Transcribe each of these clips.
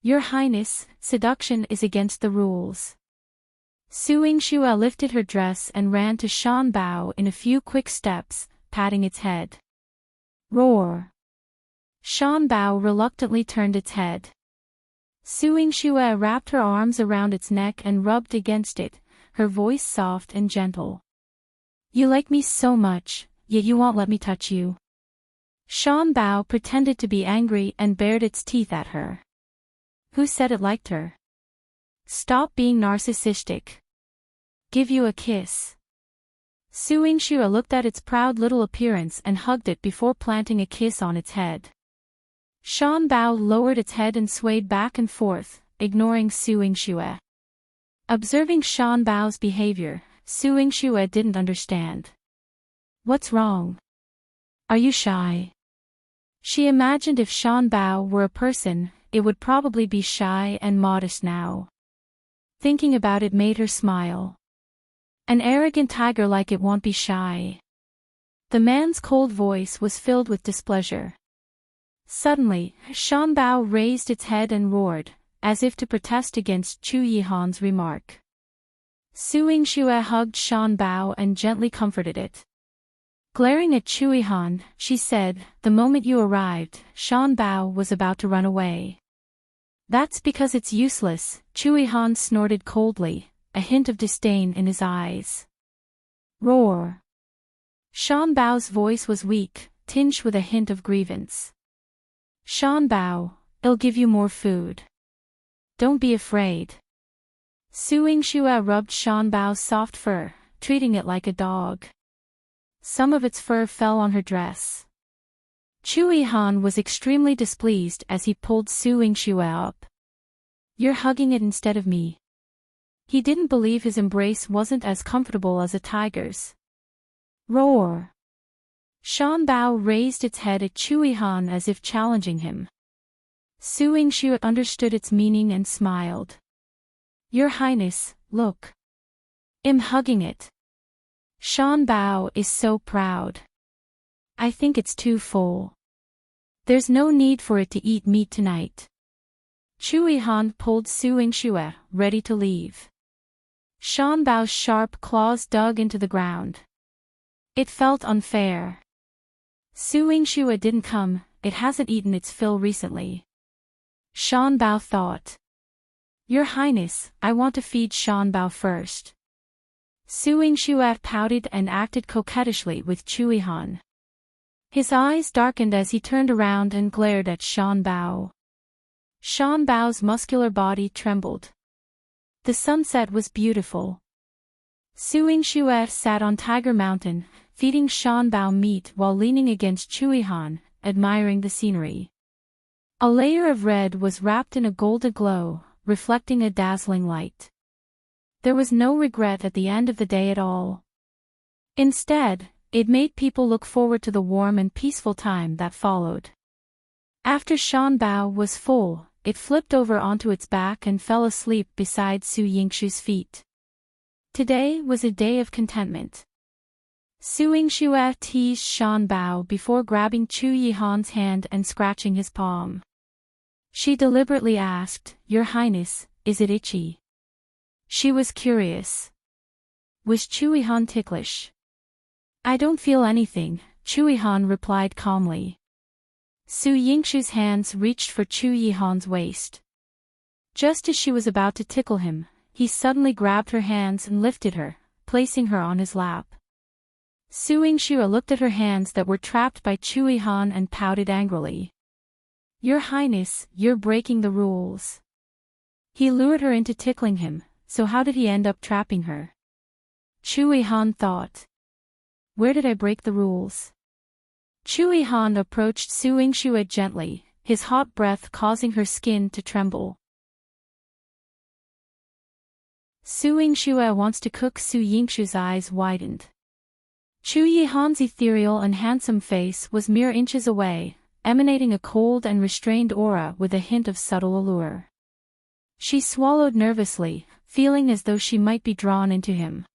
Your Highness, seduction is against the rules. Su Yingxue lifted her dress and ran to Shan Bao in a few quick steps, patting its head. Roar! Shan Bao reluctantly turned its head. Su Yingxue wrapped her arms around its neck and rubbed against it, her voice soft and gentle. You like me so much, yet you won't let me touch you. Shan Bao pretended to be angry and bared its teeth at her. Who said it liked her? Stop being narcissistic. Give you a kiss. Su Yingxue looked at its proud little appearance and hugged it before planting a kiss on its head. Shan Bao lowered its head and swayed back and forth, ignoring Su Yingxue. Observing Shan Bao's behavior, Su Yingxue didn't understand. What's wrong? Are you shy? She imagined if Shan Bao were a person, it would probably be shy and modest now. Thinking about it made her smile. An arrogant tiger like it won't be shy. The man's cold voice was filled with displeasure. Suddenly, Shan Bao raised its head and roared, as if to protest against Chu Yihan's remark. Su Yingxue hugged Shan Bao and gently comforted it. Glaring at Chu Yihan, she said, the moment you arrived, Shan Bao was about to run away. That's because it's useless, Chu Yihan snorted coldly, a hint of disdain in his eyes. Roar! Shan Bao's voice was weak, tinged with a hint of grievance. Shan Bao, I'll give you more food. Don't be afraid. Su Yingxue rubbed Shan Bao's soft fur, treating it like a dog. Some of its fur fell on her dress. Chu Yihan was extremely displeased as he pulled Su Yingxue up. You're hugging it instead of me. He didn't believe his embrace wasn't as comfortable as a tiger's. Roar! Shan Bao raised its head at Chu Yihan as if challenging him. Su Yingxue understood its meaning and smiled. Your Highness, look. I'm hugging it. Shan Bao is so proud. I think it's too full. There's no need for it to eat meat tonight. Chu Yihan pulled Su Yingxue, ready to leave. Shan Bao's sharp claws dug into the ground. It felt unfair. Su Yingxue didn't come, it hasn't eaten its fill recently. Shan Bao thought. Your Highness, I want to feed Shan Bao first. Su Yingxue pouted and acted coquettishly with Chu Yihan. His eyes darkened as he turned around and glared at Shan Bao. Shan Bao's muscular body trembled. The sunset was beautiful. Su Yingxue sat on Tiger Mountain, feeding Shan Bao meat while leaning against Chu Yihan, admiring the scenery. A layer of red was wrapped in a golden glow, reflecting a dazzling light. There was no regret at the end of the day at all. Instead, it made people look forward to the warm and peaceful time that followed. After Shan Bao was full, it flipped over onto its back and fell asleep beside Su Yingxue's feet. Today was a day of contentment. Su Yingxue teased Shan Bao before grabbing Chu Yihan's hand and scratching his palm. She deliberately asked, Your Highness, is it itchy? She was curious. Was Chu Yihan ticklish? I don't feel anything, Chu Yihan replied calmly. Su Yingxue's hands reached for Chu Yihan's waist. Just as she was about to tickle him, he suddenly grabbed her hands and lifted her, placing her on his lap. Su Yingxue looked at her hands that were trapped by Chu Yihan and pouted angrily. Your Highness, you're breaking the rules. He lured her into tickling him, so how did he end up trapping her? Chu Yihan thought. Where did I break the rules? Chu Yihan approached Su Yingxue gently, his hot breath causing her skin to tremble. Su Yingxue wants to cook. Su Yingxue's eyes widened. Chu Yihan's ethereal and handsome face was mere inches away, emanating a cold and restrained aura with a hint of subtle allure. She swallowed nervously, feeling as though she might be drawn into him.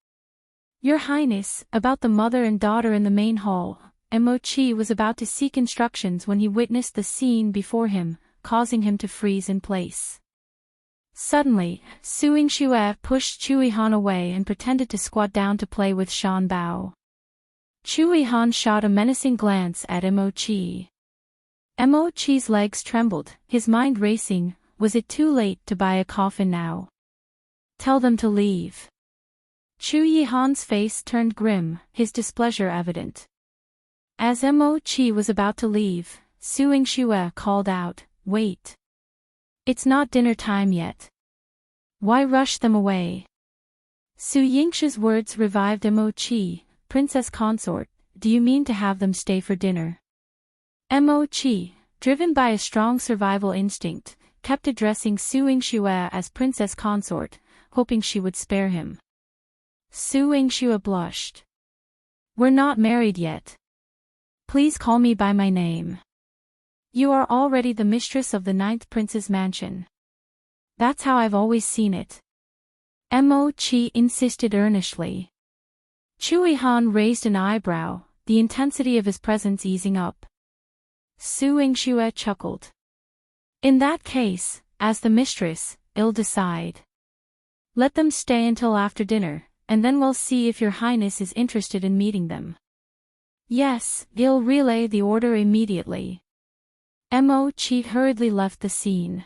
Your Highness, about the mother and daughter in the main hall. Mo Chi was about to seek instructions when he witnessed the scene before him, causing him to freeze in place. Suddenly, Su Yingxue pushed Chu Yihan away and pretended to squat down to play with Shan Bao. Chu Yihan shot a menacing glance at Mo Qi. Mo Qi's legs trembled, his mind racing. Was it too late to buy a coffin now? Tell them to leave. Chu Yihan's face turned grim, his displeasure evident. As Mo Qi was about to leave, Su Yingxue called out, "Wait. It's not dinner time yet. Why rush them away?" Su Yingxue's words revived Mo Qi. "Princess Consort, do you mean to have them stay for dinner?" Mo Qi, driven by a strong survival instinct, kept addressing Su Yingxue as Princess Consort, hoping she would spare him. Su Yingxue blushed. "We're not married yet. Please call me by my name. You are already the mistress of the 9th prince's mansion. That's how I've always seen it." Mo Qi insisted earnestly. Chu Yihan raised an eyebrow, the intensity of his presence easing up. Su Yingxue chuckled. "In that case, as the mistress, I'll decide. Let them stay until after dinner, and then we'll see if your highness is interested in meeting them." "Yes, I'll relay the order immediately." Mo Qi hurriedly left the scene.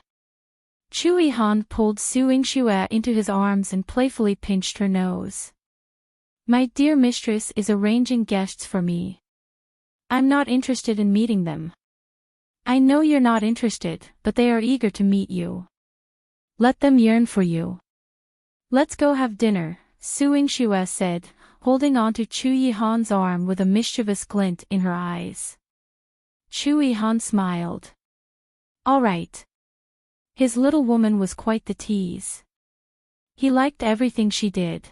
Chu Yihan pulled Su Yingxue into his arms and playfully pinched her nose. "My dear mistress is arranging guests for me. I'm not interested in meeting them." "I know you're not interested, but they are eager to meet you. Let them yearn for you." "Let's go have dinner," Su Yingxue said, holding onto Chu Yihan's arm with a mischievous glint in her eyes. Chu Yihan smiled. All right. His little woman was quite the tease. He liked everything she did.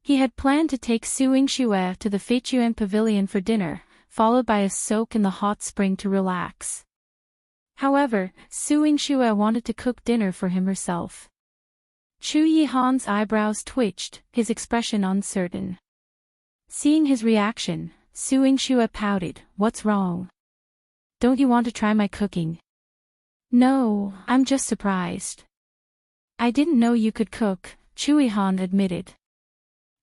He had planned to take Su Yingxue to the Fictional pavilion for dinner, followed by a soak in the hot spring to relax. However, Su Yingxue wanted to cook dinner for him herself. Chu Yihan's eyebrows twitched, his expression uncertain. Seeing his reaction, Su Yingxue pouted, "What's wrong? Don't you want to try my cooking?" "No, I'm just surprised." "I didn't know you could cook," Chu Yihan admitted.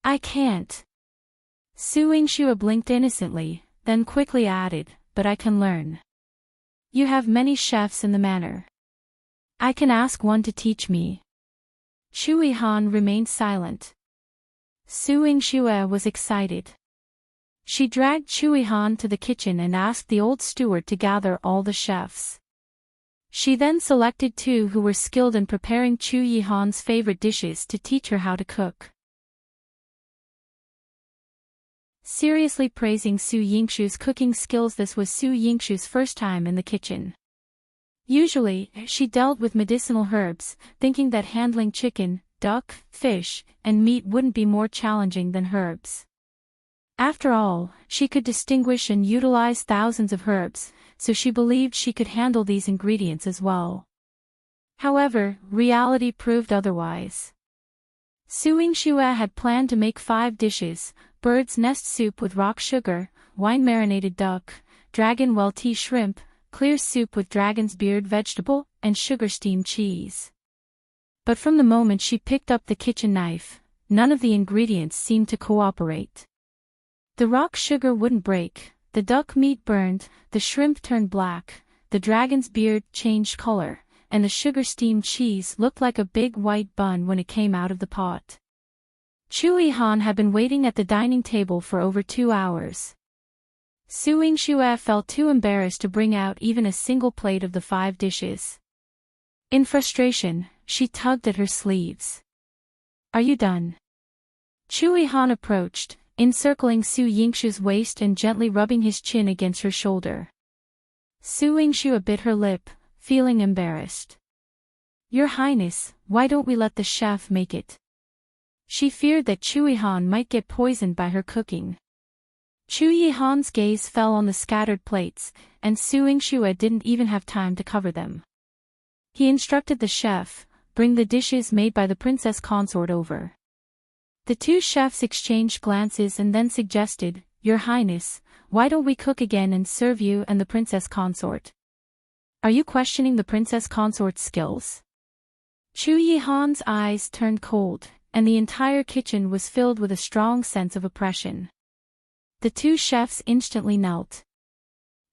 "I can't." Su Yingxue blinked innocently, then quickly added, "But I can learn. You have many chefs in the manor. I can ask one to teach me." Chu Yihan remained silent. Su Yingxue was excited. She dragged Chu Yihan to the kitchen and asked the old steward to gather all the chefs. She then selected two who were skilled in preparing Chu Yihan's favorite dishes to teach her how to cook. Seriously praising Su Yingxue's cooking skills, this was Su Yingxue's first time in the kitchen. Usually, she dealt with medicinal herbs, thinking that handling chicken, duck, fish, and meat wouldn't be more challenging than herbs. After all, she could distinguish and utilize thousands of herbs, so she believed she could handle these ingredients as well. However, reality proved otherwise. Su Yingxue had planned to make 5 dishes: bird's nest soup with rock sugar, wine-marinated duck, dragon well tea shrimp, clear soup with dragon's beard vegetable, and sugar-steamed cheese. But from the moment she picked up the kitchen knife, none of the ingredients seemed to cooperate. The rock sugar wouldn't break, the duck meat burned, the shrimp turned black, the dragon's beard changed color, and the sugar-steamed cheese looked like a big white bun when it came out of the pot. Chu Yihan had been waiting at the dining table for over 2 hours. Su Yingxue felt too embarrassed to bring out even a single plate of the 5 dishes. In frustration, she tugged at her sleeves. "Are you done?" Chu Yihan approached, encircling Su Yingxue's waist and gently rubbing his chin against her shoulder. Su Yingxue bit her lip, feeling embarrassed. "Your Highness, why don't we let the chef make it?" She feared that Chu Yihan might get poisoned by her cooking. Chu Yihan's gaze fell on the scattered plates, and Su Yingxue didn't even have time to cover them. He instructed the chef, "Bring the dishes made by the Princess Consort over." The 2 chefs exchanged glances and then suggested, "Your Highness, why don't we cook again and serve you and the Princess Consort?" Are you questioning the princess consort's skills? Chu Yihan's eyes turned cold, and the entire kitchen was filled with a strong sense of oppression. The two chefs instantly knelt.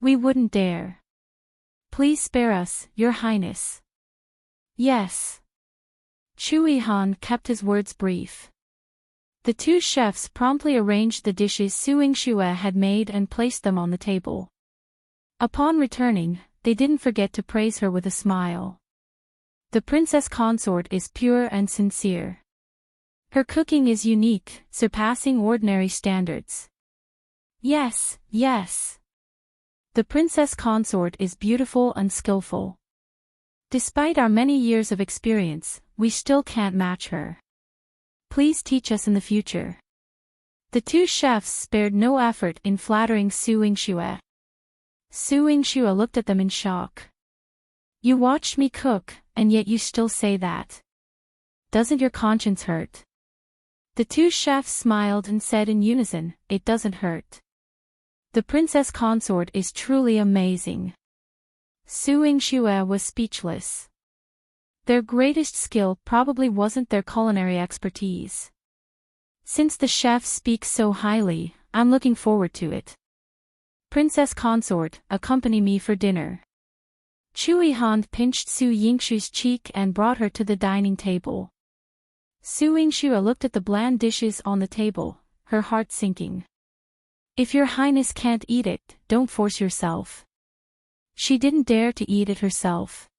We wouldn't dare. Please spare us, Your Highness. Yes. Chu Yihan kept his words brief. The two chefs promptly arranged the dishes Su Yingxue had made and placed them on the table. Upon returning, they didn't forget to praise her with a smile. The princess consort is pure and sincere. Her cooking is unique, surpassing ordinary standards. Yes, yes. The princess consort is beautiful and skillful. Despite our many years of experience, we still can't match her. Please teach us in the future. The two chefs spared no effort in flattering Su Yingxue. Su Yingxue looked at them in shock. You watched me cook, and yet you still say that. Doesn't your conscience hurt? The two chefs smiled and said in unison, it doesn't hurt. The princess consort is truly amazing. Su Yingxue was speechless. Their greatest skill probably wasn't their culinary expertise. Since the chef speaks so highly, I'm looking forward to it. Princess consort, accompany me for dinner. Chu Yihan pinched Su Yingxue's cheek and brought her to the dining table. Su Yingxue looked at the bland dishes on the table, her heart sinking. If Your Highness can't eat it, don't force yourself. She didn't dare to eat it herself.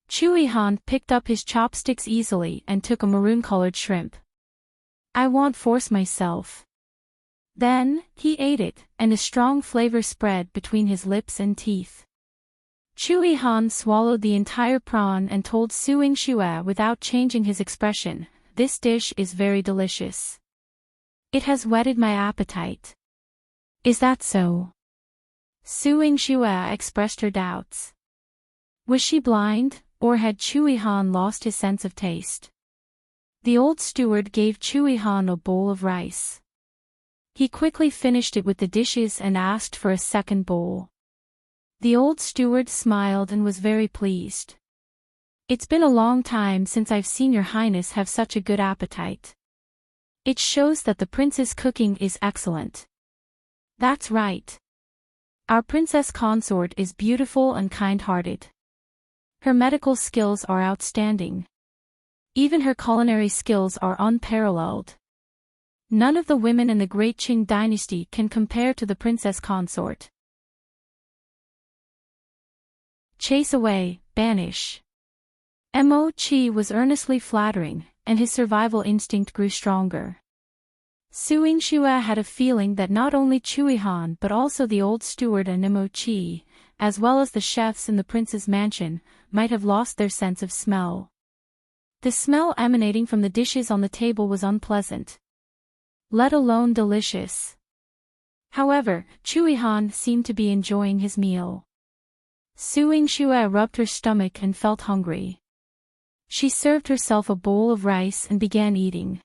Chu Yihan picked up his chopsticks easily and took a maroon-colored shrimp. I won't force myself. Then, he ate it, and a strong flavor spread between his lips and teeth. Chu Yihan swallowed the entire prawn and told Su Yingxue without changing his expression, this dish is very delicious. It has whetted my appetite. Is that so? Su Yingxue expressed her doubts. Was she blind, or had Chu Yihan lost his sense of taste? The old steward gave Chu Yihan a bowl of rice. He quickly finished it with the dishes and asked for a second bowl. The old steward smiled and was very pleased. It's been a long time since I've seen Your Highness have such a good appetite. It shows that the prince's cooking is excellent. That's right. Our princess consort is beautiful and kind-hearted. Her medical skills are outstanding. Even her culinary skills are unparalleled. None of the women in the great Qing dynasty can compare to the princess consort. Chase away, banish. Mo Qi was earnestly flattering, and his survival instinct grew stronger. Su Yingxue had a feeling that not only Chu Yihan but also the old steward and Mo Qi, as well as the chefs in the prince's mansion, might have lost their sense of smell. The smell emanating from the dishes on the table was unpleasant, let alone delicious. However, Chu Yihan seemed to be enjoying his meal. Su Yingxue rubbed her stomach and felt hungry. She served herself a bowl of rice and began eating.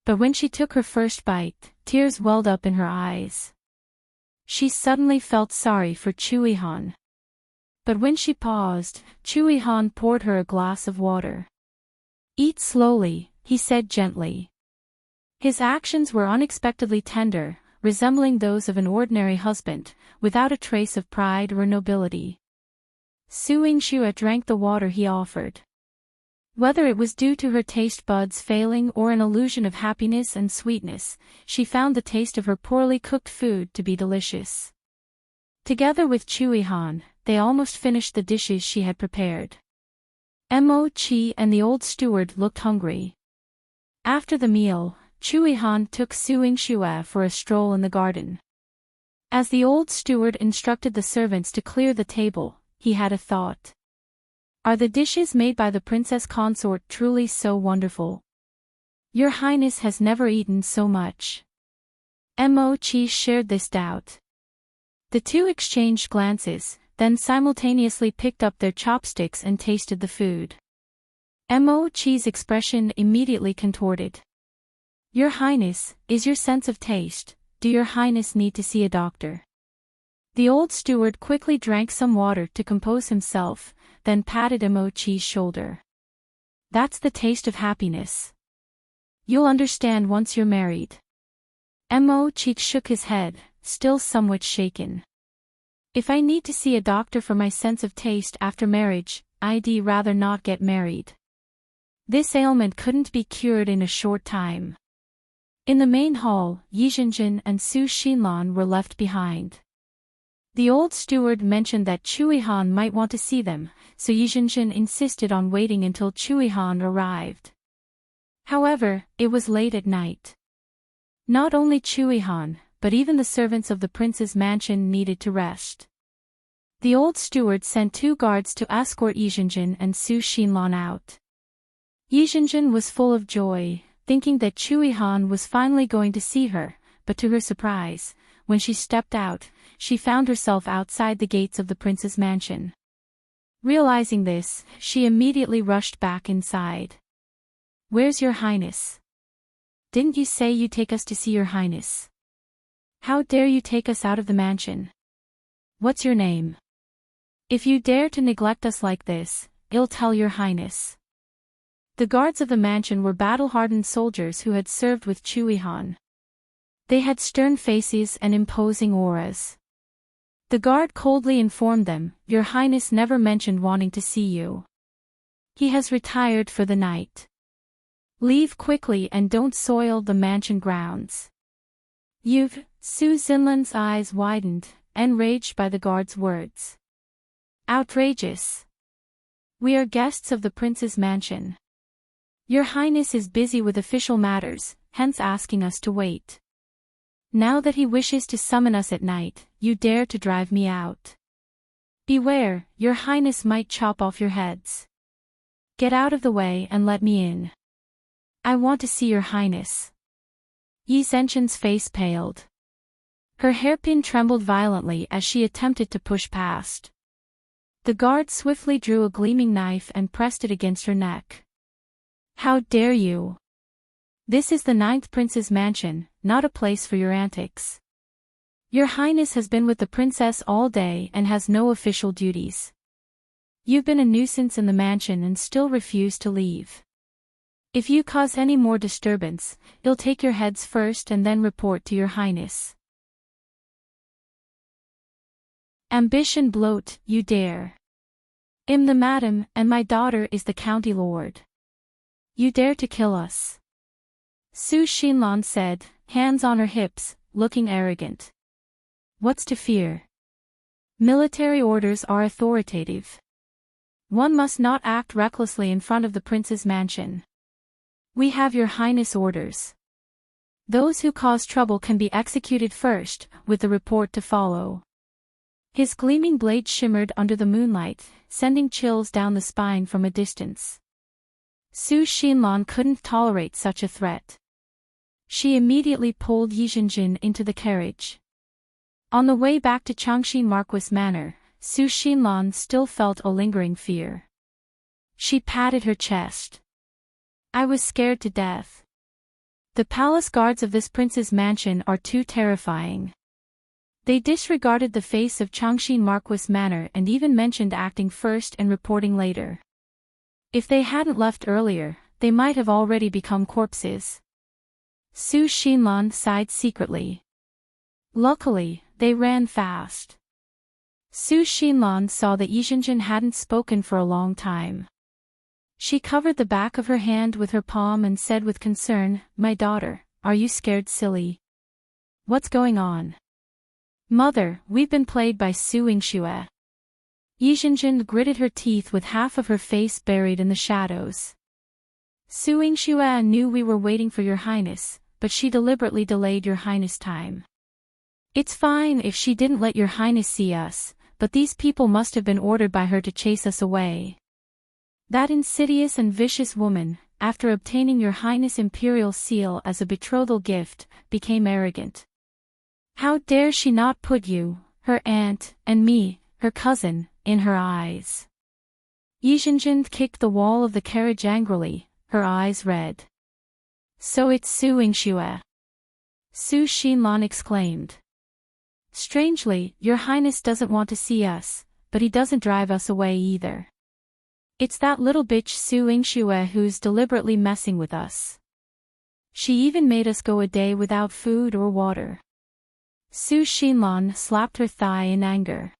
But when she took her first bite, tears welled up in her eyes. She suddenly felt sorry for Chu Yihan. But when she paused, Chu Yihan poured her a glass of water. Eat slowly, he said gently. His actions were unexpectedly tender, resembling those of an ordinary husband, without a trace of pride or nobility. Su Yingxue drank the water he offered. Whether it was due to her taste buds failing or an illusion of happiness and sweetness, she found the taste of her poorly cooked food to be delicious. Together with Chu Yihan, they almost finished the dishes she had prepared. Mo Qi and the old steward looked hungry. After the meal, Chu Yihan took Su Yingxue for a stroll in the garden. As the old steward instructed the servants to clear the table, he had a thought. Are the dishes made by the princess consort truly so wonderful? Your Highness has never eaten so much. Mo Qi shared this doubt. The two exchanged glances, then simultaneously picked up their chopsticks and tasted the food. Mo Qi's expression immediately contorted. Your Highness, is your sense of taste, do Your Highness need to see a doctor? The old steward quickly drank some water to compose himself, then patted Mo-chi's shoulder. That's the taste of happiness. You'll understand once you're married. Mo-chi shook his head, still somewhat shaken. If I need to see a doctor for my sense of taste after marriage, I'd rather not get married. This ailment couldn't be cured in a short time. In the main hall, Zhenzhen and Xinlan were left behind. The old steward mentioned that Chuihan might want to see them, so Zhenzhen insisted on waiting until Chuihan arrived. However, it was late at night. Not only Chuihan, but even the servants of the prince's mansion needed to rest. The old steward sent 2 guards to escort Zhenzhen and Xinlan out. Zhenzhen was full of joy, thinking that Chuihan was finally going to see her, but to her surprise, when she stepped out, she found herself outside the gates of the prince's mansion. Realizing this, she immediately rushed back inside. Where's your highness? Didn't you say you'd take us to see your highness? How dare you take us out of the mansion? What's your name? If you dare to neglect us like this, I'll tell your highness. The guards of the mansion were battle-hardened soldiers who had served with Chuihan. They had stern faces and imposing auras. The guard coldly informed them, "Your highness never mentioned wanting to see you. He has retired for the night. Leave quickly and don't soil the mansion grounds." Xinlan's eyes widened, enraged by the guard's words. Outrageous. We are guests of the prince's mansion. Your highness is busy with official matters, hence asking us to wait. Now that he wishes to summon us at night, you dare to drive me out. Beware, your highness might chop off your heads. Get out of the way and let me in. I want to see your highness. Zhenzhen's face paled. Her hairpin trembled violently as she attempted to push past. The guard swiftly drew a gleaming knife and pressed it against her neck. How dare you? This is the 9th prince's mansion, not a place for your antics. Your highness has been with the princess all day and has no official duties. You've been a nuisance in the mansion and still refuse to leave. If you cause any more disturbance, I'll take your heads first and then report to your highness. Ambition Bloat, you dare. I'm the madam, and my daughter is the county lord. You dare to kill us. Xinlan said, hands on her hips, looking arrogant. What's to fear? Military orders are authoritative. One must not act recklessly in front of the prince's mansion. We have your highness orders. Those who cause trouble can be executed first, with the report to follow. His gleaming blade shimmered under the moonlight, sending chills down the spine from a distance. Xinlan couldn't tolerate such a threat. She immediately pulled Zhenzhen into the carriage. On the way back to Changxin Marquis Manor, Xinlan still felt a lingering fear. She patted her chest. I was scared to death. The palace guards of this prince's mansion are too terrifying. They disregarded the face of Changxin Marquis Manor and even mentioned acting first and reporting later. If they hadn't left earlier, they might have already become corpses. Xinlan sighed secretly. Luckily, they ran fast. Xinlan saw that Zhenzhen hadn't spoken for a long time. She covered the back of her hand with her palm and said with concern, "My daughter, are you scared silly? What's going on?" "Mother, we've been played by Yingxue." Zhenzhen gritted her teeth with half of her face buried in the shadows. Yingxue knew we were waiting for your highness, but she deliberately delayed your highness time. It's fine if she didn't let your highness see us, but these people must have been ordered by her to chase us away. That insidious and vicious woman, after obtaining your highness' imperial seal as a betrothal gift, became arrogant. How dare she not put you, her aunt, and me, her cousin, in her eyes? Zhenzhen kicked the wall of the carriage angrily, her eyes red. So it's Yingxue. Xinlan exclaimed. Strangely, your Highness doesn't want to see us, but he doesn't drive us away either. It's that little bitch Yingxue who's deliberately messing with us. She even made us go a day without food or water. Xinlan slapped her thigh in anger.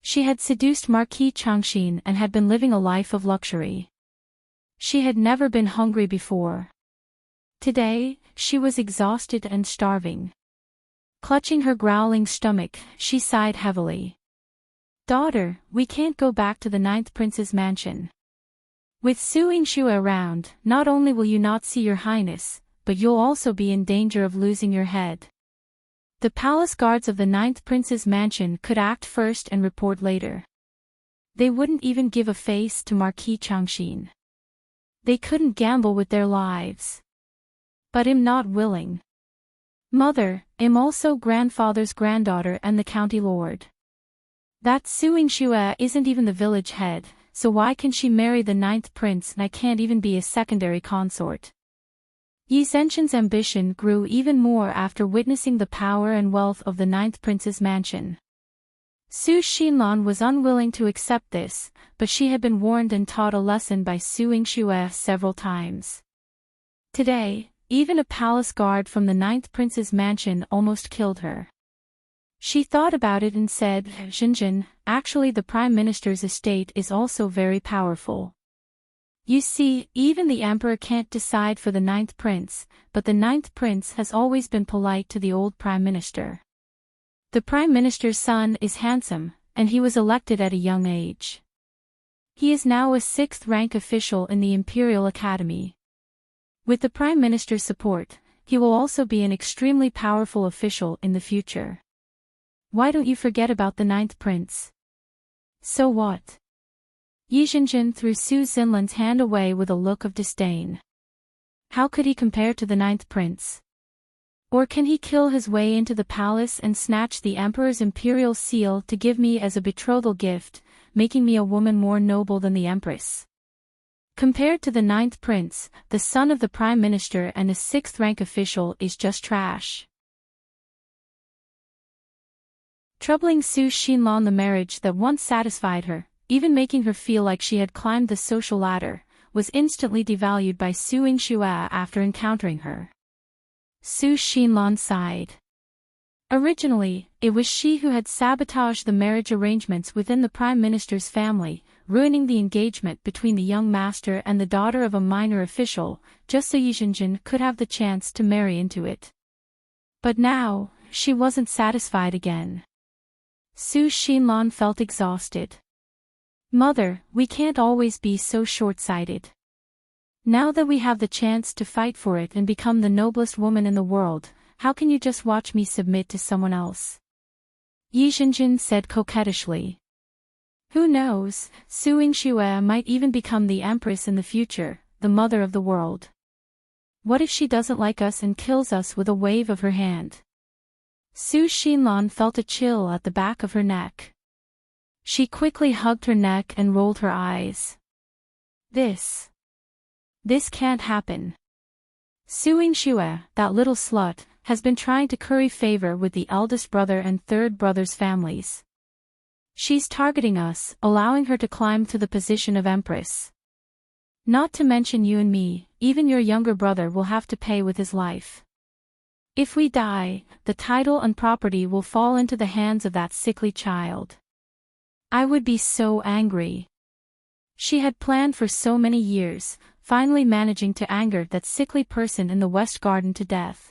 She had seduced Marquis Changxin and had been living a life of luxury. She had never been hungry before. Today, she was exhausted and starving. Clutching her growling stomach, she sighed heavily. Daughter, we can't go back to the 9th Prince's mansion. With Yingxue around, not only will you not see your Highness, but you'll also be in danger of losing your head. The palace guards of the 9th Prince's mansion could act first and report later. They wouldn't even give a face to Marquis Changxin. They couldn't gamble with their lives. But I'm not willing. Mother, I'm also grandfather's granddaughter and the county lord. That Yingxue isn't even the village head, so why can she marry the 9th prince and I can't even be a secondary consort? Zhenzhen's ambition grew even more after witnessing the power and wealth of the 9th prince's mansion. Xinlan was unwilling to accept this, but she had been warned and taught a lesson by Yingxue several times. Today, even a palace guard from the 9th prince's mansion almost killed her. She thought about it and said, Zhenzhen, actually the prime minister's estate is also very powerful. You see, even the emperor can't decide for the 9th prince, but the 9th prince has always been polite to the old prime minister. The prime minister's son is handsome, and he was elected at a young age. He is now a 6th-rank official in the Imperial Academy. With the prime minister's support, he will also be an extremely powerful official in the future. Why don't you forget about the 9th prince? So what? Zhenzhen threw Xinlan's hand away with a look of disdain. How could he compare to the 9th prince? Or can he kill his way into the palace and snatch the emperor's imperial seal to give me as a betrothal gift, making me a woman more noble than the empress? Compared to the 9th prince, the son of the prime minister and a 6th-rank official is just trash. Troubling Xinlan, the marriage that once satisfied her, even making her feel like she had climbed the social ladder, was instantly devalued by Yingxue after encountering her. Xinlan sighed. Originally, it was she who had sabotaged the marriage arrangements within the prime minister's family, ruining the engagement between the young master and the daughter of a minor official, just so Zhenzhen could have the chance to marry into it. But now, she wasn't satisfied again. Xinlan felt exhausted. Mother, we can't always be so short-sighted. Now that we have the chance to fight for it and become the noblest woman in the world, how can you just watch me submit to someone else? Zhenzhen said coquettishly. Who knows, Yingxue might even become the empress in the future, the mother of the world. What if she doesn't like us and kills us with a wave of her hand? Xinlan felt a chill at the back of her neck. She quickly hugged her neck and rolled her eyes. This can't happen. Yingxue, that little slut, has been trying to curry favor with the eldest brother and third brother's families. She's targeting us, allowing her to climb to the position of empress. Not to mention you and me, even your younger brother will have to pay with his life. If we die, the title and property will fall into the hands of that sickly child. I would be so angry. She had planned for so many years, finally managing to anger that sickly person in the West Garden to death.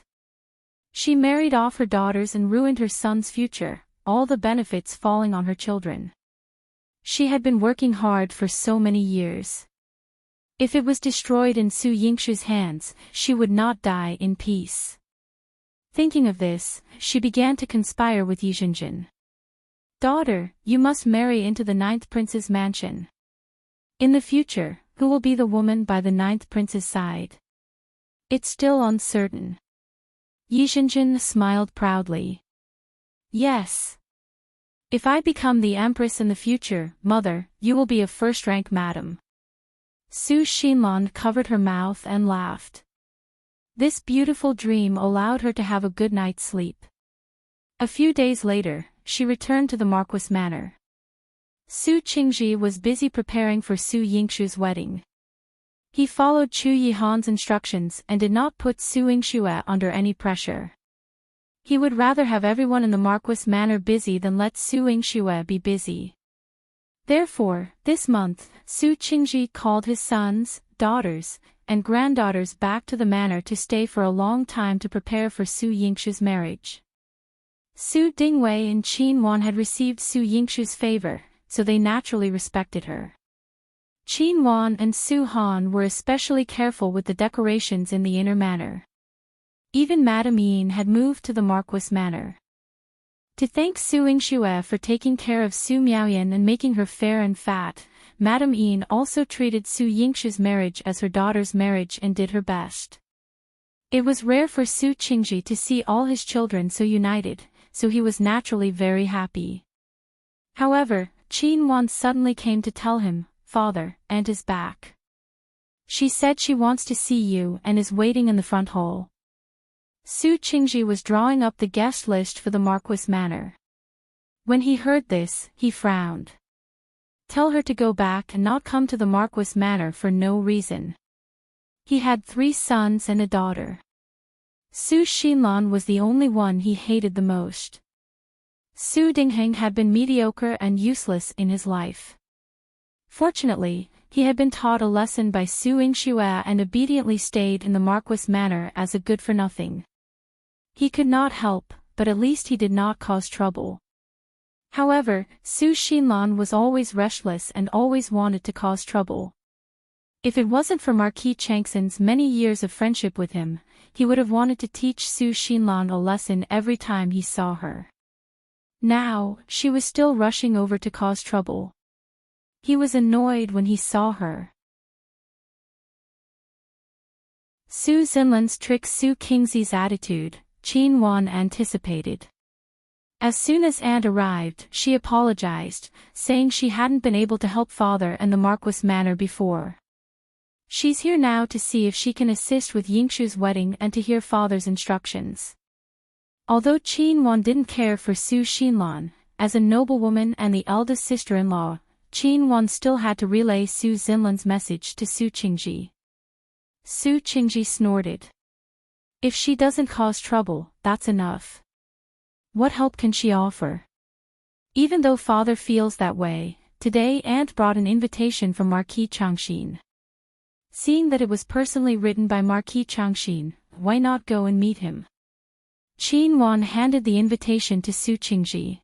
She married off her daughters and ruined her son's future, all the benefits falling on her children. She had been working hard for so many years. If it was destroyed in Yingxue's hands, she would not die in peace. Thinking of this, she began to conspire with Zhenzhen. Daughter, you must marry into the 9th prince's mansion. In the future, who will be the woman by the 9th prince's side? It's still uncertain. Zhenzhen smiled proudly. Yes. If I become the empress in the future, mother, you will be a first-rank madam. Xinlan covered her mouth and laughed. This beautiful dream allowed her to have a good night's sleep. A few days later, she returned to the Marquis Manor. Su Qingji was busy preparing for Su Yingxue's wedding. He followed Chu Yihan's instructions and did not put Su Yingxue under any pressure. He would rather have everyone in the Marquis Manor busy than let Su Yingxue be busy. Therefore, this month, Su Qingji called his sons, daughters, and granddaughters back to the manor to stay for a long time to prepare for Su Yingxue's marriage. Su Dingwei and Qin Wan had received Su Yingxue's favor, so they naturally respected her. Qin Wan and Su Han were especially careful with the decorations in the inner manor. Even Madame Yin had moved to the Marquis Manor. To thank Su Yingxue for taking care of Su Miaoyan and making her fair and fat, Madame Yin also treated Su Yingxue's marriage as her daughter's marriage and did her best. It was rare for Su Qingji to see all his children so united, so he was naturally very happy. However, Qin Wan suddenly came to tell him, "Father, Aunt is back. She said she wants to see you and is waiting in the front hall." Su Qingji was drawing up the guest list for the Marquis Manor. When he heard this, he frowned. Tell her to go back and not come to the Marquis Manor for no reason. He had 3 sons and a daughter. Su Xinlan was the only one he hated the most. Su Dingheng had been mediocre and useless in his life. Fortunately, he had been taught a lesson by Su Yingxue and obediently stayed in the Marquis Manor as a good-for-nothing. He could not help, but at least he did not cause trouble. However, Su Xinlan was always restless and always wanted to cause trouble. If it wasn't for Marquis Changxin's many years of friendship with him, he would have wanted to teach Su Xinlan a lesson every time he saw her. Now, she was still rushing over to cause trouble. He was annoyed when he saw her. Su Xinlan's trick Su Qingzi's attitude, Qin Wan anticipated. As soon as Aunt arrived, she apologized, saying she hadn't been able to help Father and the Marquis Manor before. She's here now to see if she can assist with Yingxue's wedding and to hear Father's instructions. Although Qin Wan didn't care for Su Xinlan, as a noblewoman and the eldest sister-in-law, Qin Wan still had to relay Su Xinlan's message to Su Qingji. Su Qingji snorted. If she doesn't cause trouble, that's enough. What help can she offer? Even though Father feels that way, today Aunt brought an invitation from Marquis Changxin. Seeing that it was personally written by Marquis Changxin, why not go and meet him? Qin Wan handed the invitation to Su Qingji.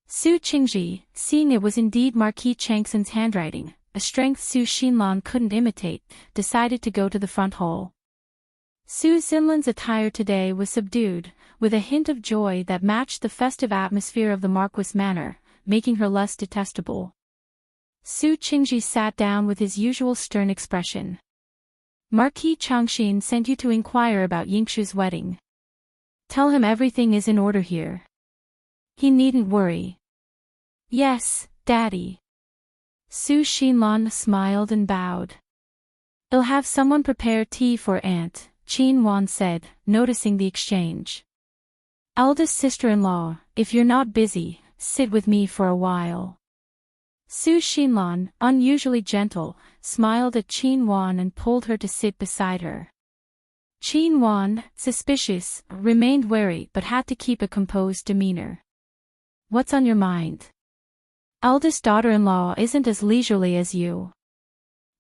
Su Qingji, seeing it was indeed Marquis Changxin's handwriting, a strength Su Xinlan couldn't imitate, decided to go to the front hall. Su Xinlan's attire today was subdued, with a hint of joy that matched the festive atmosphere of the Marquis Manor, making her less detestable. Su Qingji sat down with his usual stern expression. Marquis Changxin sent you to inquire about Yingxue's wedding. Tell him everything is in order here. He needn't worry. Yes, Daddy. Su Xinlan smiled and bowed. I'll have someone prepare tea for Aunt, Qin Wan said, noticing the exchange. Eldest sister-in-law, if you're not busy, sit with me for a while. Su Xinlan, unusually gentle, smiled at Qin Wan and pulled her to sit beside her. Qin Wan, suspicious, remained wary but had to keep a composed demeanor. What's on your mind? Eldest daughter-in-law isn't as leisurely as you.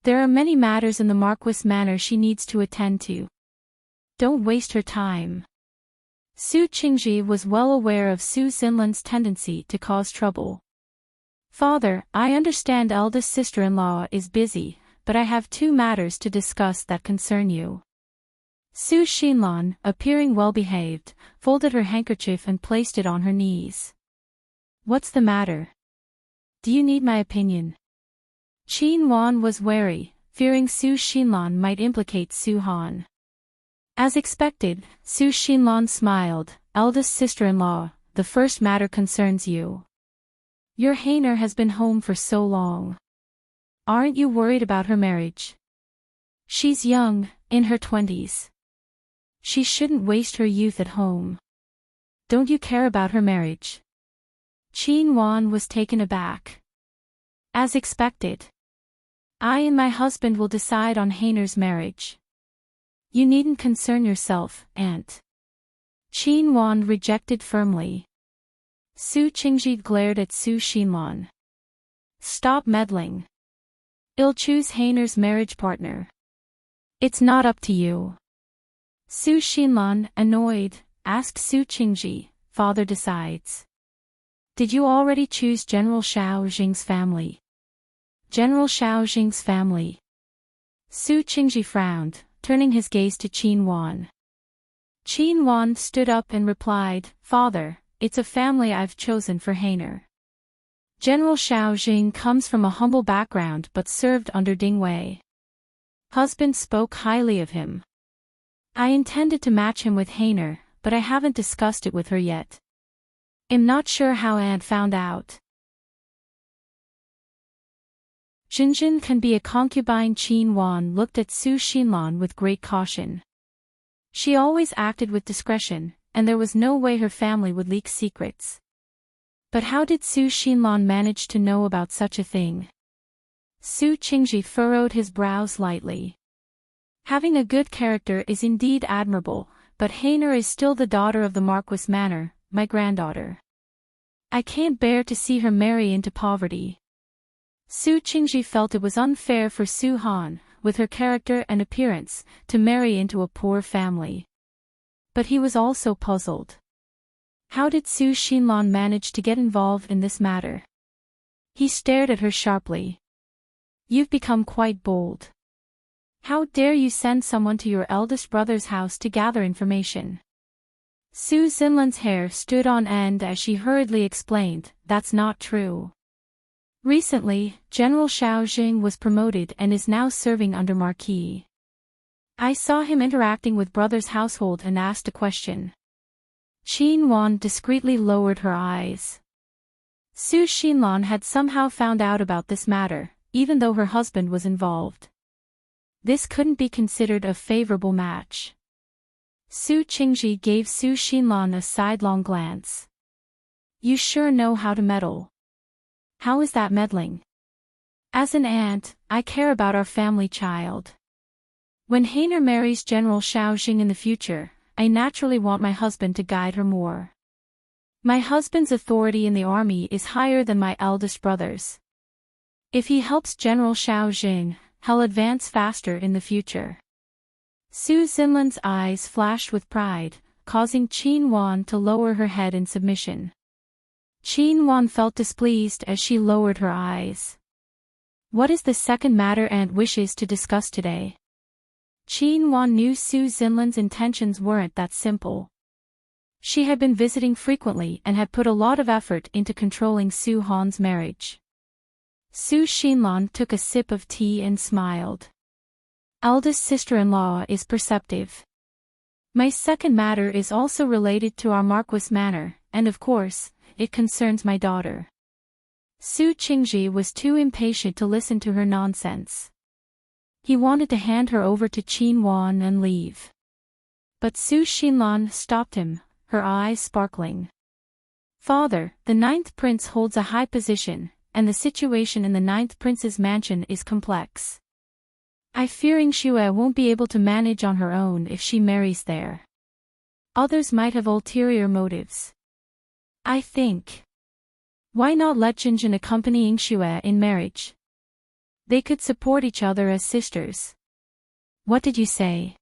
There are many matters in the Marquis Manor she needs to attend to. Don't waste her time. Su Qingji was well aware of Su Xinlan's tendency to cause trouble. Father, I understand eldest sister-in-law is busy, but I have 2 matters to discuss that concern you. Su Xinlan, appearing well-behaved, folded her handkerchief and placed it on her knees. What's the matter? Do you need my opinion? Qin Wan was wary, fearing Su Xinlan might implicate Su Han. As expected, Su Xinlan smiled. Eldest sister-in-law, the first matter concerns you. Your Hainer has been home for so long. Aren't you worried about her marriage? She's young, in her 20s. She shouldn't waste her youth at home. Don't you care about her marriage? Xinlan was taken aback. As expected. I and my husband will decide on Heiner's marriage. You needn't concern yourself, Aunt. Xinlan rejected firmly. Su Qingji glared at Su Xinlan. Stop meddling. I'll choose Heiner's marriage partner. It's not up to you. Su Xinlan, annoyed, asked Su Qingji, father decides. Did you already choose General Xiaoxiang's family? General Xiaoxiang's family. Su Qingji frowned, turning his gaze to Xinlan. Xinlan stood up and replied, Father, it's a family I've chosen for Heiner. General Xiaoxiang comes from a humble background but served under Yingxue. Husband spoke highly of him. I intended to match him with Heiner, but I haven't discussed it with her yet. I'm not sure how Aunt found out. Zhenzhen can be a concubine. Xinlan looked at Su Xinlan with great caution. She always acted with discretion, and there was no way her family would leak secrets. But how did Su Xinlan manage to know about such a thing? Su Qingji furrowed his brows lightly. Having a good character is indeed admirable, but Heiner is still the daughter of the Marquis Manor, my granddaughter. I can't bear to see her marry into poverty. Su Qingji felt it was unfair for Su Han, with her character and appearance, to marry into a poor family. But he was also puzzled. How did Su Xinlan manage to get involved in this matter? He stared at her sharply. You've become quite bold. How dare you send someone to your eldest brother's house to gather information? Su Xinlan's hair stood on end as she hurriedly explained, that's not true. Recently, General Xiaoxiang was promoted and is now serving under Marquis. I saw him interacting with brother's household and asked a question. Xinlan discreetly lowered her eyes. Su Xinlan had somehow found out about this matter, even though her husband was involved. This couldn't be considered a favorable match. Su Qingji gave Su Xinlan a sidelong glance. You sure know how to meddle. How is that meddling? As an aunt, I care about our family child. When Heiner marries General Xiaoxiang in the future, I naturally want my husband to guide her more. My husband's authority in the army is higher than my eldest brother's. If he helps General Xiaoxiang, he'll advance faster in the future. Su Xinlan's eyes flashed with pride, causing Xinlan to lower her head in submission. Xinlan felt displeased as she lowered her eyes. What is the second matter Aunt wishes to discuss today? Xinlan knew Su Xinlan's intentions weren't that simple. She had been visiting frequently and had put a lot of effort into controlling Su Han's marriage. Su Xinlan took a sip of tea and smiled. Eldest sister-in-law is perceptive. My second matter is also related to our Marquis Manor, and of course, it concerns my daughter. Su Qingji was too impatient to listen to her nonsense. He wanted to hand her over to Xinlan and leave. But Su Xinlan stopped him, her eyes sparkling. Father, the ninth prince holds a high position, and the situation in the ninth prince's mansion is complex. I fear Yingxue won't be able to manage on her own if she marries there. Others might have ulterior motives. I think. Why not let Zhenzhen accompany Yingxue in marriage? They could support each other as sisters. What did you say?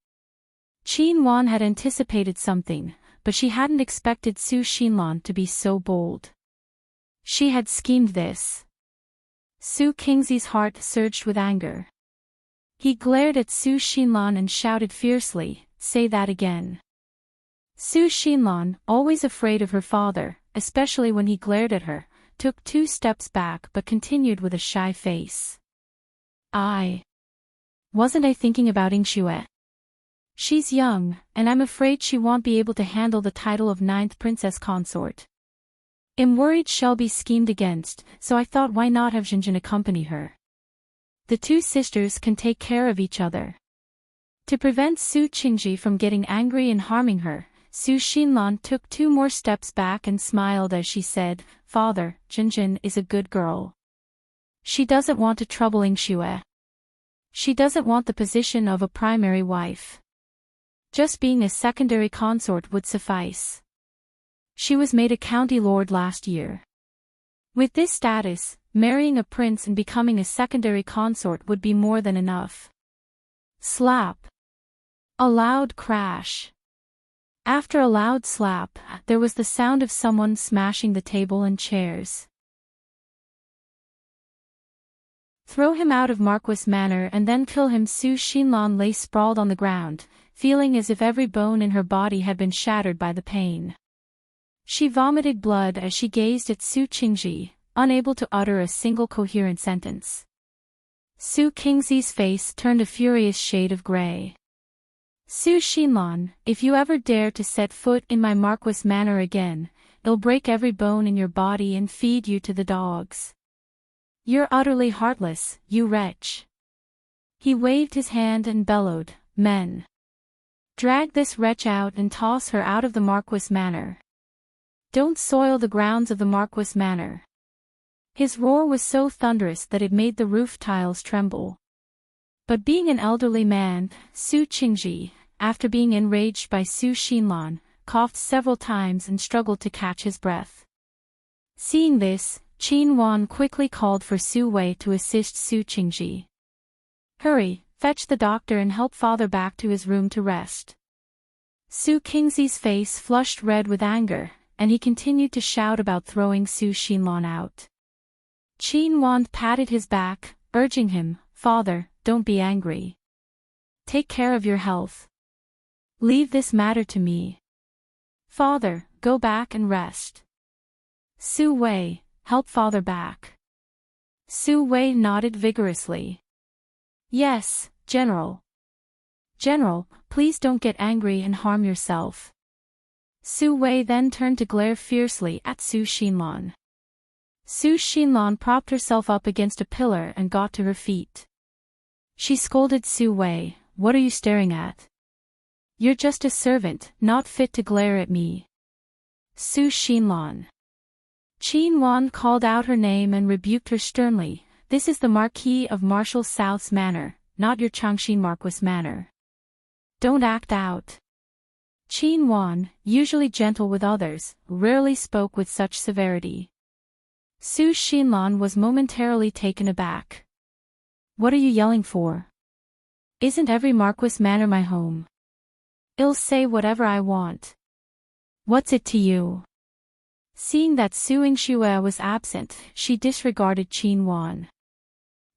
Xinlan had anticipated something, but she hadn't expected Su Xinlan to be so bold. She had schemed this. Su Qingxi's heart surged with anger. He glared at Su Xinlan and shouted fiercely, say that again. Su Xinlan, always afraid of her father, especially when he glared at her, took 2 steps back but continued with a shy face. Wasn't I thinking about Yingxue? She's young, and I'm afraid she won't be able to handle the title of 9th Princess Consort. I'm worried she'll be schemed against, so I thought why not have Zhenzhen accompany her. The 2 sisters can take care of each other. To prevent Su Qingji from getting angry and harming her, Su Xinlan took 2 more steps back and smiled as she said, Father, Zhenzhen is a good girl. She doesn't want to trouble Yingxue. She doesn't want the position of a primary wife. Just being a secondary consort would suffice. She was made a county lord last year. With this status, marrying a prince and becoming a secondary consort would be more than enough. Slap. A loud crash. After a loud slap, there was the sound of someone smashing the table and chairs. Throw him out of Marquis Manor and then kill him. Su Xinlan lay sprawled on the ground, feeling as if every bone in her body had been shattered by the pain. She vomited blood as she gazed at Su Qingji, unable to utter a single coherent sentence. Su Qingzi's face turned a furious shade of gray. Su Xinlan, if you ever dare to set foot in my Marquis Manor again, I'll break every bone in your body and feed you to the dogs. You're utterly heartless, you wretch. He waved his hand and bellowed, Men. Drag this wretch out and toss her out of the Marquis Manor. Don't soil the grounds of the Marquis Manor. His roar was so thunderous that it made the roof tiles tremble. But being an elderly man, Su Qingji, after being enraged by Su Xinlan, coughed several times and struggled to catch his breath. Seeing this, Qin Wan quickly called for Su Wei to assist Su Qingji. Hurry, fetch the doctor and help father back to his room to rest. Su Qingzi's face flushed red with anger, and he continued to shout about throwing Su Xinlan out. Qin Wan patted his back, urging him, Father, don't be angry. Take care of your health. Leave this matter to me. Father, go back and rest. Su Wei, help father back. Su Wei nodded vigorously. Yes, General. General, please don't get angry and harm yourself. Su Wei then turned to glare fiercely at Su Xinlan. Su Xinlan propped herself up against a pillar and got to her feet. She scolded Su Wei, What are you staring at? You're just a servant, not fit to glare at me. Su Xinlan. Qin Wan called out her name and rebuked her sternly, This is the Marquis of Marshall South's manor, not your Changxin Marquis Manor. Don't act out. Qin Wan, usually gentle with others, rarely spoke with such severity. Su Xinlan was momentarily taken aback. What are you yelling for? Isn't every Marquis Manor my home? I'll say whatever I want. What's it to you? Seeing that Su Yingxue was absent, she disregarded Qin Wan.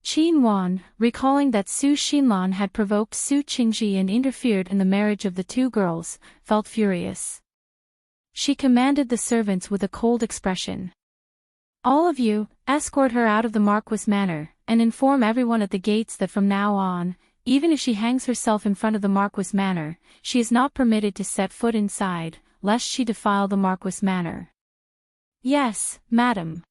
Qin Wan, recalling that Su Xinlan had provoked Su Qingji and interfered in the marriage of the 2 girls, felt furious. She commanded the servants with a cold expression. All of you, escort her out of the Marquis Manor, and inform everyone at the gates that from now on, even if she hangs herself in front of the Marquis Manor, she is not permitted to set foot inside, lest she defile the Marquis Manor. Yes, madam.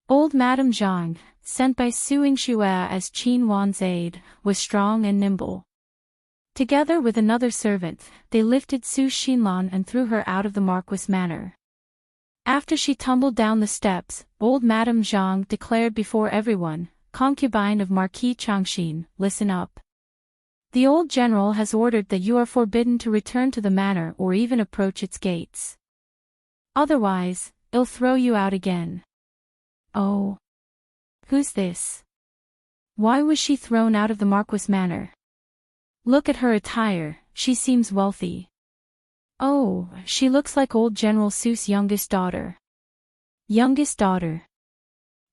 Old Madame Zhang, sent by Su Yingxue as Qin Wan's aide, was strong and nimble. Together with another servant, they lifted Su Xinlan and threw her out of the Marquis Manor. After she tumbled down the steps, old Madame Zhang declared before everyone, Concubine of Marquis Changxin, listen up. The old general has ordered that you are forbidden to return to the manor or even approach its gates. Otherwise, I'll throw you out again. Oh. Who's this? Why was she thrown out of the Marquis Manor? Look at her attire, she seems wealthy. Oh, she looks like old General Su's youngest daughter. Youngest daughter.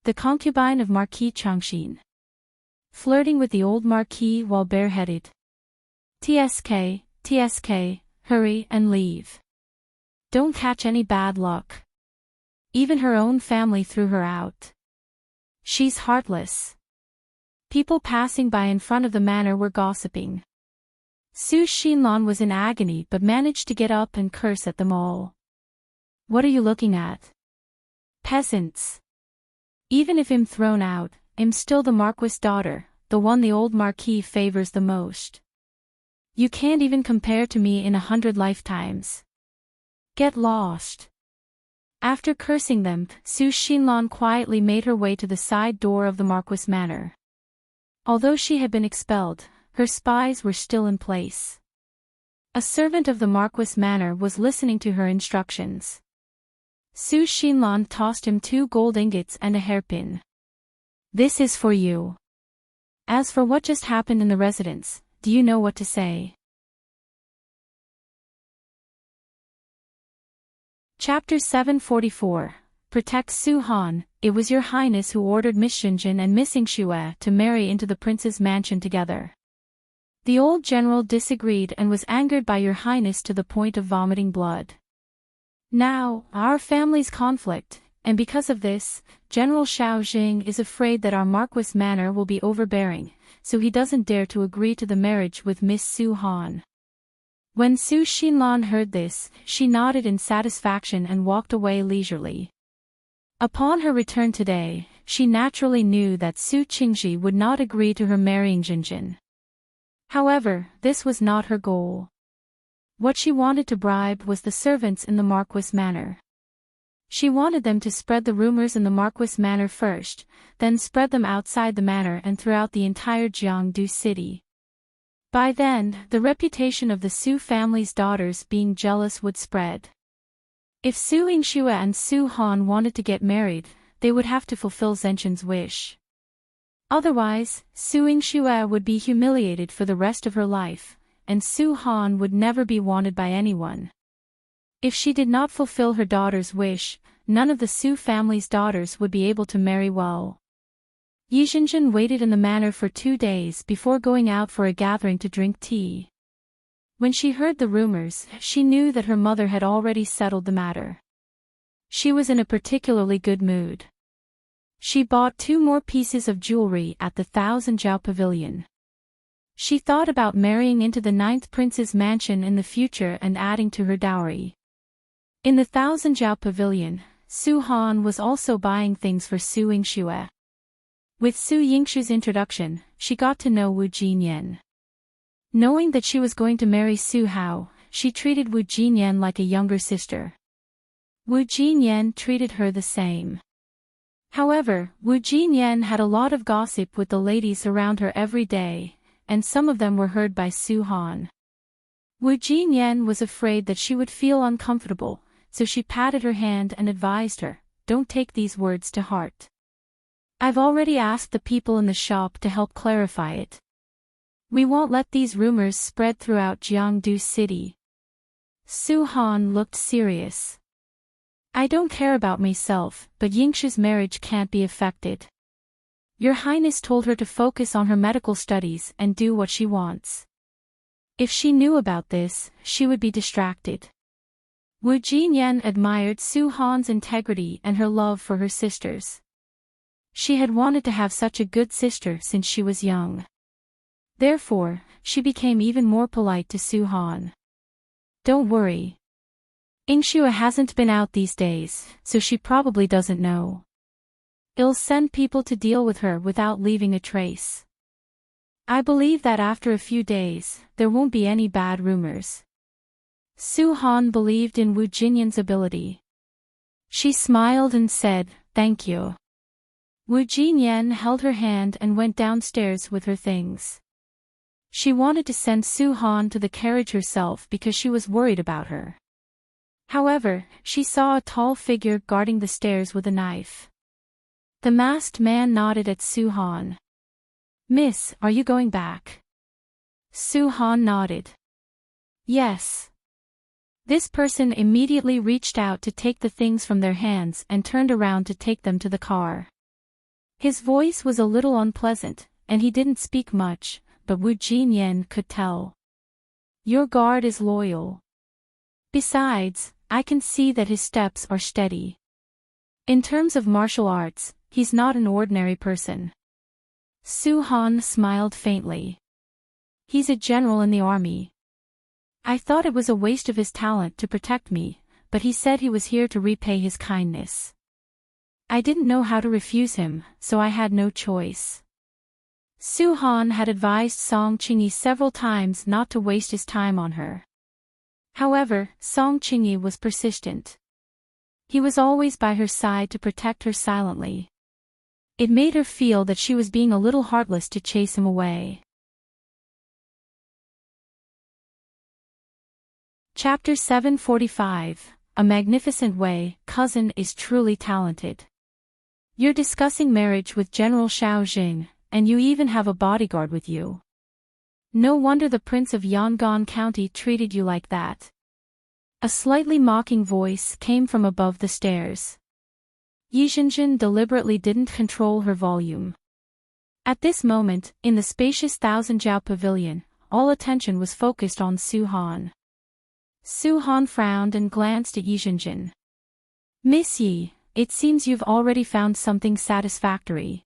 The concubine of Marquis Changxin. Flirting with the old Marquis while bareheaded. TSK, hurry and leave. Don't catch any bad luck. Even her own family threw her out. She's heartless. People passing by in front of the manor were gossiping. Su Xinlan was in agony but managed to get up and curse at them all. What are you looking at? Peasants. Even if I'm thrown out, I'm still the Marquis' daughter, the one the old Marquis favors the most. You can't even compare to me in 100 lifetimes. Get lost. After cursing them, Xinlan quietly made her way to the side door of the Marquis Manor. Although she had been expelled, her spies were still in place. A servant of the Marquis Manor was listening to her instructions. Xinlan tossed him 2 gold ingots and a hairpin. This is for you. As for what just happened in the residence, do you know what to say? Chapter 744. Protect Su Han. It was your Highness who ordered Miss Zhenzhen and Miss Yingxue to marry into the prince's mansion together. The old general disagreed and was angered by your Highness to the point of vomiting blood. Now, our family's conflict, and because of this, General Xiaotian is afraid that our Marquis Manor will be overbearing, so he doesn't dare to agree to the marriage with Miss Su Han. When Xinlan heard this, she nodded in satisfaction and walked away leisurely. Upon her return today, she naturally knew that Su Qingji would not agree to her marrying Zhenzhen. However, this was not her goal. What she wanted to bribe was the servants in the Marquis Manor. She wanted them to spread the rumors in the Marquis Manor first, then spread them outside the manor and throughout the entire Jiangdu city. By then, the reputation of the Su family's daughters being jealous would spread. If Su Yingxue and Su Han wanted to get married, they would have to fulfill Zhenzhen's wish. Otherwise, Su Yingxue would be humiliated for the rest of her life, and Su Han would never be wanted by anyone. If she did not fulfill her daughter's wish, none of the Su family's daughters would be able to marry well. Zhenzhen waited in the manor for 2 days before going out for a gathering to drink tea. When she heard the rumors, she knew that her mother had already settled the matter. She was in a particularly good mood. She bought 2 more pieces of jewelry at the 1,000 Jiao Pavilion. She thought about marrying into the 9th prince's mansion in the future and adding to her dowry. In the 1,000 Jiao Pavilion, Su Han was also buying things for Su Yingxue. With Su Yingxue's introduction, she got to know Wu Jinyan. Knowing that she was going to marry Su Hao, she treated Wu Jinyan like a younger sister. Wu Jinyan treated her the same. However, Wu Jinyan had a lot of gossip with the ladies around her every day, and some of them were heard by Su Han. Wu Jinyan was afraid that she would feel uncomfortable, so she patted her hand and advised her, "Don't take these words to heart. I've already asked the people in the shop to help clarify it. We won't let these rumors spread throughout Jiangdu city." Su Han looked serious. "I don't care about myself, but Yingxue's marriage can't be affected. Your Highness told her to focus on her medical studies and do what she wants. If she knew about this, she would be distracted." Wu Jinyan admired Su Han's integrity and her love for her sisters. She had wanted to have such a good sister since she was young. Therefore, she became even more polite to Su Han. "Don't worry. Yingxue hasn't been out these days, so she probably doesn't know. I'll send people to deal with her without leaving a trace. I believe that after a few days, there won't be any bad rumors." Su Han believed in Wu Jinyan's ability. She smiled and said, "Thank you." Wu Jinyan held her hand and went downstairs with her things. She wanted to send Su Han to the carriage herself because she was worried about her. However, she saw a tall figure guarding the stairs with a knife. The masked man nodded at Su Han. "Miss, are you going back?" Su Han nodded. "Yes." This person immediately reached out to take the things from their hands and turned around to take them to the car. His voice was a little unpleasant, and he didn't speak much, but Wu Jinyan could tell. "Your guard is loyal. Besides, I can see that his steps are steady. In terms of martial arts, he's not an ordinary person." Su Han smiled faintly. "He's a general in the army. I thought it was a waste of his talent to protect me, but he said he was here to repay his kindness. I didn't know how to refuse him, so I had no choice." Su Han had advised Song Qingyi several times not to waste his time on her. However, Song Qingyi was persistent. He was always by her side to protect her silently. It made her feel that she was being a little heartless to chase him away. Chapter 745, A Magnificent Way. Cousin is truly talented. You're discussing marriage with General Xiaotian, and you even have a bodyguard with you. No wonder the Prince of Yangon County treated you like that. A slightly mocking voice came from above the stairs. Zhenzhen deliberately didn't control her volume. At this moment, in the spacious Thousand-Jiao Pavilion, all attention was focused on Su Han. Su Han frowned and glanced at Zhenzhen. Miss Yi, it seems you've already found something satisfactory.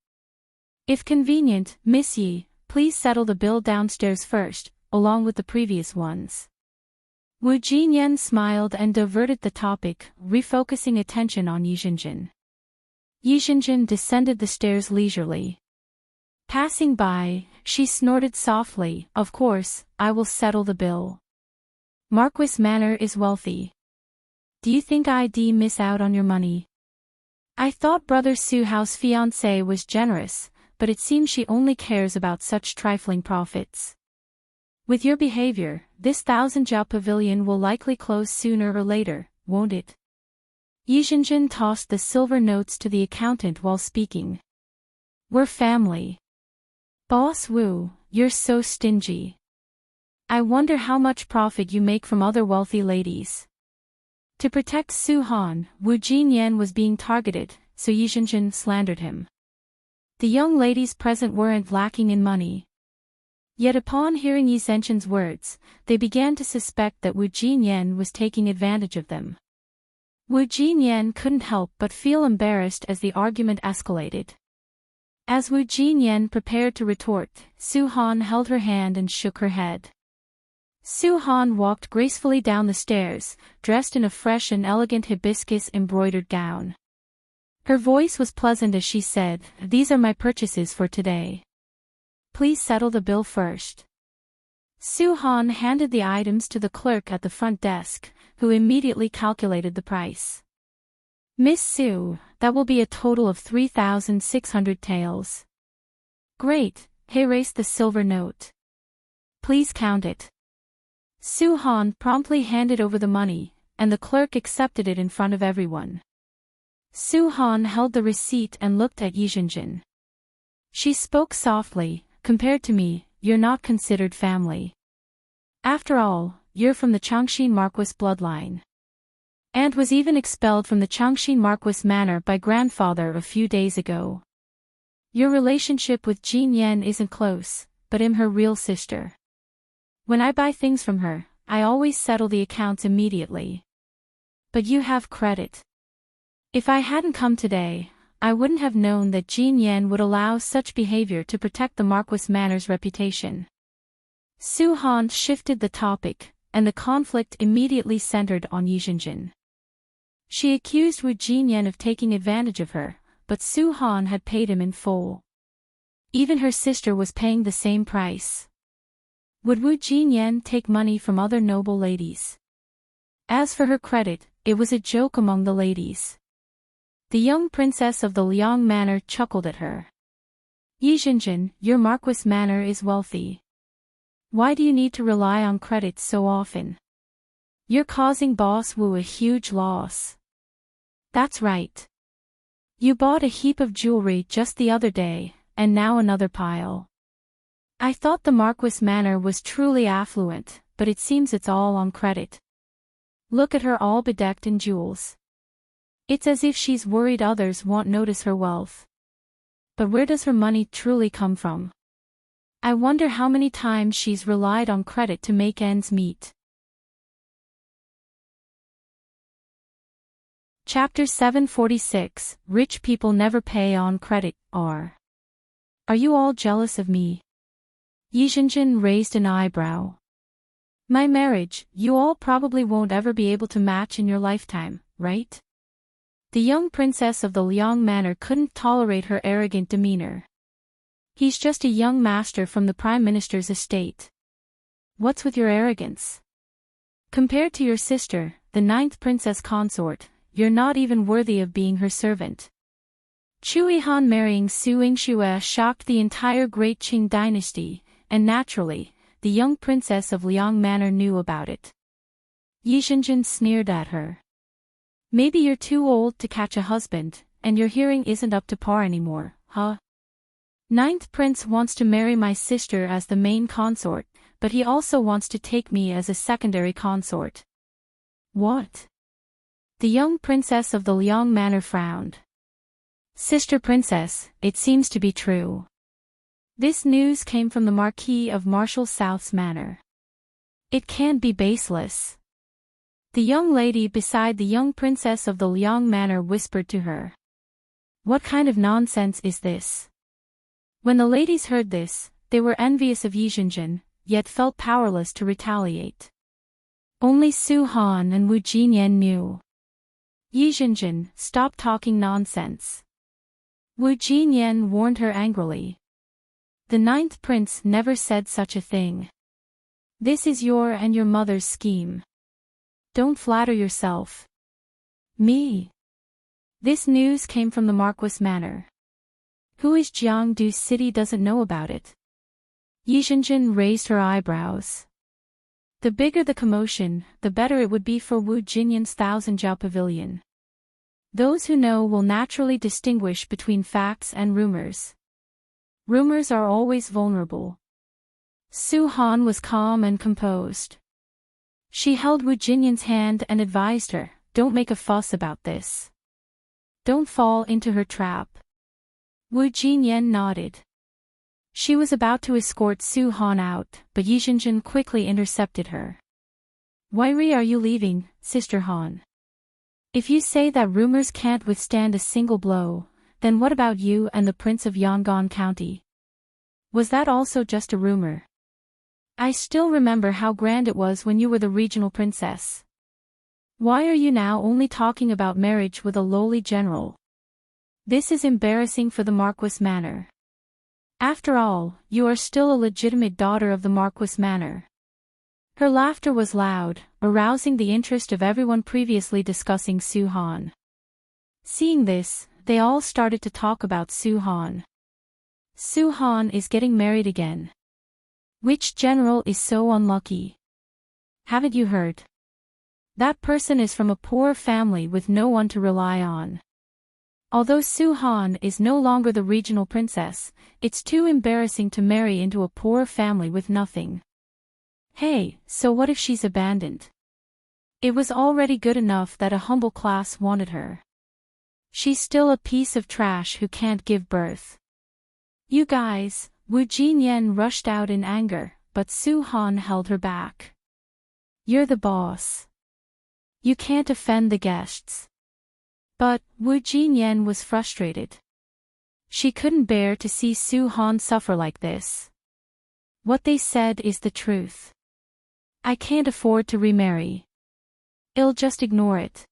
If convenient, Miss Yi, please settle the bill downstairs first, along with the previous ones. Wu Jinyan smiled and diverted the topic, refocusing attention on Zhenzhen. Zhenzhen descended the stairs leisurely. Passing by, she snorted softly, "Of course, I will settle the bill. Marquis Manor is wealthy. Do you think I'd miss out on your money? I thought Brother Su Hao's fiancé was generous, but it seems she only cares about such trifling profits. With your behavior, this Thousand-Jiao Pavilion will likely close sooner or later, won't it?" Zhenzhen tossed the silver notes to the accountant while speaking. "We're family. Boss Wu, you're so stingy. I wonder how much profit you make from other wealthy ladies." To protect Su Han, Wu Jinyan was being targeted, so Zhenzhen slandered him. The young ladies present weren't lacking in money. Yet upon hearing Zhenzhen's words, they began to suspect that Wu Jinyan was taking advantage of them. Wu Jinyan couldn't help but feel embarrassed as the argument escalated. As Wu Jinyan prepared to retort, Su Han held her hand and shook her head. Su Han walked gracefully down the stairs, dressed in a fresh and elegant hibiscus-embroidered gown. Her voice was pleasant as she said, "These are my purchases for today. Please settle the bill first." Su Han handed the items to the clerk at the front desk, who immediately calculated the price. "Miss Su, that will be a total of 3,600 taels." "Great," he raised the silver note. "Please count it." Su Han promptly handed over the money, and the clerk accepted it in front of everyone. Su Han held the receipt and looked at Zhenzhen. She spoke softly, "Compared to me, you're not considered family. After all, you're from the Changxin Marquis bloodline. And was even expelled from the Changxin Marquis Manor by grandfather a few days ago. Your relationship with Jin Yan isn't close, but I'm her real sister. When I buy things from her, I always settle the accounts immediately. But you have credit. If I hadn't come today, I wouldn't have known that Jin Yan would allow such behavior to protect the Marquis Manor's reputation." Su Han shifted the topic, and the conflict immediately centered on Zhenzhen. She accused Wu Jinyan of taking advantage of her, but Su Han had paid him in full. Even her sister was paying the same price. Would Wu Jinyan take money from other noble ladies? As for her credit, it was a joke among the ladies. The young princess of the Liang Manor chuckled at her. "Zhenzhen, your Marquis Manor is wealthy. Why do you need to rely on credit so often? You're causing Boss Wu a huge loss." "That's right. You bought a heap of jewelry just the other day, and now another pile. I thought the Marquis Manor was truly affluent, but it seems it's all on credit. Look at her all bedecked in jewels. It's as if she's worried others won't notice her wealth. But where does her money truly come from? I wonder how many times she's relied on credit to make ends meet." Chapter 746, Rich People Never Pay on Credit. Are you all jealous of me? Zhenzhen raised an eyebrow. "My marriage, you all probably won't ever be able to match in your lifetime, right?" The young princess of the Liang Manor couldn't tolerate her arrogant demeanor. "He's just a young master from the Prime Minister's estate. What's with your arrogance? Compared to your sister, the 9th princess consort, you're not even worthy of being her servant. Chui Han marrying Su Yingxue shocked the entire Great Qing dynasty, and naturally, the young princess of Liang Manor knew about it. Zhenzhen sneered at her. Maybe you're too old to catch a husband, and your hearing isn't up to par anymore, huh? 9th prince wants to marry my sister as the main consort, but he also wants to take me as a secondary consort. What? The young princess of the Liang Manor frowned. Sister princess, it seems to be true. This news came from the Marquis of Marshall South's manor. It can't be baseless. The young lady beside the young princess of the Liang Manor whispered to her. What kind of nonsense is this? When the ladies heard this, they were envious of Zhenzhen, yet felt powerless to retaliate. Only Su Han and Wu Jinyan knew. Zhenzhen, stop talking nonsense. Wu Jinyan warned her angrily. The 9th prince never said such a thing. This is your and your mother's scheme. Don't flatter yourself. Me? This news came from the Marquis Manor. Who is Jiangdu City doesn't know about it. Zhenzhen raised her eyebrows. The bigger the commotion, the better it would be for Wu Jinyan's Thousand-Jiao Pavilion. Those who know will naturally distinguish between facts and rumors. Rumors are always vulnerable. Su Han was calm and composed. She held Wu Jinyan's hand and advised her, don't make a fuss about this. Don't fall into her trap. Wu Jinyan nodded. She was about to escort Su Han out, but Zhenzhen quickly intercepted her. Why are you leaving, Sister Han? If you say that rumors can't withstand a single blow, then what about you and the Prince of Yangon County? Was that also just a rumor? I still remember how grand it was when you were the regional princess. Why are you now only talking about marriage with a lowly general? This is embarrassing for the Marquis Manor. After all, you are still a legitimate daughter of the Marquis Manor. Her laughter was loud, arousing the interest of everyone previously discussing Su Han. Seeing this, they all started to talk about Su Han. Su Han is getting married again. Which general is so unlucky? Haven't you heard? That person is from a poor family with no one to rely on. Although Su Han is no longer the regional princess, it's too embarrassing to marry into a poor family with nothing. Hey, so what if she's abandoned? It was already good enough that a humble class wanted her. She's still a piece of trash who can't give birth. You guys, Wu Jinyan rushed out in anger, but Su Han held her back. You're the boss. You can't offend the guests. But Wu Jinyan was frustrated. She couldn't bear to see Su Han suffer like this. What they said is the truth. I can't afford to remarry. I'll just ignore it.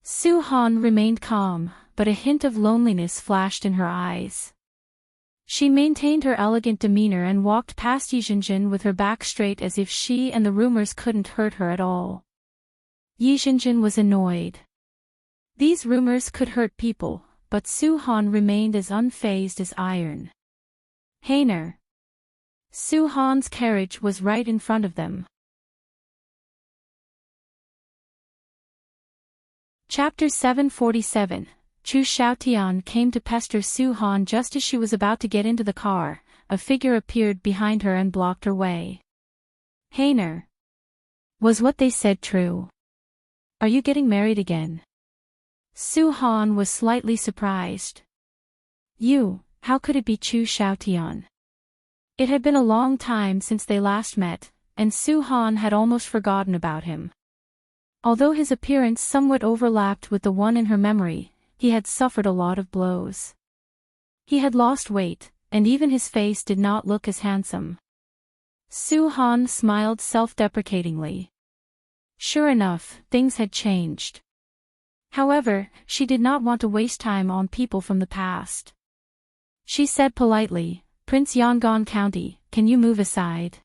Su Han remained calm, but a hint of loneliness flashed in her eyes. She maintained her elegant demeanor and walked past Zhenzhen with her back straight as if she and the rumors couldn't hurt her at all. Zhenzhen was annoyed. These rumors could hurt people, but Su Han remained as unfazed as iron. Heiner. Su Han's carriage was right in front of them. Chapter 747. Xiaotian came to pester Su Han just as she was about to get into the car. A figure appeared behind her and blocked her way. Heiner. Was what they said true? Are you getting married again? Su Han was slightly surprised. How could it be Xiaotian? It had been a long time since they last met, and Su Han had almost forgotten about him. Although his appearance somewhat overlapped with the one in her memory, he had suffered a lot of blows. He had lost weight, and even his face did not look as handsome. Su Han smiled self-deprecatingly. Sure enough, things had changed. However, she did not want to waste time on people from the past. She said politely, Prince Yangon County, can you move aside?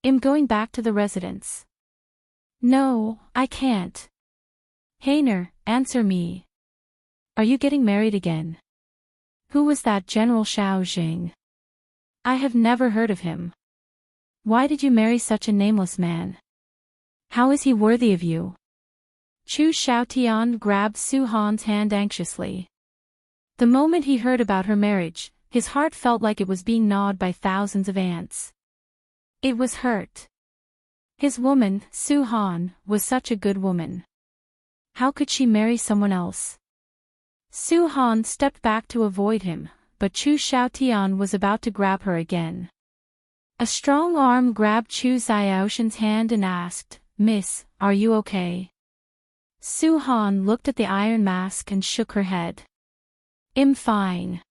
I'm going back to the residence. No, I can't. Heiner, answer me. Are you getting married again? Who was that General Xiaotian? I have never heard of him. Why did you marry such a nameless man? How is he worthy of you? Chu Xiaotian grabbed Su Han's hand anxiously. The moment he heard about her marriage, his heart felt like it was being gnawed by thousands of ants. It was hurt. His woman, Su Han, was such a good woman. How could she marry someone else? Su Han stepped back to avoid him, but Chu Xiaotian was about to grab her again. A strong arm grabbed Chu Xiaotian's hand and asked, "Miss, are you okay?" Su Han looked at the iron mask and shook her head. "I'm fine."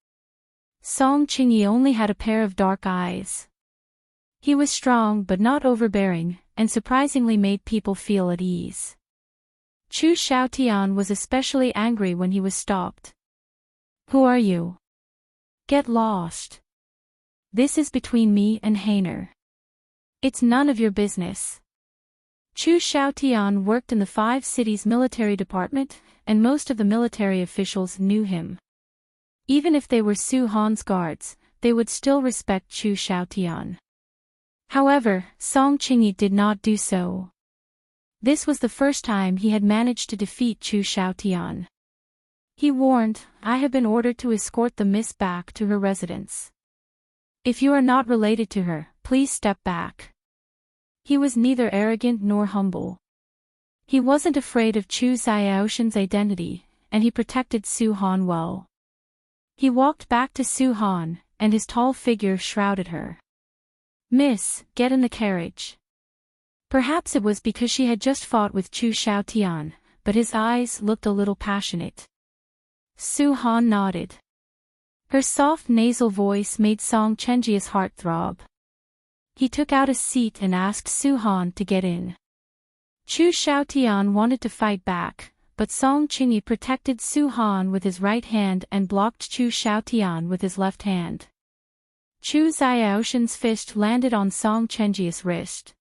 Song Qingyi only had a pair of dark eyes. He was strong but not overbearing, and surprisingly made people feel at ease. Chu Xiaotian was especially angry when he was stopped. "Who are you? Get lost. This is between me and Heiner. It's none of your business." Chu Xiaotian worked in the 5 cities military department, and most of the military officials knew him. Even if they were Su Han's guards, they would still respect Chu Xiaotian. However, Song Qingyi did not do so. This was the first time he had managed to defeat Chu Xiaotian. He warned, "I have been ordered to escort the miss back to her residence. If you are not related to her, please step back." He was neither arrogant nor humble. He wasn't afraid of Chu Xiaotian's identity, and he protected Su Han well. He walked back to Su Han, and his tall figure shrouded her. "Miss, get in the carriage." Perhaps it was because she had just fought with Chu Xiaotian, but his eyes looked a little passionate. Su Han nodded. Her soft nasal voice made Song Qingyi's heart throb. He took out a seat and asked Su Han to get in. Chu Xiaotian wanted to fight back, but Song Qingyi protected Su Han with his right hand and blocked Chu Xiaotian with his left hand. Chu Xiaotian's fist landed on Song Qingyi's wrist.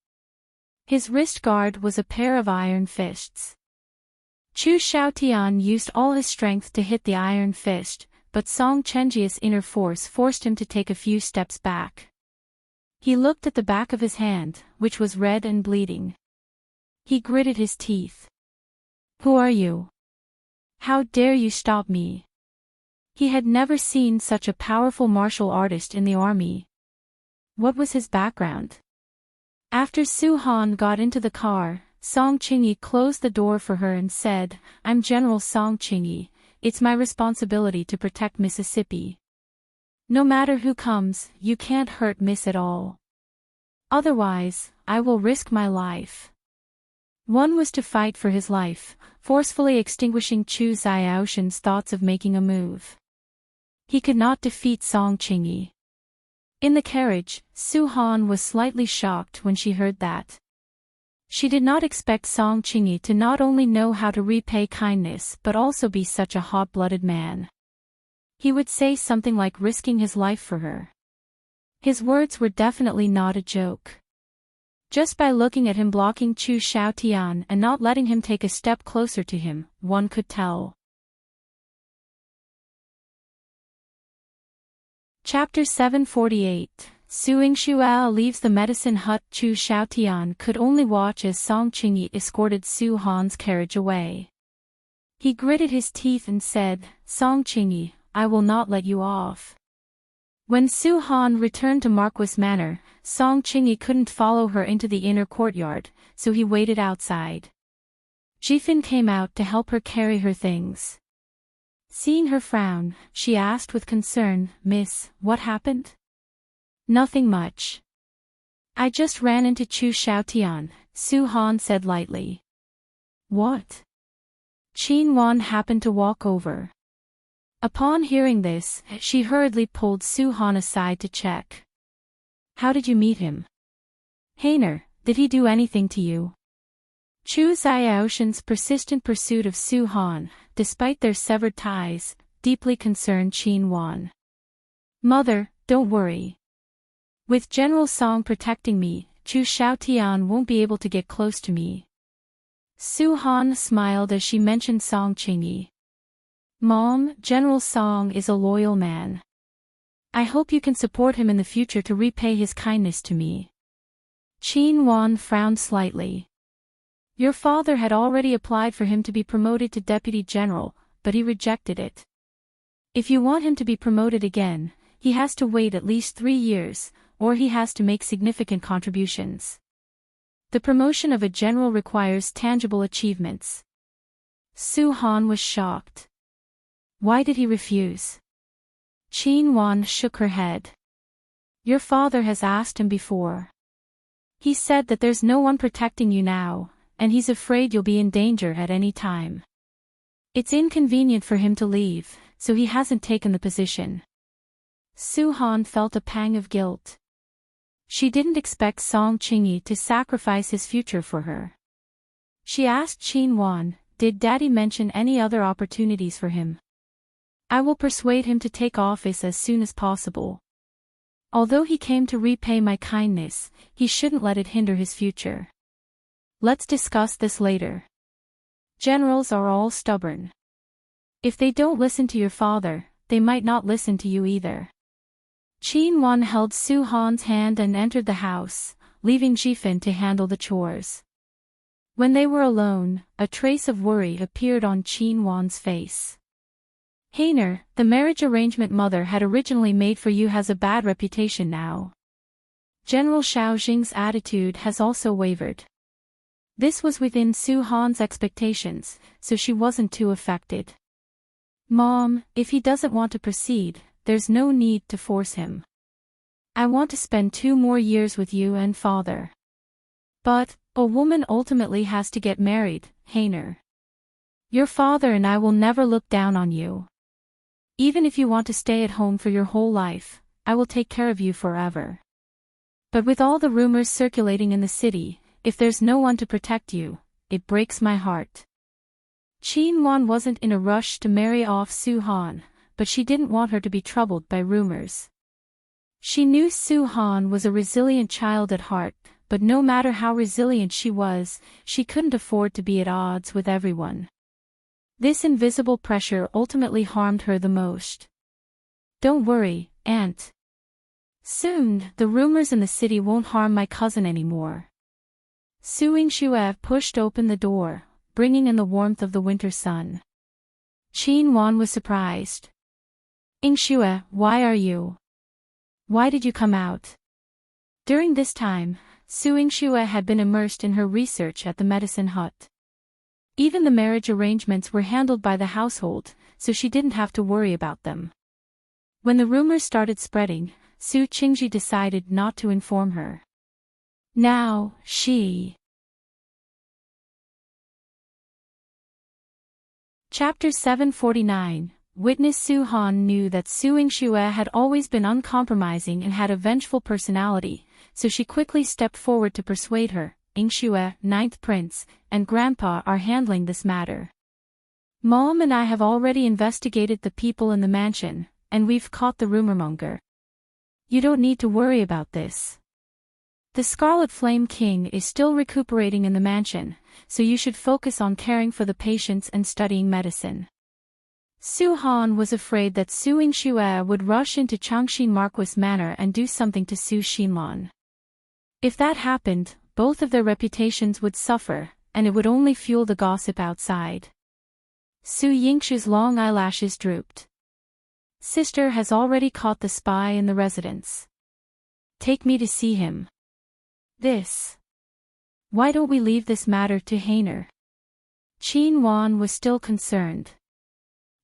His wrist guard was a pair of iron fists. Chu Xiaotian used all his strength to hit the iron fist, but Song Qingyi's inner force forced him to take a few steps back. He looked at the back of his hand, which was red and bleeding. He gritted his teeth. "Who are you? How dare you stop me?" He had never seen such a powerful martial artist in the army. What was his background? After Su Han got into the car, Song Qingyi closed the door for her and said, "I'm General Song Qingyi. It's my responsibility to protect Mississippi. No matter who comes, you can't hurt Miss at all. Otherwise, I will risk my life." One was to fight for his life, forcefully extinguishing Chu Xiaotian's thoughts of making a move. He could not defeat Song Qingyi. In the carriage, Su Han was slightly shocked when she heard that. She did not expect Song Qingyi to not only know how to repay kindness but also be such a hot-blooded man. He would say something like risking his life for her. His words were definitely not a joke. Just by looking at him blocking Chu Xiaotian and not letting him take a step closer to him, one could tell. Chapter 748, Su Yingxue leaves the medicine hut. Chu Xiaotian could only watch as Song Qingyi escorted Su Han's carriage away. He gritted his teeth and said, "Song Qingyi, I will not let you off." When Su Han returned to Marquis Manor, Song Qingyi couldn't follow her into the inner courtyard, so he waited outside. Jifin came out to help her carry her things. Seeing her frown, she asked with concern, "Miss, what happened?" "Nothing much. I just ran into Chu Xiaotian," Su Han said lightly. "What?" Xinlan happened to walk over. Upon hearing this, she hurriedly pulled Su Han aside to check. "How did you meet him? Heiner, did he do anything to you?" Chu Xiaotian's persistent pursuit of Su Han, despite their severed ties, deeply concerned Xinlan. "Mother, don't worry. With General Song protecting me, Chu Xiaotian won't be able to get close to me. Su Han smiled as she mentioned Song Qingyi. Mom, General Song is a loyal man. I hope you can support him in the future to repay his kindness to me. Qin Wan frowned slightly. Your father had already applied for him to be promoted to deputy general, but he rejected it. If you want him to be promoted again, he has to wait at least 3 years, or he has to make significant contributions. The promotion of a general requires tangible achievements. Su Han was shocked. Why did he refuse? Qin Wan shook her head. Your father has asked him before. He said that there's no one protecting you now, and he's afraid you'll be in danger at any time. It's inconvenient for him to leave, so he hasn't taken the position. Su Han felt a pang of guilt. She didn't expect Song Qingyi to sacrifice his future for her. She asked Qin Wan, did Daddy mention any other opportunities for him? I will persuade him to take office as soon as possible. Although he came to repay my kindness, he shouldn't let it hinder his future. Let's discuss this later. Generals are all stubborn. If they don't listen to your father, they might not listen to you either. Qin Wan held Su Han's hand and entered the house, leaving Jifin to handle the chores. When they were alone, a trace of worry appeared on Qin Wan's face. Heiner, the marriage arrangement mother had originally made for you has a bad reputation now. General Xiaoxing's attitude has also wavered. This was within Su Han's expectations, so she wasn't too affected. Mom, if he doesn't want to proceed, there's no need to force him. I want to spend 2 more years with you and father. But, a woman ultimately has to get married, Heiner. Your father and I will never look down on you. Even if you want to stay at home for your whole life, I will take care of you forever. But with all the rumors circulating in the city, if there's no one to protect you, it breaks my heart. Qin Wan wasn't in a rush to marry off Su Han, but she didn't want her to be troubled by rumors. She knew Su Han was a resilient child at heart, but no matter how resilient she was, she couldn't afford to be at odds with everyone. This invisible pressure ultimately harmed her the most. Don't worry, Aunt. Soon, the rumors in the city won't harm my cousin anymore. Su Yingxue pushed open the door, bringing in the warmth of the winter sun. Qin Wan was surprised. Yingxue, why are you? Why did you come out? During this time, Su Yingxue had been immersed in her research at the medicine hut. Even the marriage arrangements were handled by the household, so she didn't have to worry about them. When the rumors started spreading, Su Qingji decided not to inform her. Now, she... Chapter 749. Witness Su Han knew that Su Yingxue had always been uncompromising and had a vengeful personality, so she quickly stepped forward to persuade her. Yingxue, 9th Prince, and Grandpa are handling this matter. Mom and I have already investigated the people in the mansion, and we've caught the rumormonger. You don't need to worry about this. The Scarlet Flame King is still recuperating in the mansion, so you should focus on caring for the patients and studying medicine. Su Han was afraid that Su Yingxue would rush into Changxin Marquis Manor and do something to Su Xinlan. If that happened, both of their reputations would suffer, and it would only fuel the gossip outside. Su Yingxue's long eyelashes drooped. Sister has already caught the spy in the residence. Take me to see him. This. Why don't we leave this matter to Heiner? Qin Wan was still concerned.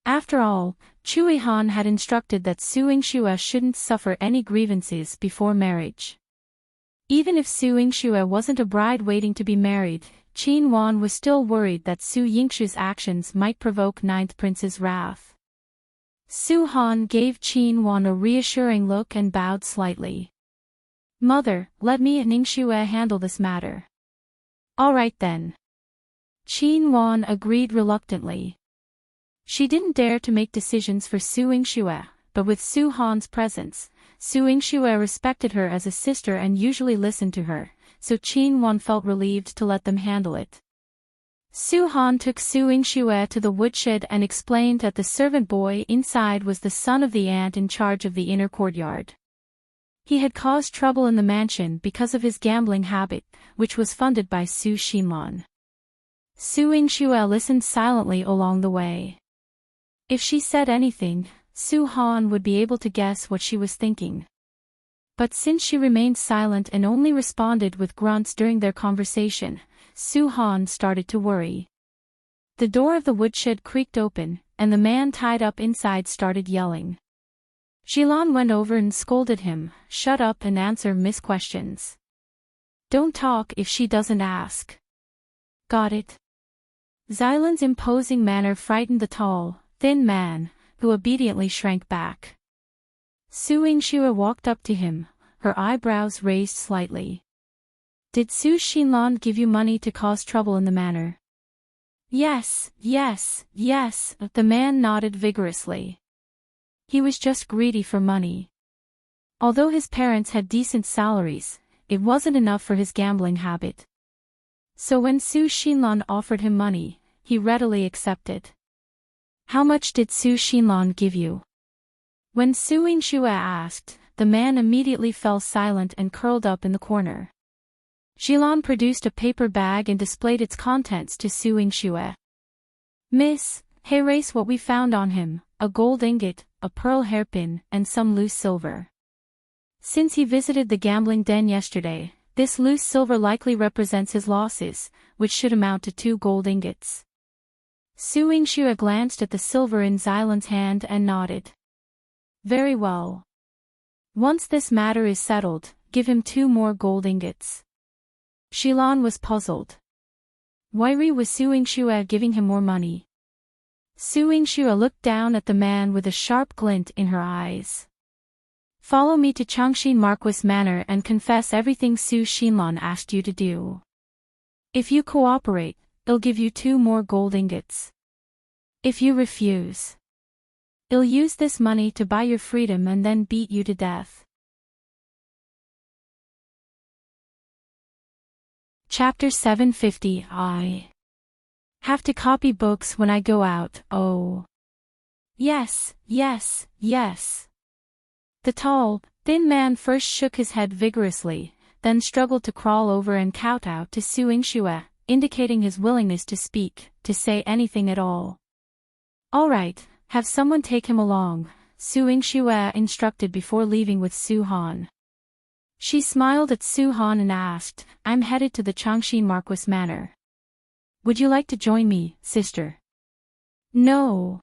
After all, Chui Han had instructed that Su Yingxue shouldn't suffer any grievances before marriage. Even if Su Yingxue wasn't a bride waiting to be married, Qin Wan was still worried that Su Yingxue's actions might provoke 9th Prince's wrath. Su Han gave Qin Wan a reassuring look and bowed slightly. Mother, let me and Yingxue handle this matter. All right then. Qin Wan agreed reluctantly. She didn't dare to make decisions for Su Yingxue, but with Su Han's presence, Su Yingxue respected her as a sister and usually listened to her, so Qin Wan felt relieved to let them handle it. Su Han took Su Yingxue to the woodshed and explained that the servant boy inside was the son of the aunt in charge of the inner courtyard. He had caused trouble in the mansion because of his gambling habit, which was funded by Su Xinlan. Su Yingxue listened silently along the way. If she said anything, Su Han would be able to guess what she was thinking. But since she remained silent and only responded with grunts during their conversation, Su Han started to worry. The door of the woodshed creaked open, and the man tied up inside started yelling. Xinlan went over and scolded him, "Shut up and answer Miss questions. Don't talk if she doesn't ask." "Got it." Xylan's imposing manner frightened the tall, thin man, who obediently shrank back. Su Yingxue walked up to him, her eyebrows raised slightly. "Did Su Xinlan give you money to cause trouble in the manor?" Yes, the man nodded vigorously. He was just greedy for money. Although his parents had decent salaries, it wasn't enough for his gambling habit. So when Su Xinlan offered him money, he readily accepted. "How much did Su Xinlan give you?" When Su Yingxue asked, the man immediately fell silent and curled up in the corner. Xinlan produced a paper bag and displayed its contents to Su Yingxue. "Miss, erase what we found on him, a gold ingot, a pearl hairpin, and some loose silver. Since he visited the gambling den yesterday, this loose silver likely represents his losses, which should amount to 2 gold ingots." Su Yingxue glanced at the silver in Xylan's hand and nodded. "Very well. Once this matter is settled, give him 2 more gold ingots." Xinlan was puzzled. Why was Su Yingxue giving him more money? Su Yingxue looked down at the man with a sharp glint in her eyes. "Follow me to Changxin Marquis Manor and confess everything Su Xinlan asked you to do. If you cooperate, I'll give you 2 more gold ingots. If you refuse, I'll use this money to buy your freedom and then beat you to death." Chapter 750. I have to copy books when I go out. Oh. Yes. The tall, thin man first shook his head vigorously, then struggled to crawl over and kowtow to Su Yingxue, indicating his willingness to speak, to say anything at all. "All right, have someone take him along," Su Yingxue instructed before leaving with Su Han. She smiled at Su Han and asked, "I'm headed to the Changxin Marquis Manor. Would you like to join me, sister?" "No.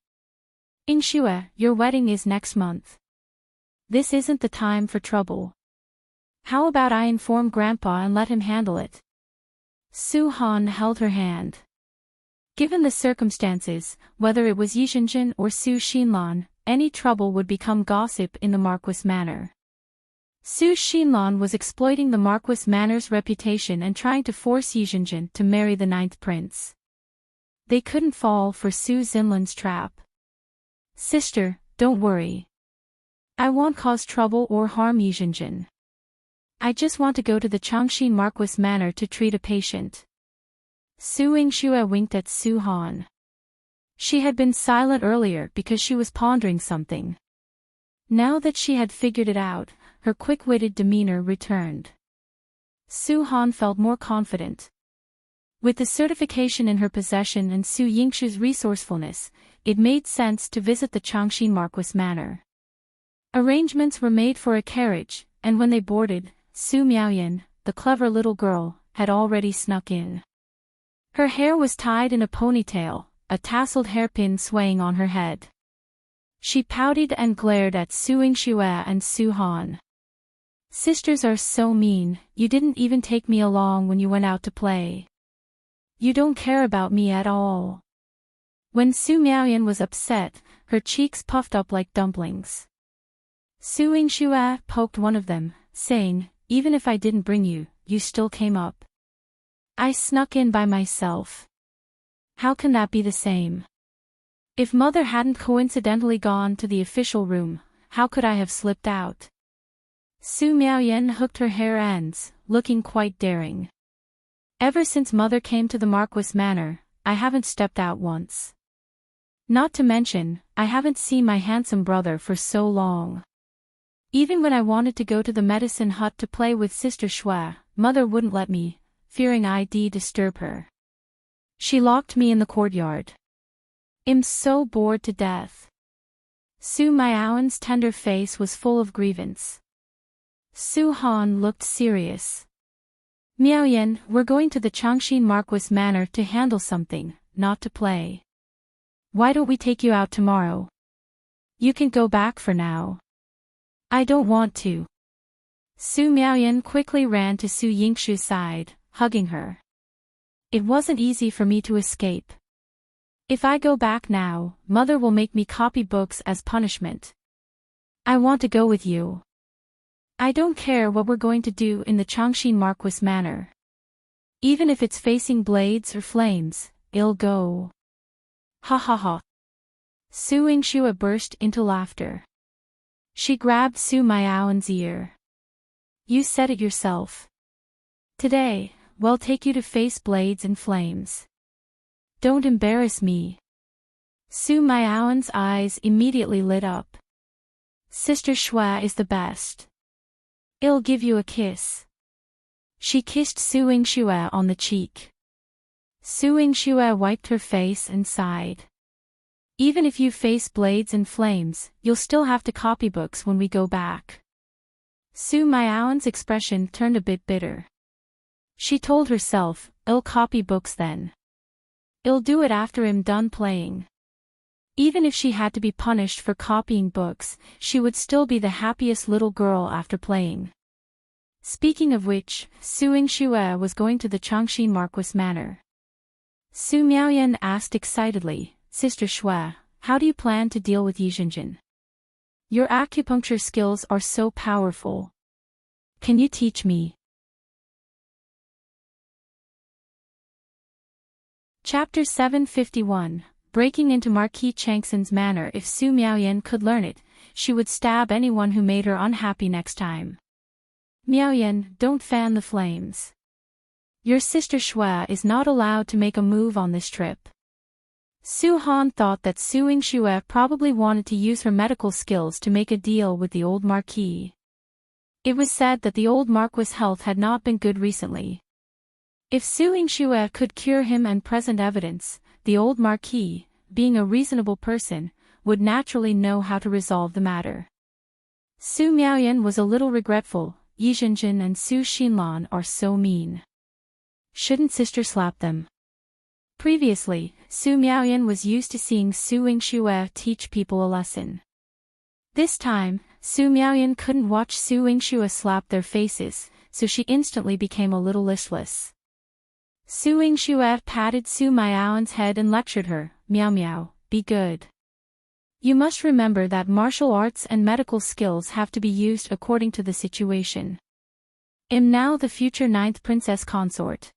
Yingxue, your wedding is next month. This isn't the time for trouble. How about I inform Grandpa and let him handle it?" Su Han held her hand. Given the circumstances, whether it was Zhenzhen or Su Xinlan, any trouble would become gossip in the Marquis Manor. Su Xinlan was exploiting the Marquis Manor's reputation and trying to force Zhenzhen to marry the 9th prince. They couldn't fall for Su Xinlan's trap. "Sister, don't worry. I won't cause trouble or harm Zhenzhen. I just want to go to the Changxin Marquis Manor to treat a patient." Su Yingxue winked at Su Han. She had been silent earlier because she was pondering something. Now that she had figured it out, her quick-witted demeanor returned. Su Han felt more confident. With the certification in her possession and Su Yingxue's resourcefulness, it made sense to visit the Changxin Marquis Manor. Arrangements were made for a carriage, and when they boarded, Su Miaoyan, the clever little girl, had already snuck in. Her hair was tied in a ponytail, a tasseled hairpin swaying on her head. She pouted and glared at Su Yingxue and Su Han. "Sisters are so mean, you didn't even take me along when you went out to play. You don't care about me at all." When Su Miaoyan was upset, her cheeks puffed up like dumplings. Su Yingxue poked one of them, saying, "Even if I didn't bring you, you still came up. I snuck in by myself. How can that be the same? If Mother hadn't coincidentally gone to the official room, how could I have slipped out?" Su Miaoyan hooked her hair ends, looking quite daring. Ever since Mother came to the Marquis Manor, I haven't stepped out once. Not to mention, I haven't seen my handsome brother for so long. Even when I wanted to go to the medicine hut to play with Sister Xue, Mother wouldn't let me, fearing I'd disturb her. She locked me in the courtyard. I'm so bored to death. Su Miaoan's tender face was full of grievance. Su Han looked serious. Miaoyan, we're going to the Changxin Marquis Manor to handle something, not to play. Why don't we take you out tomorrow? You can go back for now. I don't want to. Su Miaoyan quickly ran to Su Yingxue's side, hugging her. It wasn't easy for me to escape. If I go back now, Mother will make me copy books as punishment. I want to go with you. I don't care what we're going to do in the Changxin Marquis Manor. Even if it's facing blades or flames, I'll go. Ha ha ha. Su Yingxue burst into laughter. She grabbed Su Miaoan's ear. You said it yourself. Today, we'll take you to face blades and flames. Don't embarrass me. Su Miaoan's eyes immediately lit up. Sister Xue is the best. I'll give you a kiss. She kissed Su Yingxue on the cheek. Su Yingxue wiped her face and sighed. Even if you face blades and flames, you'll still have to copy books when we go back. Su Miaoan's expression turned a bit bitter. She told herself, I'll copy books then. I'll do it after I'm done playing. Even if she had to be punished for copying books, she would still be the happiest little girl after playing. Speaking of which, Su Yingxue was going to the Changxin Marquis Manor. Su Miaoyan asked excitedly, Sister Xue, how do you plan to deal with Zhenzhen? Your acupuncture skills are so powerful. Can you teach me? Chapter 751, Breaking into Marquis Changxin's manor. If Su Miaoyan could learn it, she would stab anyone who made her unhappy next time. Miaoyan, don't fan the flames. Your sister Xue is not allowed to make a move on this trip. Su Han thought that Su Yingxue probably wanted to use her medical skills to make a deal with the old Marquis. It was said that the old Marquis' health had not been good recently. If Su Yingxue could cure him and present evidence, the old Marquis, being a reasonable person, would naturally know how to resolve the matter. Su Miaoyan was a little regretful. Zhenzhen and Su Xinlan are so mean. Shouldn't sister slap them? Previously, Su Miaoyan was used to seeing Su Yingxue teach people a lesson. This time, Su Miaoyan couldn't watch Su Yingxue slap their faces, so she instantly became a little listless. Su Yingxue patted Su Miaoyan's head and lectured her, Miao Miao, be good. You must remember that martial arts and medical skills have to be used according to the situation. I'm now the future 9th Princess Consort.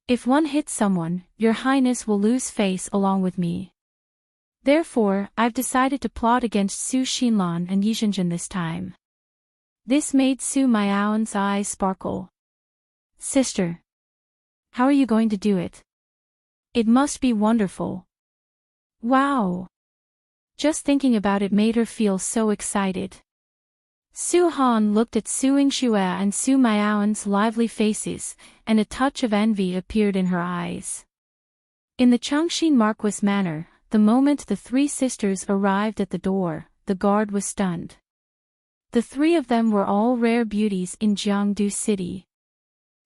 If one hits someone, your Highness will lose face along with me. Therefore, I've decided to plot against Su Xinlan and Zhenzhen this time. This made Su Miaoyan's eyes sparkle. Sister. How are you going to do it? It must be wonderful. Wow. Just thinking about it made her feel so excited. Su Han looked at Su Yingxue and Su Miaoyan's lively faces, and a touch of envy appeared in her eyes. In the Changxin Marquis Manor, the moment the three sisters arrived at the door, the guard was stunned. The three of them were all rare beauties in Jiangdu City.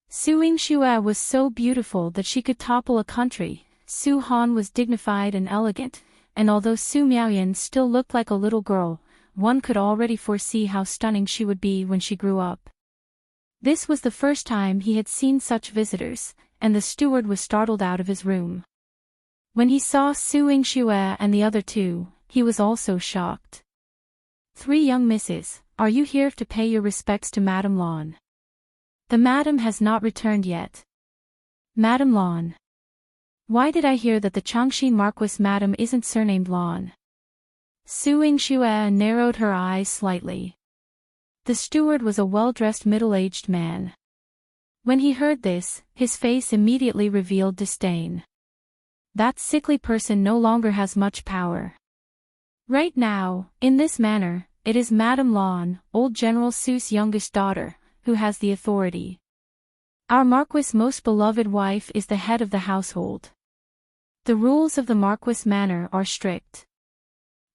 Su Yingxue was so beautiful that she could topple a country. Su Han was dignified and elegant, and although Su Miaoyan still looked like a little girl, one could already foresee how stunning she would be when she grew up. This was the first time he had seen such visitors, and the steward was startled out of his room. When he saw Su Yingxue and the other two, he was also shocked. Three young misses, are you here to pay your respects to Madame Lan? The madam has not returned yet. Madame Lan. Why did I hear that the Changxin Marquis madam isn't surnamed Lan? Su Yingxue narrowed her eyes slightly. The steward was a well-dressed middle-aged man. When he heard this, his face immediately revealed disdain. That sickly person no longer has much power. Right now, in this manor, it is Madame Lan, old General Su's youngest daughter, who has the authority. Our Marquis' most beloved wife is the head of the household. The rules of the Marquis manor are strict.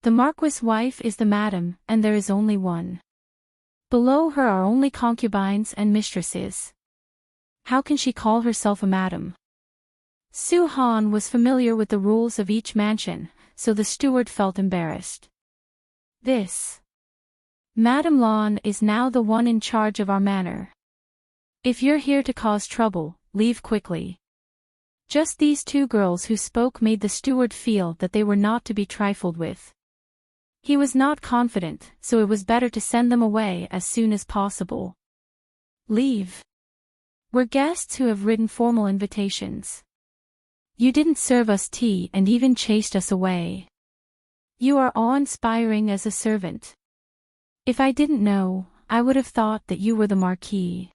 The Marquis' wife is the madam, and there is only one. Below her are only concubines and mistresses. How can she call herself a madam? Su Han was familiar with the rules of each mansion, so the steward felt embarrassed. This Madame Lan is now the one in charge of our manor. If you're here to cause trouble, leave quickly. Just these two girls who spoke made the steward feel that they were not to be trifled with. He was not confident, so it was better to send them away as soon as possible. Leave. We're guests who have written formal invitations. You didn't serve us tea and even chased us away. You are awe-inspiring as a servant. If I didn't know, I would have thought that you were the Marquis.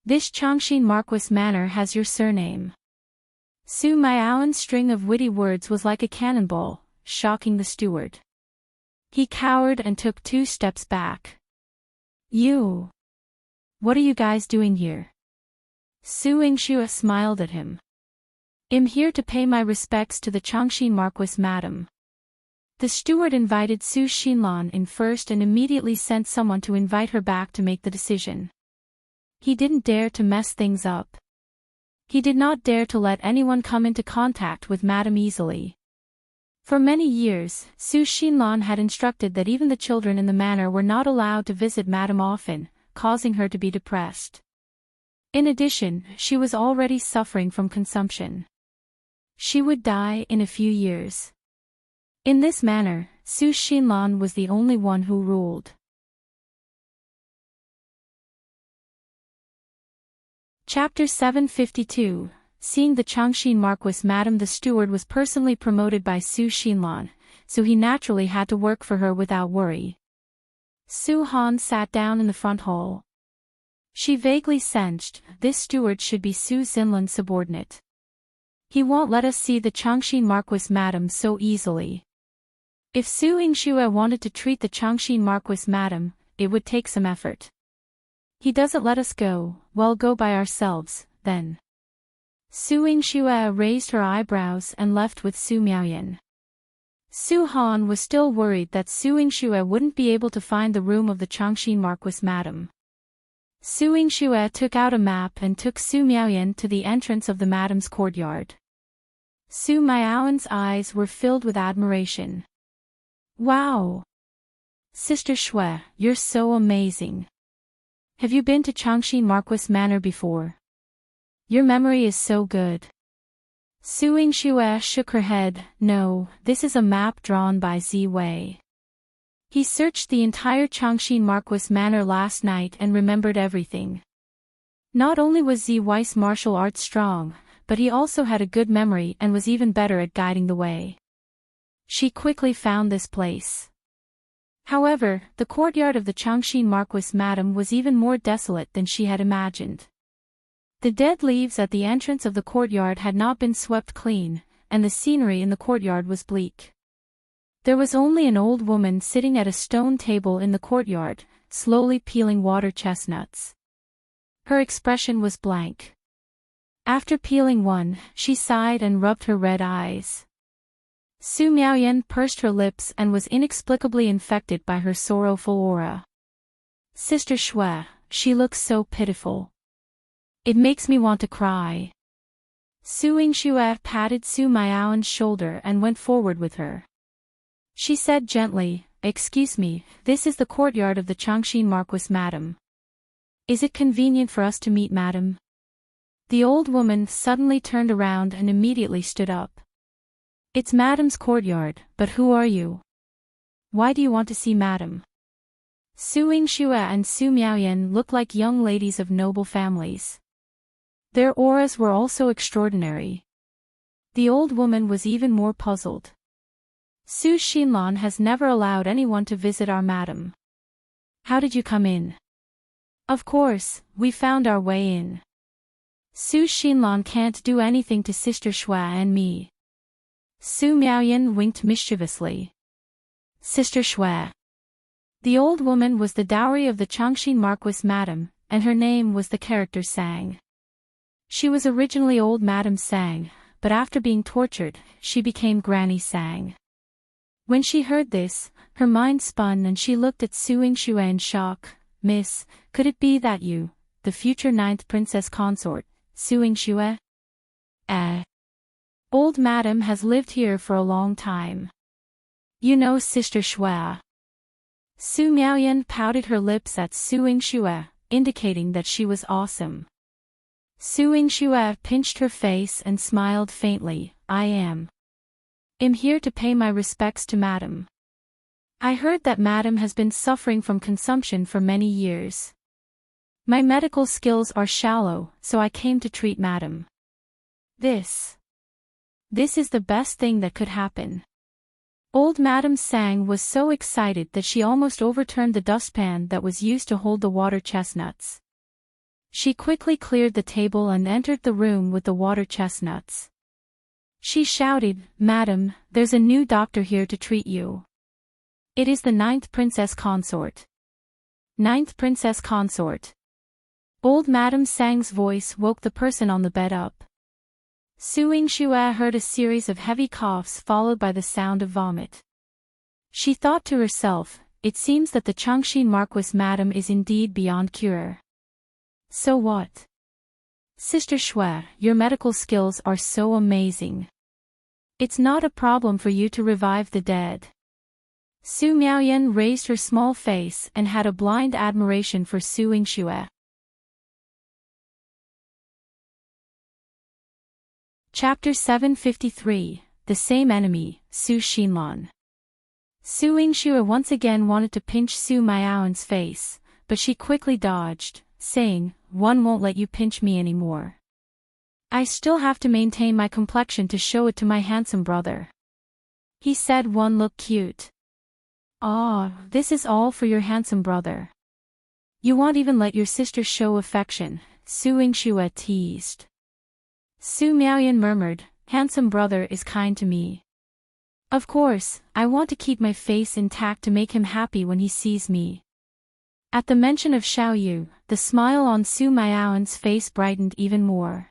This Changxin Marquis Manor has your surname. Su Miaoan's string of witty words was like a cannonball, shocking the steward. He cowered and took 2 steps back. You! What are you guys doing here? Su Yingxue smiled at him. I'm here to pay my respects to the Changxin Marquis madam. The steward invited Su Xinlan in first and immediately sent someone to invite her back to make the decision. He didn't dare to mess things up. He did not dare to let anyone come into contact with madam easily. For many years, Su Xinlan had instructed that even the children in the manor were not allowed to visit madam often, causing her to be depressed. In addition, she was already suffering from consumption. She would die in a few years. In this manner, Su Xinlan was the only one who ruled. Chapter 752. Seeing the Changxin Marquis madam, the steward was personally promoted by Su Xinlan, so he naturally had to work for her without worry. Su Han sat down in the front hall. She vaguely sensed this steward should be Su Xinlan's subordinate. He won't let us see the Changxin Marquis madam so easily. If Su Yingxue wanted to treat the Changxin Marquis madam, it would take some effort. He doesn't let us go, we'll go by ourselves, then. Su Yingxue raised her eyebrows and left with Su Miaoyan. Su Han was still worried that Su Yingxue wouldn't be able to find the room of the Changxin Marquis madam. Su Yingxue took out a map and took Su Miaoyan to the entrance of the madam's courtyard. Su Miaoyan's eyes were filled with admiration. Wow! Sister Xue, you're so amazing. Have you been to Changxin Marquis Manor before? Your memory is so good. Su Yingxue shook her head. No, this is a map drawn by Ziwei. He searched the entire Changxin Marquis Manor last night and remembered everything. Not only was Ziwei's martial arts strong, but he also had a good memory and was even better at guiding the way. She quickly found this place. However, the courtyard of the Changxin Marquis madam was even more desolate than she had imagined. The dead leaves at the entrance of the courtyard had not been swept clean, and the scenery in the courtyard was bleak. There was only an old woman sitting at a stone table in the courtyard, slowly peeling water chestnuts. Her expression was blank. After peeling one, she sighed and rubbed her red eyes. Su Miaoyan pursed her lips and was inexplicably infected by her sorrowful aura. Sister Xue, she looks so pitiful. It makes me want to cry. Su Yingxue patted Su Miaoyan's shoulder and went forward with her. She said gently, "Excuse me, this is the courtyard of the Changxin Marquis madam. Is it convenient for us to meet madam?" The old woman suddenly turned around and immediately stood up. "It's madam's courtyard, but who are you? Why do you want to see madam?" Su Yingxue and Su Miaoyan looked like young ladies of noble families. Their auras were also extraordinary. The old woman was even more puzzled. "Su Xinlan has never allowed anyone to visit our madam. How did you come in?" "Of course, we found our way in. Su Xinlan can't do anything to Sister Xue and me. Su Miaoyan winked mischievously. Sister Xue. The old woman was the dowry of the Changxin Marquis Madam, and her name was the character Sang. She was originally old Madam Sang, but after being tortured, she became Granny Sang. When she heard this, her mind spun and she looked at Su Yingxue in shock. Miss, could it be that you, the future 9th Princess Consort, Su Yingxue? Old Madam has lived here for a long time. You know Sister Xue. Su Miaoyan pouted her lips at Su Yingxue, indicating that she was awesome. Su Yingxue pinched her face and smiled faintly. I am here to pay my respects to Madam. I heard that Madam has been suffering from consumption for many years. My medical skills are shallow, so I came to treat Madam. This is the best thing that could happen. Old Madam Sang was so excited that she almost overturned the dustpan that was used to hold the water chestnuts. She quickly cleared the table and entered the room with the water chestnuts. She shouted, Madam, there's a new doctor here to treat you. It is the 9th Princess Consort. 9th Princess Consort. Old Madam Sang's voice woke the person on the bed up. Su Yingxue heard a series of heavy coughs followed by the sound of vomit. She thought to herself, it seems that the Changxin Marquis Madam is indeed beyond cure. So what? Sister Xue, your medical skills are so amazing. It's not a problem for you to revive the dead. Su Miaoyan raised her small face and had a blind admiration for Su Yingxue. Chapter 753, The Same Enemy, Su Xinlan. Su Yingxue once again wanted to pinch Su Miaoyan's face, but she quickly dodged, saying, one won't let you pinch me anymore. I still have to maintain my complexion to show it to my handsome brother. He said one looked cute. Ah, this is all for your handsome brother. You won't even let your sister show affection, Su Yingxue teased. Su Miaoyan murmured, handsome brother is kind to me. Of course, I want to keep my face intact to make him happy when he sees me. At the mention of Xiaoyu, the smile on Su Miaoyan's face brightened even more.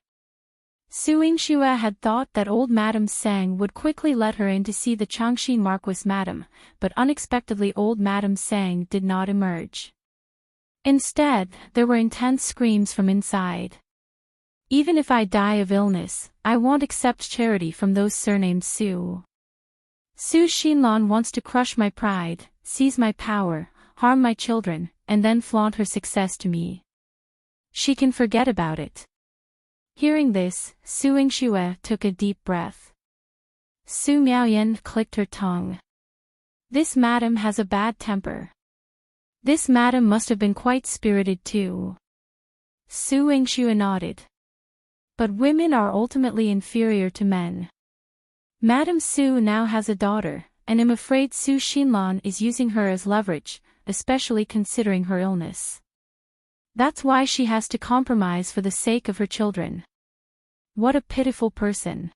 Su Yingxue had thought that old Madam Sang would quickly let her in to see the Changxin Marquis Madam, but unexpectedly old Madam Sang did not emerge. Instead, there were intense screams from inside. Even if I die of illness, I won't accept charity from those surnamed Su. Su Xinlan wants to crush my pride, seize my power, harm my children, and then flaunt her success to me. She can forget about it. Hearing this, Su Yingxue took a deep breath. Su Miaoyan clicked her tongue. This madam has a bad temper. This madam must have been quite spirited too. Su Yingxue nodded. But women are ultimately inferior to men. Madam Su now has a daughter, and I'm afraid Su Xinlan is using her as leverage, especially considering her illness. That's why she has to compromise for the sake of her children. What a pitiful person.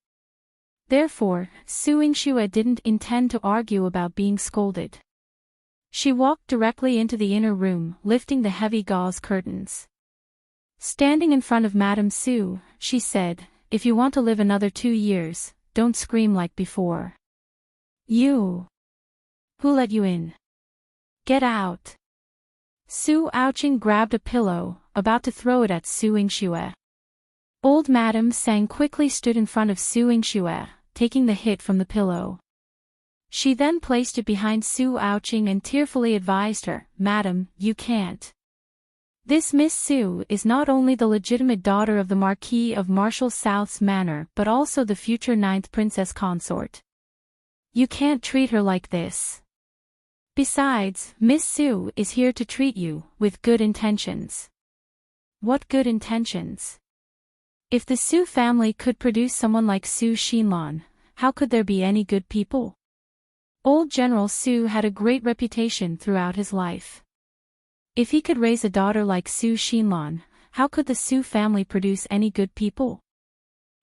Therefore, Su Yingxue didn't intend to argue about being scolded. She walked directly into the inner room, lifting the heavy gauze curtains. Standing in front of Madam Su, she said, if you want to live another 2 years, don't scream like before. You. Who let you in? Get out. Su Xiaotian grabbed a pillow, about to throw it at Su Yingxue. Old Madam Sang quickly stood in front of Su Yingxue, taking the hit from the pillow. She then placed it behind Su Xiaotian and tearfully advised her, Madam, you can't. This Miss Su is not only the legitimate daughter of the Marquis of Marshall South's Manor but also the future 9th Princess Consort. You can't treat her like this. Besides, Miss Su is here to treat you, with good intentions. What good intentions? If the Su family could produce someone like Su Xinlan, how could there be any good people? Old General Su had a great reputation throughout his life. If he could raise a daughter like Su Xinlan, how could the Su family produce any good people?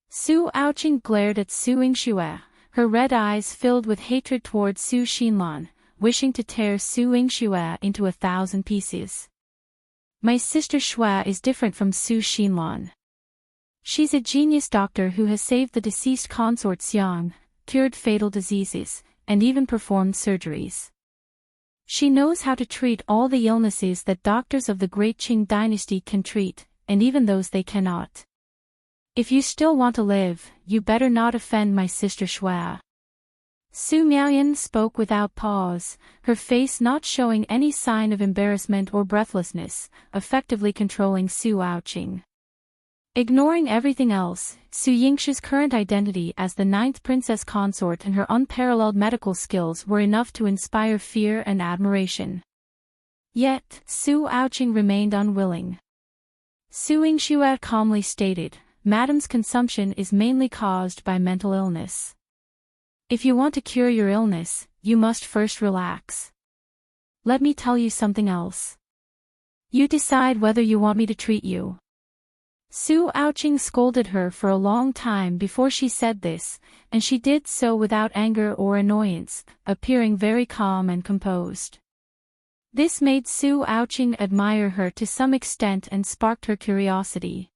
Su Xiaotian glared at Su Yingxue, her red eyes filled with hatred towards Su Xinlan, wishing to tear Su Yingxue into 1,000 pieces. My sister Xue is different from Su Xinlan. She's a genius doctor who has saved the deceased consort Xiang, cured fatal diseases, and even performed surgeries. She knows how to treat all the illnesses that doctors of the great Qing dynasty can treat, and even those they cannot. If you still want to live, you better not offend my sister Xue. Su Miaoyan spoke without pause, her face not showing any sign of embarrassment or breathlessness, effectively controlling Su Aoqing. Ignoring everything else, Su Yingxue's current identity as the 9th princess consort and her unparalleled medical skills were enough to inspire fear and admiration. Yet, Su Aoqing remained unwilling. Su Yingxue calmly stated, "Madam's consumption is mainly caused by mental illness. If you want to cure your illness, you must first relax. Let me tell you something else. You decide whether you want me to treat you." Su Aoqing scolded her for a long time before she said this, and she did so without anger or annoyance, appearing very calm and composed. This made Su Aoqing admire her to some extent and sparked her curiosity.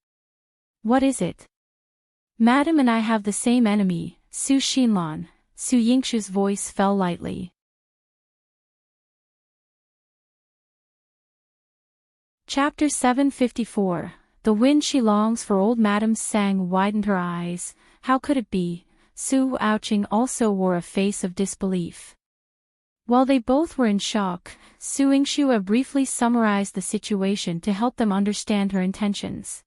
"What is it?" "Madam and I have the same enemy, Su Xinlan." Su Yingxue's voice fell lightly. Chapter 754. The wind she longs for. Old Madame Sang widened her eyes. How could it be? Su Aoqing also wore a face of disbelief. While they both were in shock, Su Yingxue briefly summarized the situation to help them understand her intentions.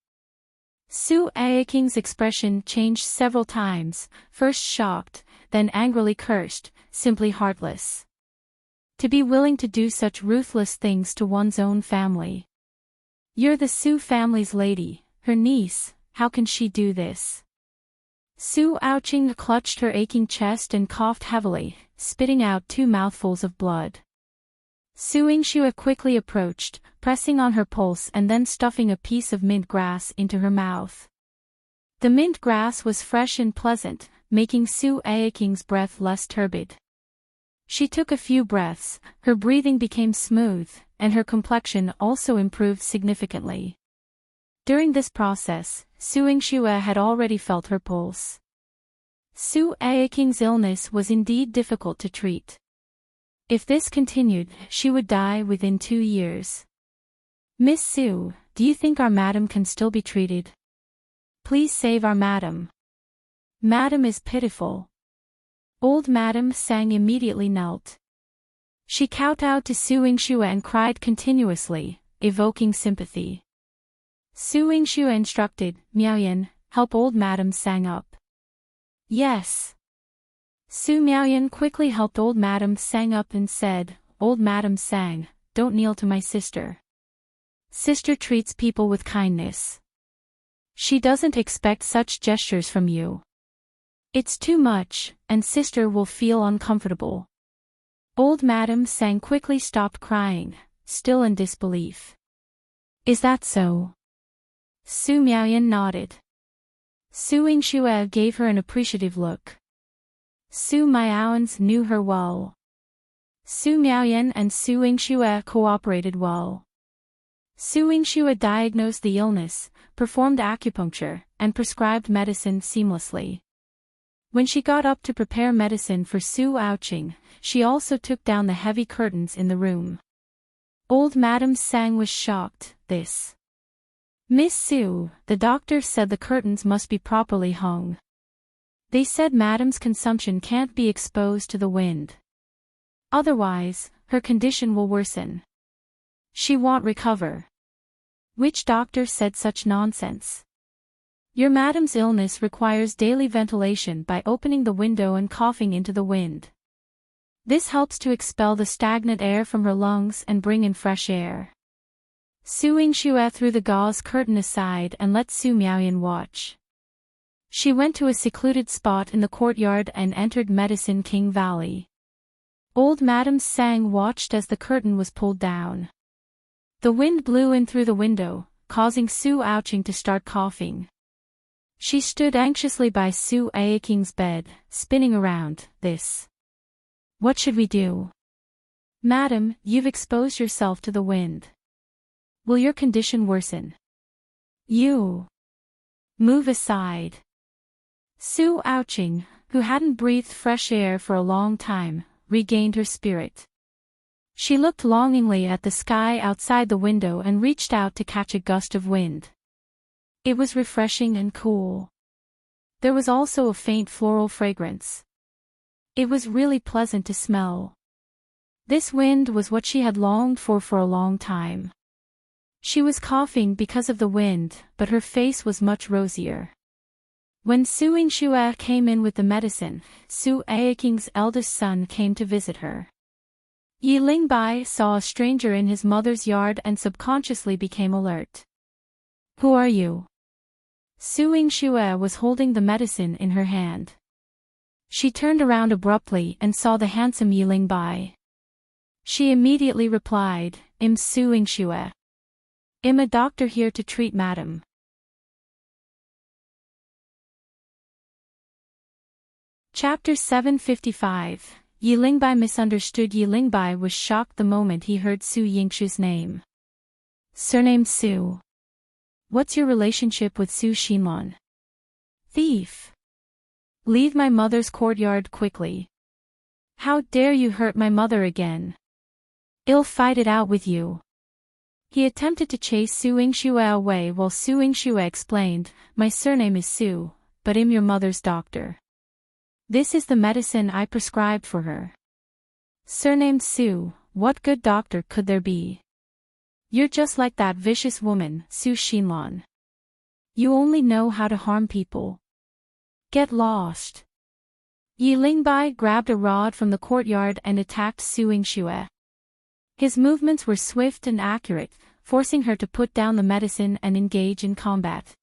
Su Aoqing's expression changed several times, first shocked, then angrily cursed, simply heartless. To be willing to do such ruthless things to one's own family. You're the Su family's lady, her niece, how can she do this? Su Aoqing clutched her aching chest and coughed heavily, spitting out 2 mouthfuls of blood. Su Yingxue quickly approached, pressing on her pulse and then stuffing a piece of mint grass into her mouth. The mint grass was fresh and pleasant, making Su Aoqing's breath less turbid. She took a few breaths, her breathing became smooth, and her complexion also improved significantly. During this process, Su Yingxue had already felt her pulse. Su Aoqing's illness was indeed difficult to treat. If this continued, she would die within 2 years. "Miss Su, do you think our madam can still be treated? Please save our madam. Madam is pitiful." Old Madame Sang immediately knelt. She kowtowed to Su Yingxue and cried continuously, evoking sympathy. Su Yingxue instructed, "Miaoyan, help old Madame Sang up." "Yes." Su Miaoyan quickly helped old Madame Sang up and said, "Old Madame Sang, don't kneel to my sister. Sister treats people with kindness. She doesn't expect such gestures from you. It's too much, and sister will feel uncomfortable." Old Madame Sang quickly stopped crying, still in disbelief. "Is that so?" Su Miaoyan nodded. Su Yingxue gave her an appreciative look. Su Miaoyan knew her well. Su Miaoyan and Su Yingxue cooperated well. Su Yingxue diagnosed the illness, performed acupuncture, and prescribed medicine seamlessly. When she got up to prepare medicine for Su Aoqing, she also took down the heavy curtains in the room. Old Madame Sang was shocked. "This. Miss Su, the doctor said the curtains must be properly hung. They said Madam's consumption can't be exposed to the wind. Otherwise, her condition will worsen. She won't recover." "Which doctor said such nonsense?" "Your madam's illness requires daily ventilation by opening the window and coughing into the wind. This helps to expel the stagnant air from her lungs and bring in fresh air." Su Yingxue threw the gauze curtain aside and let Su Miaoyan watch. She went to a secluded spot in the courtyard and entered Medicine King Valley. Old Madame Sang watched as the curtain was pulled down. The wind blew in through the window, causing Su Aoqing to start coughing. She stood anxiously by Su Aoking's bed, spinning around. This. What should we do? Madam, you've exposed yourself to the wind. Will your condition worsen? You. Move aside. Su Aoqing, who hadn't breathed fresh air for a long time, regained her spirit. She looked longingly at the sky outside the window and reached out to catch a gust of wind. It was refreshing and cool. There was also a faint floral fragrance. It was really pleasant to smell. This wind was what she had longed for a long time. She was coughing because of the wind, but her face was much rosier. When Su Yingxue came in with the medicine, Su Aoking's eldest son came to visit her. Lingbai saw a stranger in his mother's yard and subconsciously became alert. Who are you? Su Yingxue was holding the medicine in her hand. She turned around abruptly and saw the handsome Lingbai. She immediately replied, I'm Su Yingxue. I'm a doctor here to treat madam. Chapter 755. Lingbai misunderstood. Lingbai was shocked the moment he heard Su Yingxue's name. Surname Su. What's your relationship with Su Xinlan? Thief. Leave my mother's courtyard quickly. How dare you hurt my mother again? I'll fight it out with you. He attempted to chase Su Yingxue away while Su Yingxue explained, my surname is Su, but I'm your mother's doctor. This is the medicine I prescribed for her. Surnamed Su, what good doctor could there be? You're just like that vicious woman, Su Xinlan. You only know how to harm people. Get lost. Lingbai grabbed a rod from the courtyard and attacked Su Yingxue. His movements were swift and accurate, forcing her to put down the medicine and engage in combat.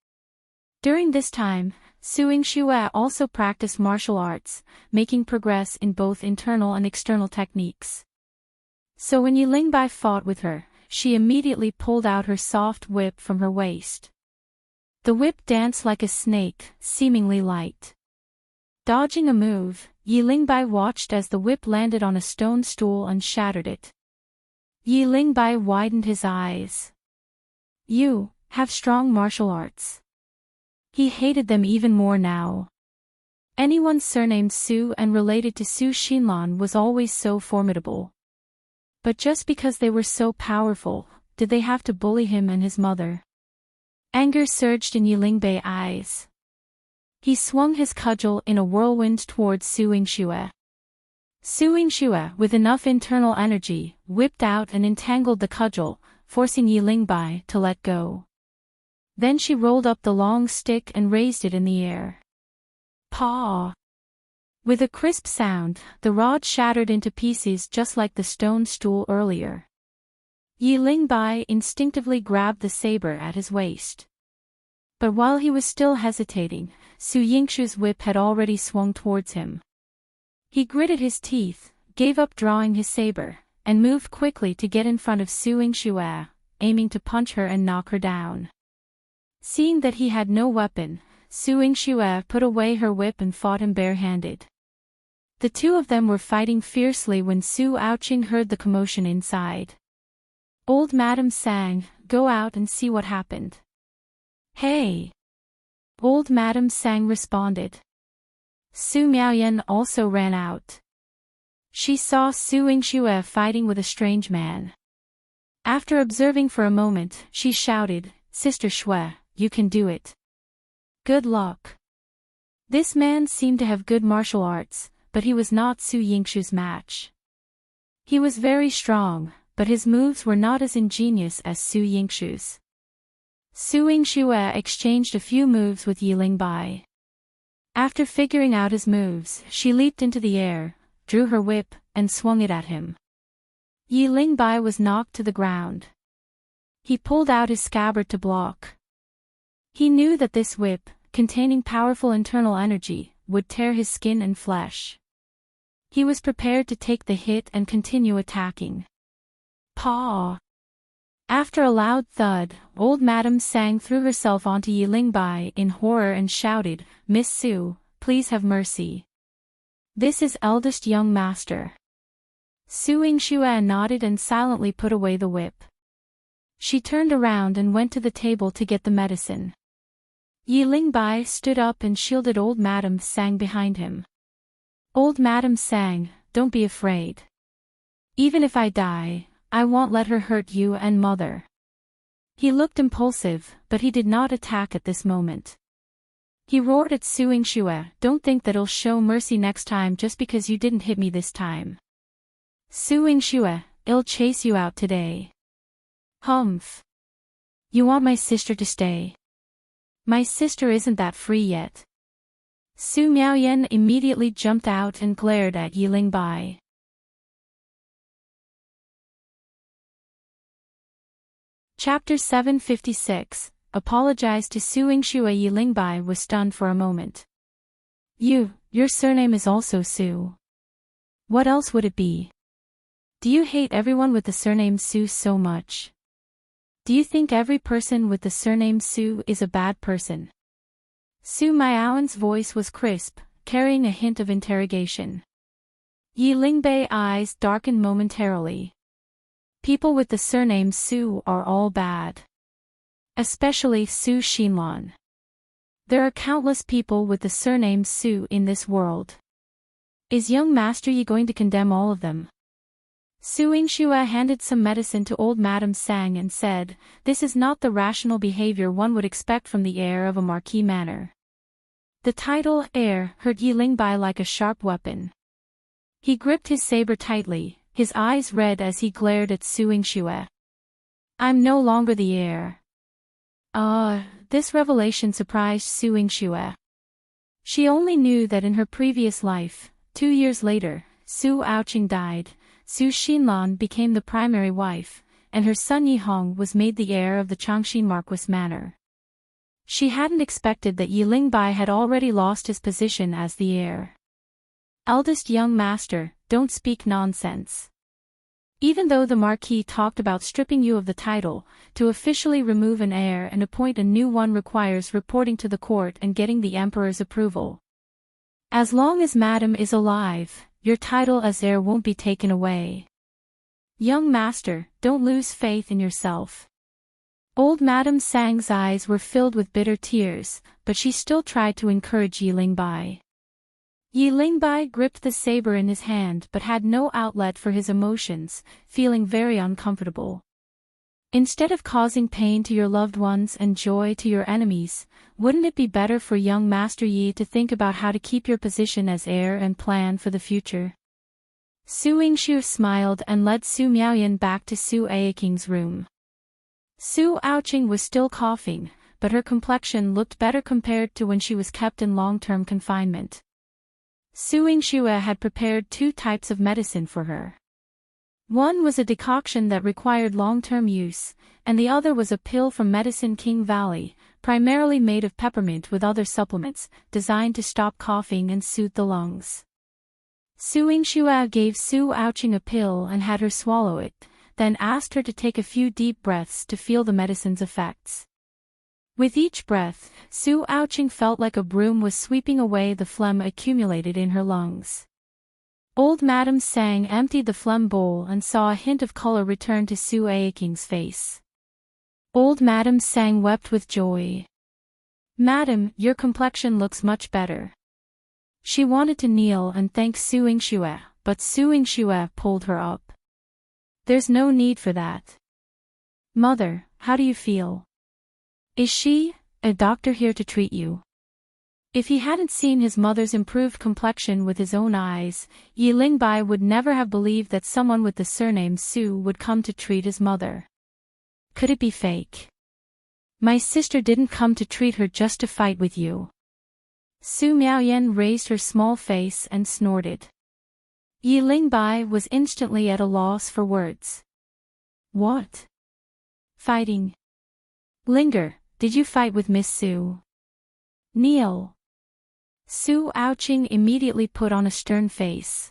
During this time, Su Yingxue also practiced martial arts, making progress in both internal and external techniques. So when Lingbai fought with her, she immediately pulled out her soft whip from her waist. The whip danced like a snake, seemingly light. Dodging a move, Lingbai watched as the whip landed on a stone stool and shattered it. Lingbai widened his eyes. You have strong martial arts. He hated them even more now. Anyone surnamed Su and related to Su Xinlan was always so formidable. But just because they were so powerful, did they have to bully him and his mother? Anger surged in Lingbai's eyes. He swung his cudgel in a whirlwind towards Su Yingxue. Su Yingxue, with enough internal energy, whipped out and entangled the cudgel, forcing Lingbai to let go. Then she rolled up the long stick and raised it in the air. Paw! With a crisp sound, the rod shattered into pieces just like the stone stool earlier. Lingbai instinctively grabbed the saber at his waist. But while he was still hesitating, Su Yingxue's whip had already swung towards him. He gritted his teeth, gave up drawing his saber, and moved quickly to get in front of Su Yingxue, aiming to punch her and knock her down. Seeing that he had no weapon, Su Yingxue put away her whip and fought him barehanded. The two of them were fighting fiercely when Su Aoqing heard the commotion inside. Old Madam Sang, go out and see what happened. Hey! Old Madam Sang responded. Su Miaoyan also ran out. She saw Su Yingxue fighting with a strange man. After observing for a moment, she shouted, Sister Xue, you can do it. Good luck. This man seemed to have good martial arts, but he was not Su Yingxue's match. He was very strong, but his moves were not as ingenious as Su Yingxue's. Su Yingxue exchanged a few moves with Lingbai. After figuring out his moves, she leaped into the air, drew her whip, and swung it at him. Lingbai was knocked to the ground. He pulled out his scabbard to block. He knew that this whip, containing powerful internal energy, would tear his skin and flesh. He was prepared to take the hit and continue attacking. Paw! After a loud thud, old Madam Sang threw herself onto Lingbai in horror and shouted, "Miss Su, please have mercy. This is eldest young master." Yingxue nodded and silently put away the whip. She turned around and went to the table to get the medicine. Lingbai stood up and shielded old Madam Sang behind him. "Old Madam Sang, don't be afraid. Even if I die, I won't let her hurt you and mother." He looked impulsive, but he did not attack at this moment. He roared at Yingxue, "Don't think that I'll show mercy next time just because you didn't hit me this time. Yingxue, I'll chase you out today." "Humph. You want my sister to stay? My sister isn't that free yet." Su Miaoyan immediately jumped out and glared at Lingbai. Chapter 756, Apologize to Yingxue. Lingbai was stunned for a moment. Your surname is also Su. What else would it be? Do you hate everyone with the surname Su so much? Do you think every person with the surname Su is a bad person? Su Miaoyan's voice was crisp, carrying a hint of interrogation. Lingbai's eyes darkened momentarily. People with the surname Su are all bad. Especially Su Xinlan. There are countless people with the surname Su in this world. Is young Master Yi going to condemn all of them? Yingxue handed some medicine to old Madam Sang and said, "This is not the rational behavior one would expect from the heir of a Marquis manor." The title, heir, hurt Lingbai like a sharp weapon. He gripped his saber tightly, his eyes red as he glared at Yingxue. "I'm no longer the heir." This revelation surprised Yingxue. She only knew that in her previous life, 2 years later, Xiaotian died, Su Xinlan became the primary wife, and her son Yihong was made the heir of the Changxin Marquis manor. She hadn't expected that Lingbai had already lost his position as the heir. "Eldest young master, don't speak nonsense. Even though the Marquis talked about stripping you of the title, to officially remove an heir and appoint a new one requires reporting to the court and getting the emperor's approval. As long as Madam is alive, your title as heir won't be taken away. Young master, don't lose faith in yourself." Old Madam Sang's eyes were filled with bitter tears, but she still tried to encourage Lingbai. Lingbai gripped the saber in his hand but had no outlet for his emotions, feeling very uncomfortable. Instead of causing pain to your loved ones and joy to your enemies, wouldn't it be better for young Master Yi to think about how to keep your position as heir and plan for the future? Yingxue smiled and led Su Miaoyan back to Xiaotian's room. Xiaotian was still coughing, but her complexion looked better compared to when she was kept in long-term confinement. Yingxue had prepared 2 types of medicine for her. One was a decoction that required long-term use, and the other was a pill from Medicine King Valley, primarily made of peppermint with other supplements, designed to stop coughing and soothe the lungs. Yingxue gave Xiaotian a pill and had her swallow it, then asked her to take a few deep breaths to feel the medicine's effects. With each breath, Xiaotian felt like a broom was sweeping away the phlegm accumulated in her lungs. Old Madam Sang emptied the phlegm bowl and saw a hint of color return to Xiaotian's face. Old Madam Sang wept with joy. "Madam, your complexion looks much better." She wanted to kneel and thank Yingxue, but Yingxue pulled her up. "There's no need for that. Mother, how do you feel? Is a doctor here to treat you?" If he hadn't seen his mother's improved complexion with his own eyes, Lingbai would never have believed that someone with the surname Su would come to treat his mother. Could it be fake? "My sister didn't come to treat her just to fight with you." Su Miaoyan raised her small face and snorted. Lingbai was instantly at a loss for words. "What? Fighting? Linger, did you fight with Miss Su?" "Kneel." Xiaotian immediately put on a stern face.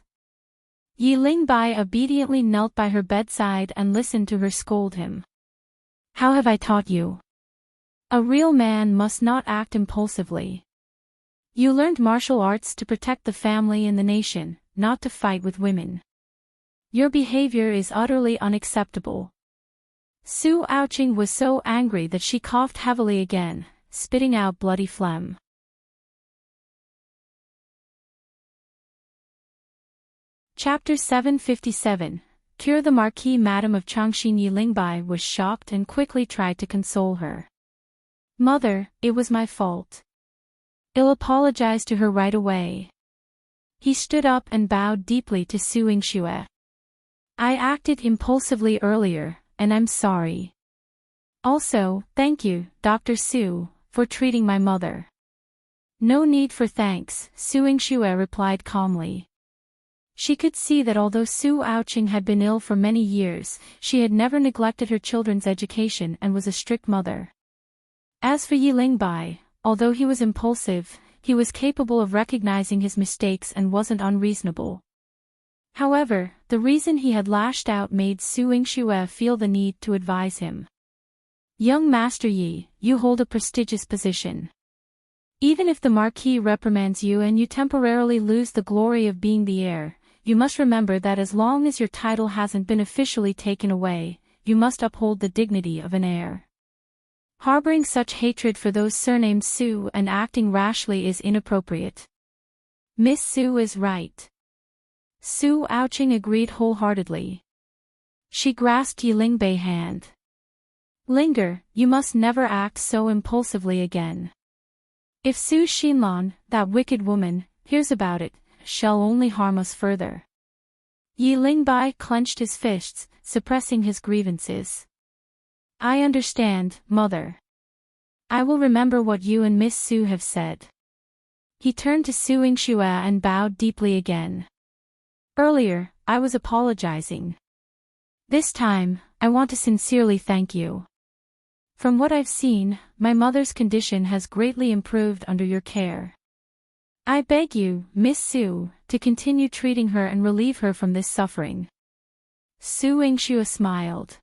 Lingbai obediently knelt by her bedside and listened to her scold him. How have I taught you? A real man must not act impulsively. You learned martial arts to protect the family and the nation, not to fight with women. Your behavior is utterly unacceptable. Xiaotian was so angry that she coughed heavily again, spitting out bloody phlegm. Chapter 757. Cure the Marquis. Madame of Changxin Lingbai was shocked and quickly tried to console her. Mother, it was my fault. I'll apologize to her right away. He stood up and bowed deeply to Yingxue. I acted impulsively earlier, and I'm sorry. Also, thank you, Dr. Su, for treating my mother. No need for thanks, Yingxue replied calmly. She could see that although Xiaotian had been ill for many years, she had never neglected her children's education and was a strict mother. As for Lingbai, although he was impulsive, he was capable of recognizing his mistakes and wasn't unreasonable. However, the reason he had lashed out made Yingxue feel the need to advise him. Young Master Yi, you hold a prestigious position. Even if the Marquis reprimands you and you temporarily lose the glory of being the heir, you must remember that as long as your title hasn't been officially taken away, you must uphold the dignity of an heir. Harboring such hatred for those surnamed Su and acting rashly is inappropriate. Miss Su is right. Xiaotian agreed wholeheartedly. She grasped Lingbai's hand. Linger, you must never act so impulsively again. If Xinlan, that wicked woman, hears about it, she'll only harm us further. Lingbai clenched his fists, suppressing his grievances. I understand, Mother. I will remember what you and Miss Su have said. He turned to Yingxue and bowed deeply again. Earlier, I was apologizing. This time, I want to sincerely thank you. From what I've seen, my mother's condition has greatly improved under your care. I beg you, Miss Su, to continue treating her and relieve her from this suffering. Yingxue smiled.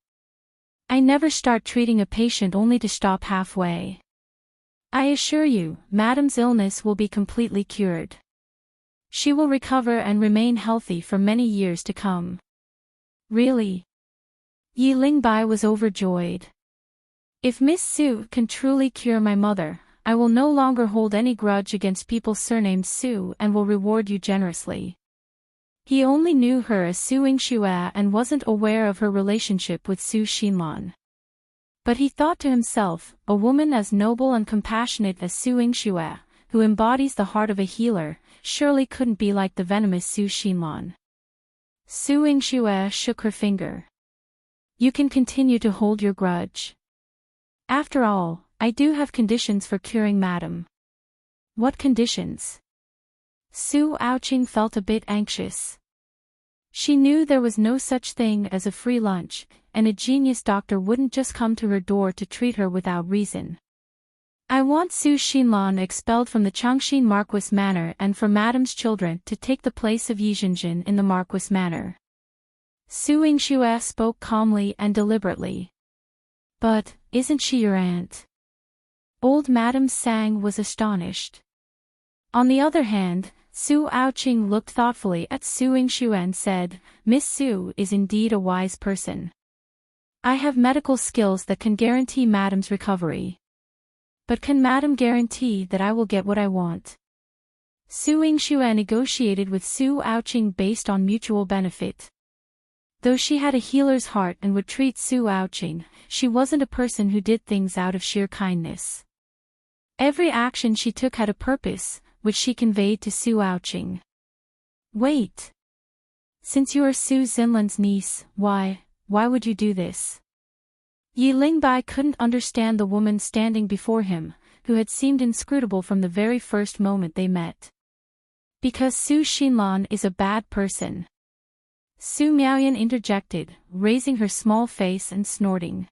I never start treating a patient only to stop halfway. I assure you, Madame's illness will be completely cured. She will recover and remain healthy for many years to come. Really? Lingbai was overjoyed. If Miss Su can truly cure my mother, I will no longer hold any grudge against people surnamed Su and will reward you generously. He only knew her as Yingxue and wasn't aware of her relationship with Xinlan. But he thought to himself, a woman as noble and compassionate as Yingxue, who embodies the heart of a healer, surely couldn't be like the venomous Xinlan. Yingxue shook her finger. You can continue to hold your grudge. After all, I do have conditions for curing Madame. What conditions? Xiaotian felt a bit anxious. She knew there was no such thing as a free lunch, and a genius doctor wouldn't just come to her door to treat her without reason. I want Xinlan expelled from the Changxin Marquis Manor and for Madame's children to take the place of Zhenzhen in the Marquis Manor. Yingxue spoke calmly and deliberately. But, isn't she your aunt? Old Madame Sang was astonished. On the other hand, Xiaotian looked thoughtfully at Yingxue and said, Miss Su is indeed a wise person. I have medical skills that can guarantee Madame's recovery. But can Madame guarantee that I will get what I want? Yingxue negotiated with Xiaotian based on mutual benefit. Though she had a healer's heart and would treat Xiaotian, she wasn't a person who did things out of sheer kindness. Every action she took had a purpose, which she conveyed to Xiaotian. Wait. Since you are Xinlan's niece, why would you do this? Lingbai couldn't understand the woman standing before him, who had seemed inscrutable from the very first moment they met. Because Xinlan is a bad person. Miaoyan interjected, raising her small face and snorting.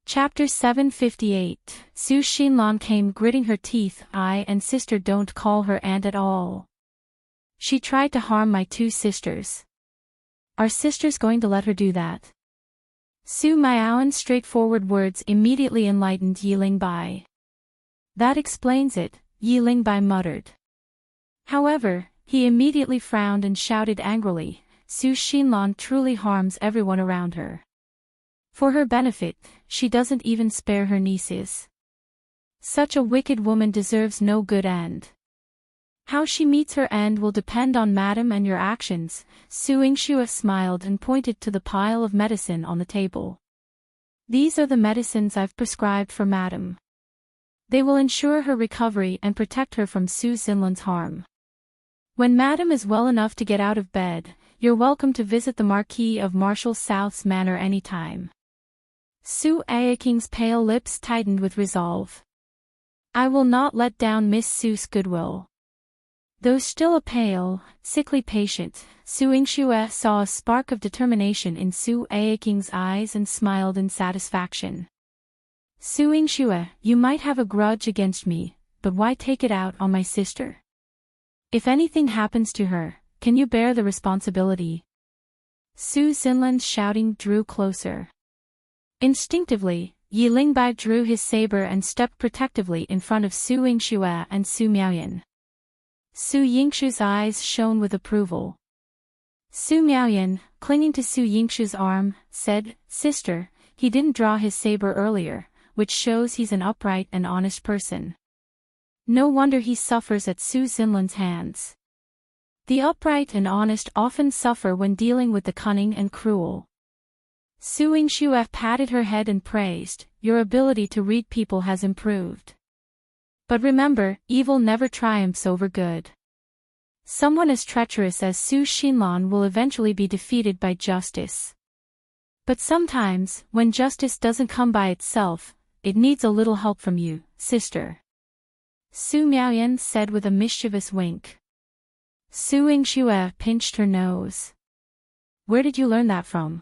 Chapter 758. Xinlan came gritting her teeth. I and sister don't call her aunt at all. She tried to harm my two sisters. Our sister's going to let her do that? Su Miaoan's straightforward words immediately enlightened Lingbai. That explains it, Lingbai muttered. However, he immediately frowned and shouted angrily, Su Xinlan truly harms everyone around her. For her benefit, she doesn't even spare her nieces. Such a wicked woman deserves no good end. How she meets her end will depend on madam and your actions. Su Yingxue smiled and pointed to the pile of medicine on the table. These are the medicines I've prescribed for madam. They will ensure her recovery and protect her from Su Xinlan's harm. When madam is well enough to get out of bed, you're welcome to visit the Marquis of Marshall South's manor anytime. Su Xiaotian's pale lips tightened with resolve. I will not let down Miss Su's goodwill. Though still a pale, sickly patient, Su Yingxue saw a spark of determination in Su Xiaotian's eyes and smiled in satisfaction. Su Yingxue, you might have a grudge against me, but why take it out on my sister? If anything happens to her, can you bear the responsibility? Su Xinlan's shouting drew closer. Instinctively, Lingbai drew his saber and stepped protectively in front of Su Yingxue and Su Miaoyan. Su Yingxue's eyes shone with approval. Su Miaoyan, clinging to Su Yingxue's arm, said, Sister, he didn't draw his saber earlier, which shows he's an upright and honest person. No wonder he suffers at Su Xinlan's hands. The upright and honest often suffer when dealing with the cunning and cruel. Su Yingxue patted her head and praised, your ability to read people has improved. But remember, evil never triumphs over good. Someone as treacherous as Su Xinlan will eventually be defeated by justice. But sometimes, when justice doesn't come by itself, it needs a little help from you, sister. Su Miaoyan said with a mischievous wink. Su Yingxue pinched her nose. Where did you learn that from?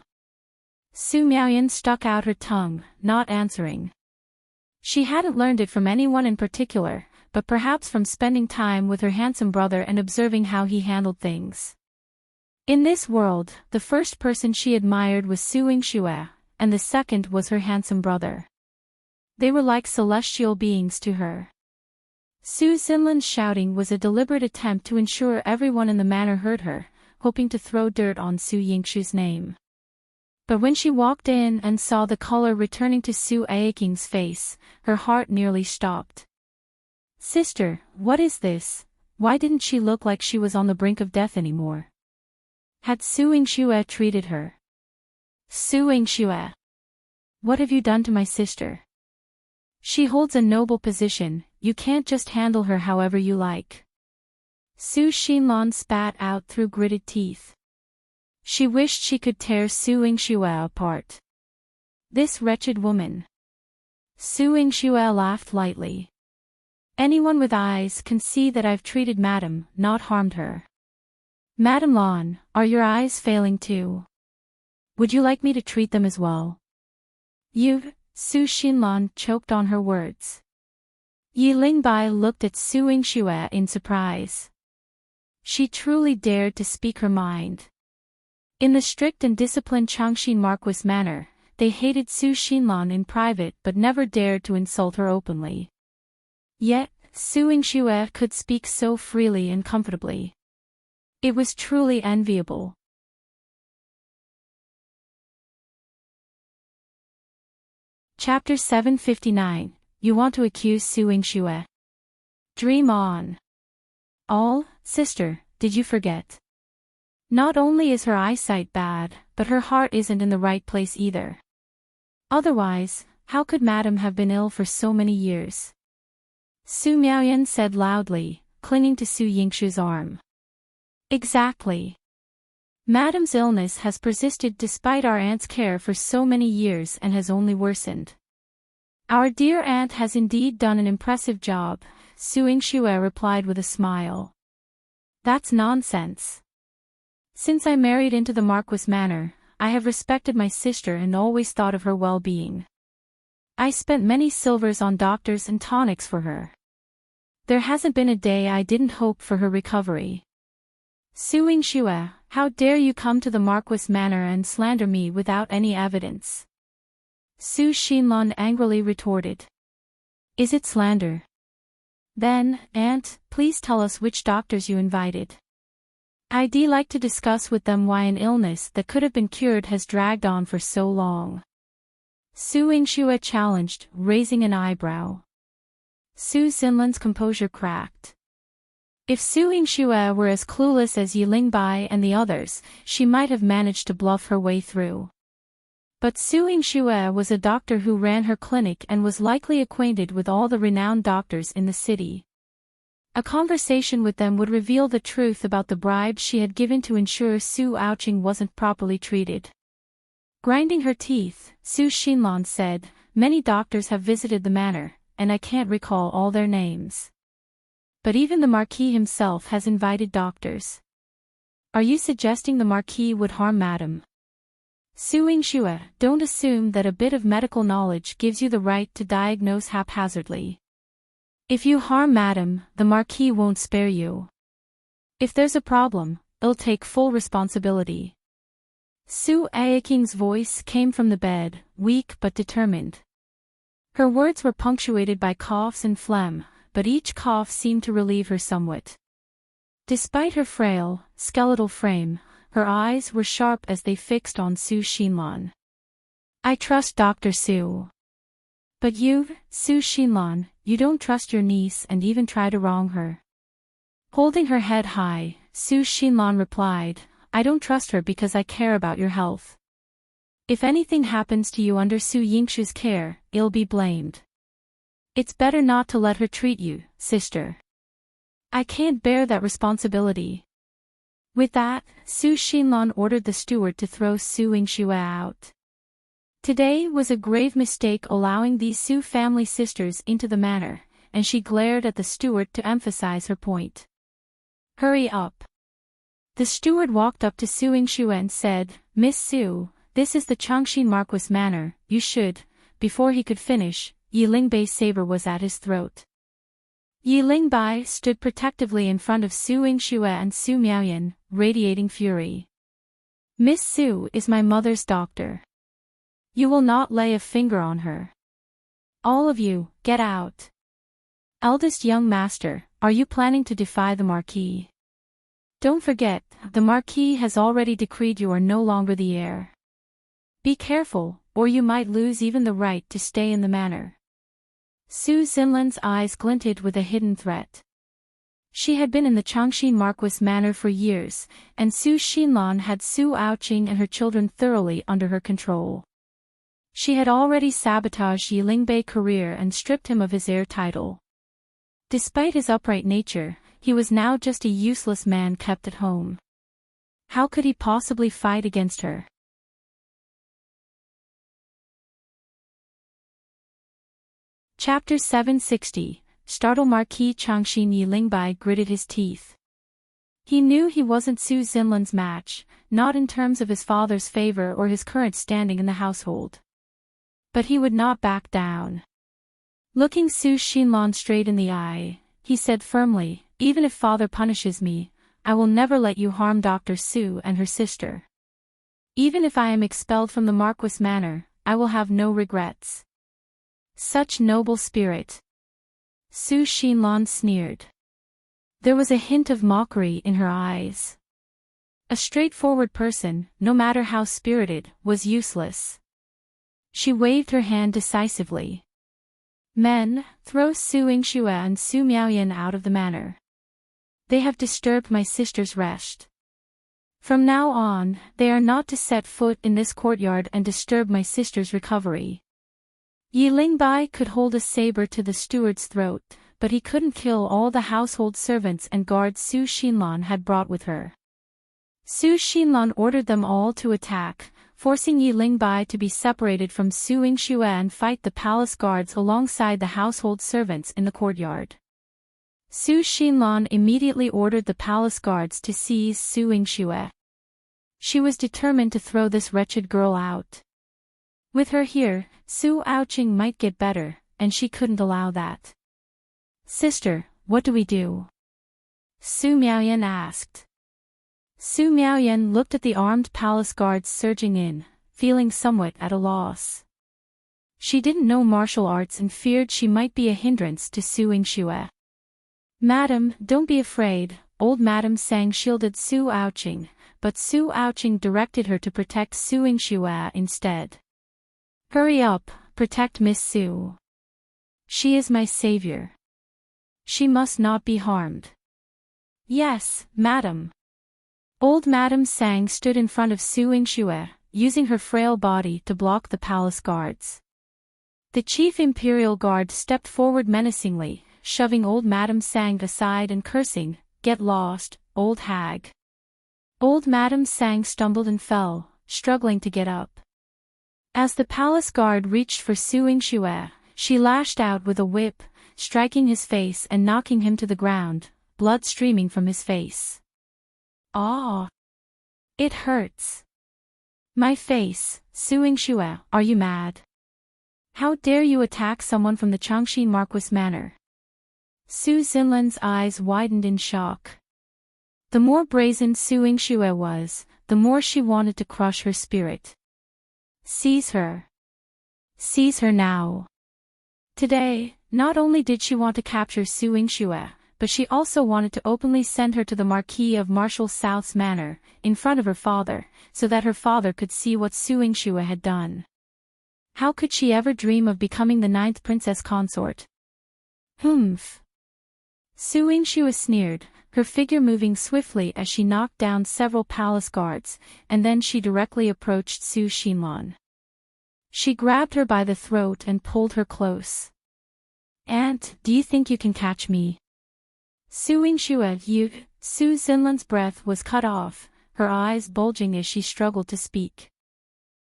Su Miaoyan stuck out her tongue, not answering. She hadn't learned it from anyone in particular, but perhaps from spending time with her handsome brother and observing how he handled things. In this world, the first person she admired was Su Yingxue, and the second was her handsome brother. They were like celestial beings to her. Su Xinlan's shouting was a deliberate attempt to ensure everyone in the manor heard her, hoping to throw dirt on Su Yingxue's name. But when she walked in and saw the color returning to Su Xiaotian's face, her heart nearly stopped. Sister, what is this? Why didn't she look like she was on the brink of death anymore? Had Su Yingxue treated her? Su Yingxue! What have you done to my sister? She holds a noble position, you can't just handle her however you like. Su Xinlan spat out through gritted teeth. She wished she could tear Su Yingxue apart. This wretched woman. Su Yingxue laughed lightly. Anyone with eyes can see that I've treated Madam, not harmed her. Madam Lan, are your eyes failing too? Would you like me to treat them as well? Su Xinlan choked on her words. Lingbai looked at Su Yingxue in surprise. She truly dared to speak her mind. In the strict and disciplined Changxin Marquis manor, they hated Su Xinlan in private but never dared to insult her openly. Yet, Su Yingxue could speak so freely and comfortably. It was truly enviable. Chapter 759, You Want to Accuse Su Yingxue? Dream on. Sister, did you forget? Not only is her eyesight bad, but her heart isn't in the right place either. Otherwise, how could Madam have been ill for so many years? Su Miaoyan said loudly, clinging to Su Yingxue's arm. Exactly. Madam's illness has persisted despite our aunt's care for so many years and has only worsened. Our dear aunt has indeed done an impressive job, Su Yingxue replied with a smile. That's nonsense. Since I married into the Marquis manor, I have respected my sister and always thought of her well-being. I spent many silvers on doctors and tonics for her. There hasn't been a day I didn't hope for her recovery. Su Yingxue, How dare you come to the Marquis Manor and slander me without any evidence? Su Xinlan angrily retorted. Is it slander? Then, Aunt, please tell us which doctors you invited. I'd like to discuss with them why an illness that could have been cured has dragged on for so long. Su Yingxue challenged, raising an eyebrow. Su Xinlan's composure cracked. If Su Yingxue were as clueless as Lingbai and the others, she might have managed to bluff her way through. But Su Yingxue was a doctor who ran her clinic and was likely acquainted with all the renowned doctors in the city. A conversation with them would reveal the truth about the bribe she had given to ensure Xiaotian wasn't properly treated. Grinding her teeth, Su Xinlan said, many doctors have visited the manor, and I can't recall all their names. But even the Marquis himself has invited doctors. Are you suggesting the Marquis would harm Madame? Su Yingxue, don't assume that a bit of medical knowledge gives you the right to diagnose haphazardly. If you harm Madame, the Marquis won't spare you. If there's a problem, I'll take full responsibility. Su Aoking's voice came from the bed, weak but determined. Her words were punctuated by coughs and phlegm, but each cough seemed to relieve her somewhat. Despite her frail, skeletal frame, her eyes were sharp as they fixed on Su Xinlan. I trust Dr. Su. But you, Su Xinlan, you don't trust your niece and even try to wrong her. Holding her head high, Su Xinlan replied, I don't trust her because I care about your health. If anything happens to you under Su Yingxue's care, you'll be blamed. It's better not to let her treat you, sister. I can't bear that responsibility. With that, Su Xinlan ordered the steward to throw Su Yingxue out. Today was a grave mistake allowing these Su family sisters into the manor, and she glared at the steward to emphasize her point. Hurry up. The steward walked up to Su Yingxue and said, Miss Su, this is the Changxin Marquis Manor, you should. Before he could finish, Lingbai's saber was at his throat. Lingbai stood protectively in front of Su Yingxue and Su Miaoyan, radiating fury. Miss Su is my mother's doctor. You will not lay a finger on her. All of you, get out. Eldest young master, are you planning to defy the Marquis? Don't forget, the Marquis has already decreed you are no longer the heir. Be careful, or you might lose even the right to stay in the manor. Su Xinlan's eyes glinted with a hidden threat. She had been in the Changxin Marquis Manor for years, and Su Xinlan had Xiaotian and her children thoroughly under her control. She had already sabotaged Lingbai's career and stripped him of his heir title. Despite his upright nature, he was now just a useless man kept at home. How could he possibly fight against her? Chapter 760, Startle. Marquis Changxin Lingbai gritted his teeth. He knew he wasn't Su Xinlan's match, not in terms of his father's favor or his current standing in the household. But he would not back down. Looking Su Xinlan straight in the eye, he said firmly, even if father punishes me, I will never let you harm Dr. Su and her sister. Even if I am expelled from the Marquis Manor, I will have no regrets. Such noble spirit. Su Xinlan sneered. There was a hint of mockery in her eyes. A straightforward person, no matter how spirited, was useless. She waved her hand decisively. Men, throw Su Yingxue and Su Miaoyan out of the manor. They have disturbed my sister's rest. From now on, they are not to set foot in this courtyard and disturb my sister's recovery. Lingbai could hold a saber to the steward's throat, but he couldn't kill all the household servants and guards Su Xinlan had brought with her. Su Xinlan ordered them all to attack, forcing Lingbai to be separated from Su Yingxue and fight the palace guards alongside the household servants in the courtyard. Su Xinlan immediately ordered the palace guards to seize Su Yingxue. She was determined to throw this wretched girl out. With her here, Xiaotian might get better, and she couldn't allow that. Sister, what do we do? Su Miaoyan asked. Su Miaoyan looked at the armed palace guards surging in, feeling somewhat at a loss. She didn't know martial arts and feared she might be a hindrance to Su Yingxue. "Madam, don't be afraid," old Madam Sang shielded Su Aoqing, but Su Aoqing directed her to protect Su Yingxue instead. "Hurry up, protect Miss Su. She is my savior. She must not be harmed." "Yes, madam." Old Madam Sang stood in front of Su Yingxue, using her frail body to block the palace guards. The chief imperial guard stepped forward menacingly, shoving old Madam Sang aside and cursing, "Get lost, old hag." Old Madam Sang stumbled and fell, struggling to get up. As the palace guard reached for Su Yingxue, she lashed out with a whip, striking his face and knocking him to the ground, blood streaming from his face. "Ah! It hurts. My face, Su Yingxue, are you mad? How dare you attack someone from the Changxin Marquis Manor?" Su Xinlan's eyes widened in shock. The more brazen Su Yingxue was, the more she wanted to crush her spirit. "Seize her. Seize her now." Today, not only did she want to capture Su Yingxue, but she also wanted to openly send her to the Marquis of Martial South's manor, in front of her father, so that her father could see what Su Yingxue had done. How could she ever dream of becoming the 9th princess consort? "Humph." Su Yingxue sneered, her figure moving swiftly as she knocked down several palace guards, and then she directly approached Su Xinlan. She grabbed her by the throat and pulled her close. "Aunt, do you think you can catch me?" Su Yingxue, "You..." Su Xinlan's breath was cut off, her eyes bulging as she struggled to speak.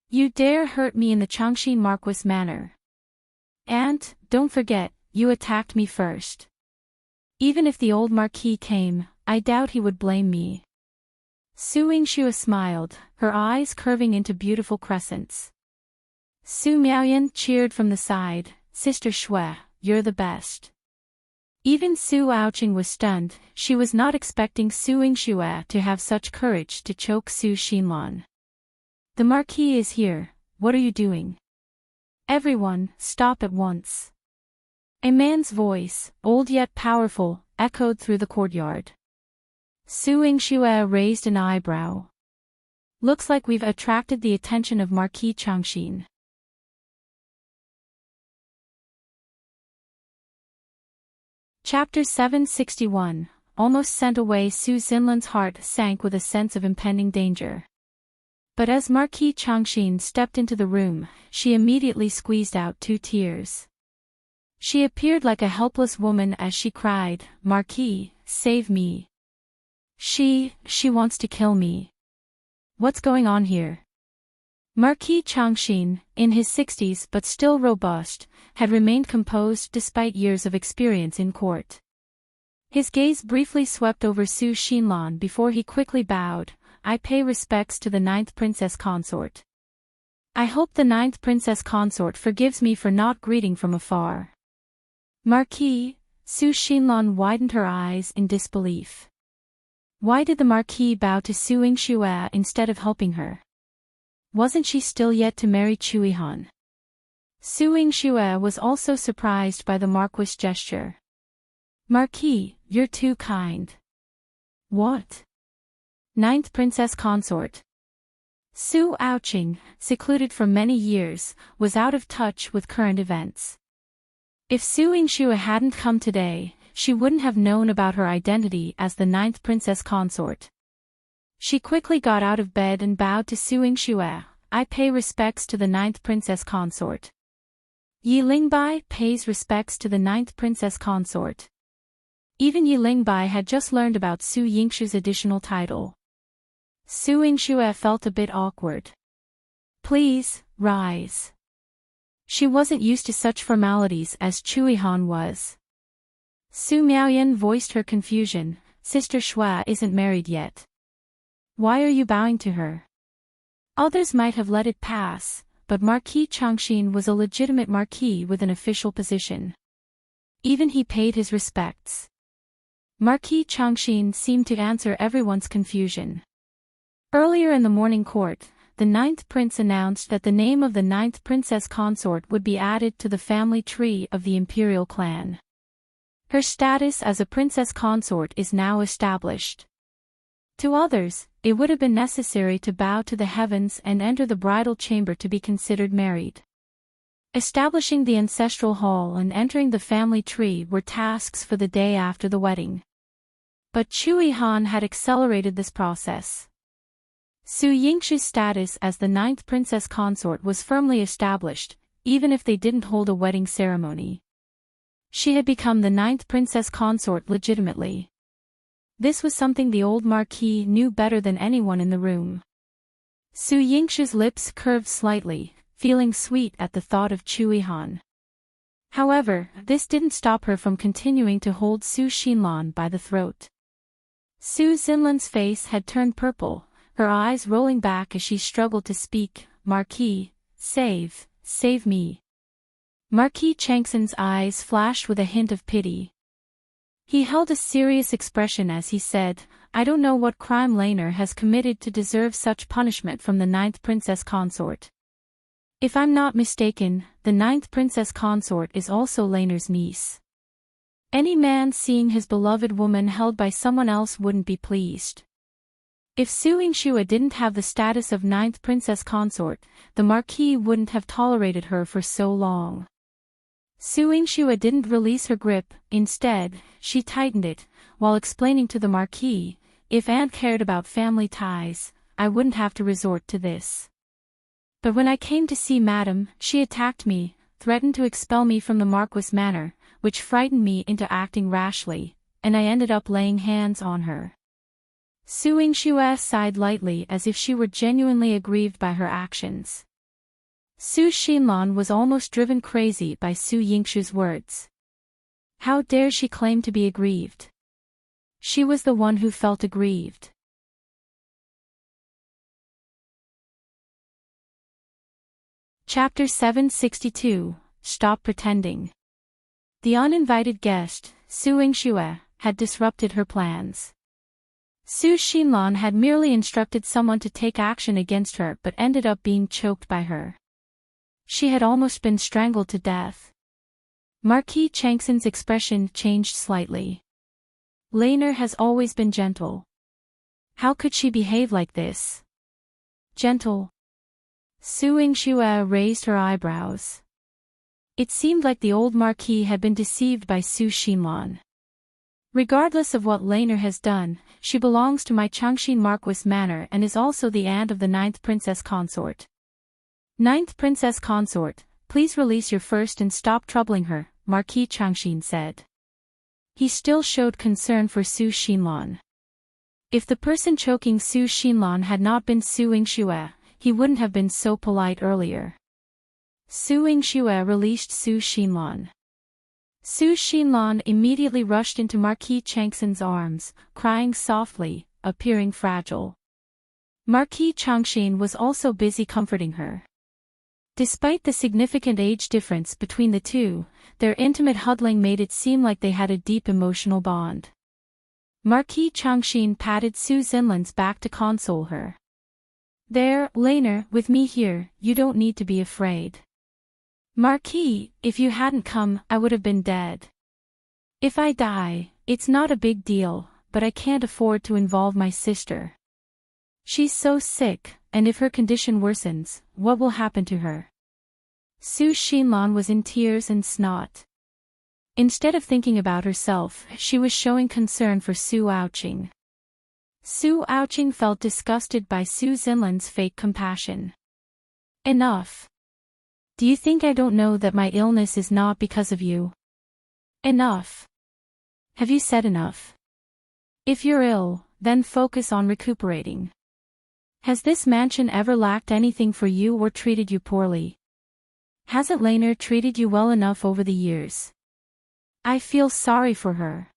"You dare hurt me in the Changxin Marquis Manor? Aunt, don't forget, you attacked me first. Even if the old Marquis came, I doubt he would blame me." Su Yingxue smiled, her eyes curving into beautiful crescents. Su Miaoyan cheered from the side, "Sister Xue, you're the best." Even Su Aoqing was stunned, she was not expecting Su Yingxue to have such courage to choke Su Xinlan. "The Marquis is here, what are you doing? Everyone, stop at once." A man's voice, old yet powerful, echoed through the courtyard. Su Yingxue raised an eyebrow. "Looks like we've attracted the attention of Marquis Changxin." Chapter 761, almost sent away. Su Xinlan's heart sank with a sense of impending danger. But as Marquis Changxin stepped into the room, she immediately squeezed out 2 tears. She appeared like a helpless woman as she cried, "Marquis, save me. She wants to kill me. What's going on here?" Marquis Changxin, in his 60s but still robust, had remained composed despite years of experience in court. His gaze briefly swept over Su Xinlan before he quickly bowed, "I pay respects to the 9th princess consort. I hope the 9th princess consort forgives me for not greeting from afar." "Marquis," Su Xinlan widened her eyes in disbelief. Why did the Marquis bow to Su Yingxue instead of helping her? Wasn't she still yet to marry Chuihan? Su Yingxue was also surprised by the Marquis' gesture. "Marquis, you're too kind." "What? 9th princess consort?" Su Aoqing, secluded for many years, was out of touch with current events. If Su Yingxue hadn't come today, she wouldn't have known about her identity as the 9th princess consort. She quickly got out of bed and bowed to Su Yingxue, "I pay respects to the 9th princess consort." Yi Lingbai pays respects to the 9th princess consort. Even Yi Lingbai had just learned about Su Yingxue's additional title. Su Yingxue felt a bit awkward. "Please, rise." She wasn't used to such formalities as Chuihan was. Su Miaoyan voiced her confusion, "Sister Xue isn't married yet. Why are you bowing to her?" Others might have let it pass, but Marquis Changxin was a legitimate marquis with an official position. Even he paid his respects. Marquis Changxin seemed to answer everyone's confusion. Earlier in the morning court, the ninth prince announced that the name of the ninth princess consort would be added to the family tree of the imperial clan. Her status as a princess consort is now established. To others, it would have been necessary to bow to the heavens and enter the bridal chamber to be considered married. Establishing the ancestral hall and entering the family tree were tasks for the day after the wedding. But Chui Han had accelerated this process. Su Yingxue's status as the ninth princess consort was firmly established, even if they didn't hold a wedding ceremony. She had become the ninth princess consort legitimately. This was something the old Marquis knew better than anyone in the room. Su Yingxue's lips curved slightly, feeling sweet at the thought of Chui Han. However, this didn't stop her from continuing to hold Su Xinlan by the throat. Su Xinlan's face had turned purple, her eyes rolling back as she struggled to speak. "Marquis, save me." Marquis Changxin's eyes flashed with a hint of pity. He held a serious expression as he said, "I don't know what crime Laner has committed to deserve such punishment from the ninth princess consort. If I'm not mistaken, the ninth princess consort is also Laner's niece. Any man seeing his beloved woman held by someone else wouldn't be pleased." If Su Yingxue didn't have the status of ninth princess consort, the Marquis wouldn't have tolerated her for so long. Su Yingxue didn't release her grip, instead, she tightened it, while explaining to the Marquis, "If Aunt cared about family ties, I wouldn't have to resort to this. But when I came to see Madame, she attacked me, threatened to expel me from the Marquis Manor, which frightened me into acting rashly, and I ended up laying hands on her." Su Yingxue sighed lightly as if she were genuinely aggrieved by her actions. Su Xinlan was almost driven crazy by Su Yingxue's words. How dare she claim to be aggrieved? She was the one who felt aggrieved. Chapter 762, Stop Pretending. The uninvited guest, Su Yingxue, had disrupted her plans. Su Xinlan had merely instructed someone to take action against her but ended up being choked by her. She had almost been strangled to death. Marquis Changxin's expression changed slightly. Laner has always been gentle. How could she behave like this? Gentle? Su Yingxue raised her eyebrows. It seemed like the old Marquis had been deceived by Su Xinlan. Regardless of what Laner has done, she belongs to my Changxin Marquis Manor and is also the aunt of the ninth princess consort. Ninth princess consort, please release your first and stop troubling her, Marquis Changxin said. He still showed concern for Su Xinlan. If the person choking Su Xinlan had not been Su Yingxue, he wouldn't have been so polite earlier. Su Yingxue released Su Xinlan. Su Xinlan immediately rushed into Marquis Changxin's arms, crying softly, appearing fragile. Marquis Changxin was also busy comforting her. Despite the significant age difference between the two, their intimate huddling made it seem like they had a deep emotional bond. Marquis Changxin patted Su Xinlan's back to console her. "There, Laner, with me here, you don't need to be afraid. Marquis, if you hadn't come, I would have been dead. If I die, it's not a big deal, but I can't afford to involve my sister. She's so sick, and if her condition worsens, what will happen to her?" Su Xinlan was in tears and snot. Instead of thinking about herself, she was showing concern for Su Yaoqing. Su Yaoqing felt disgusted by Su Xinlan's fake compassion. "Enough. Do you think I don't know that my illness is not because of you? Enough. Have you said enough? If you're ill, then focus on recuperating. Has this mansion ever lacked anything for you or treated you poorly? Hasn't Laner treated you well enough over the years? I feel sorry for her."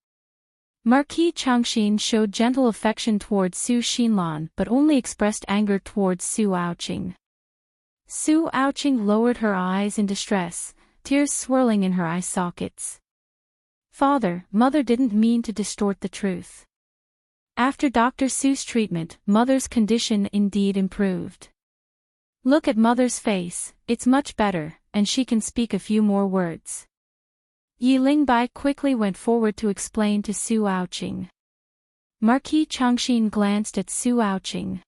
Marquis Changxin showed gentle affection towards Su Xinlan but only expressed anger towards Su Yaoqing. Su Yaoqing lowered her eyes in distress, tears swirling in her eye sockets. "Father, Mother didn't mean to distort the truth. After Dr. Su's treatment, Mother's condition indeed improved. Look at Mother's face, it's much better, and she can speak a few more words. Lingbai quickly went forward to explain to Xiaotian. Marquis Changxin glanced at Xiaotian.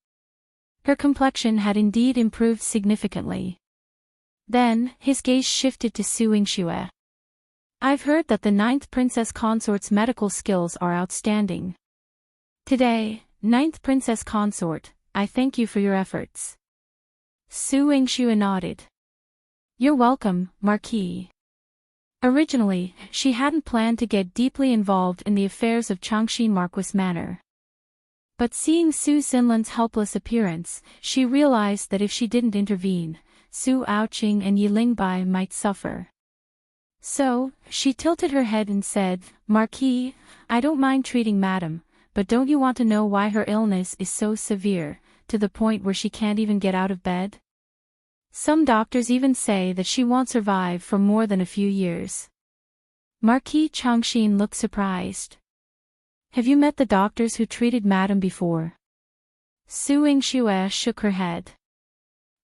Her complexion had indeed improved significantly. Then, his gaze shifted to Yingxue. I've heard that the 9th Princess Consort's medical skills are outstanding. Today, 9th Princess Consort, I thank you for your efforts. Yingxue nodded. You're welcome, Marquis. Originally, she hadn't planned to get deeply involved in the affairs of Changxin Marquis Manor. But seeing Xinlan's helpless appearance, she realized that if she didn't intervene, Xiaotian and Lingbai might suffer. So, she tilted her head and said, Marquis, I don't mind treating Madam, but don't you want to know why her illness is so severe, to the point where she can't even get out of bed? Some doctors even say that she won't survive for more than a few years. Marquis Changxin looked surprised. Have you met the doctors who treated Madam before? Yingxue shook her head.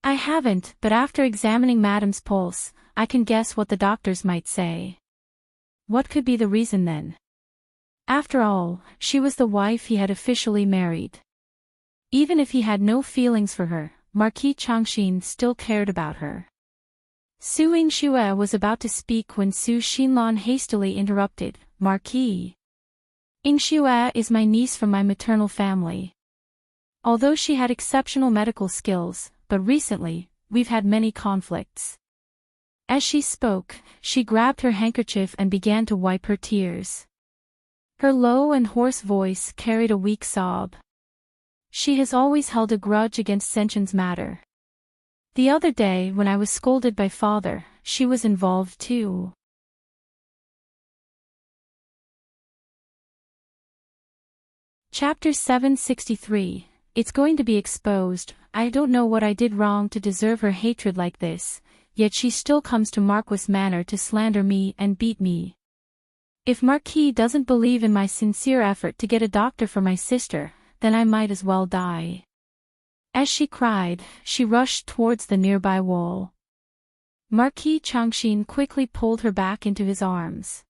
I haven't, but after examining Madam's pulse, I can guess what the doctors might say. What could be the reason then? After all, she was the wife he had officially married. Even if he had no feelings for her, Marquis Changxin still cared about her. Yingxue was about to speak when Xinlan hastily interrupted, Marquis. Yingxue is my niece from my maternal family. Although she had exceptional medical skills, but recently, we've had many conflicts. As she spoke, she grabbed her handkerchief and began to wipe her tears. Her low and hoarse voice carried a weak sob. She has always held a grudge against Zhenzhen's matter. The other day when I was scolded by Father, she was involved too. Chapter 763, It's going to be exposed. I don't know what I did wrong to deserve her hatred like this, yet she still comes to Marquis Manor to slander me and beat me. If Marquis doesn't believe in my sincere effort to get a doctor for my sister, then I might as well die. As she cried, she rushed towards the nearby wall. Marquis Changxin quickly pulled her back into his arms.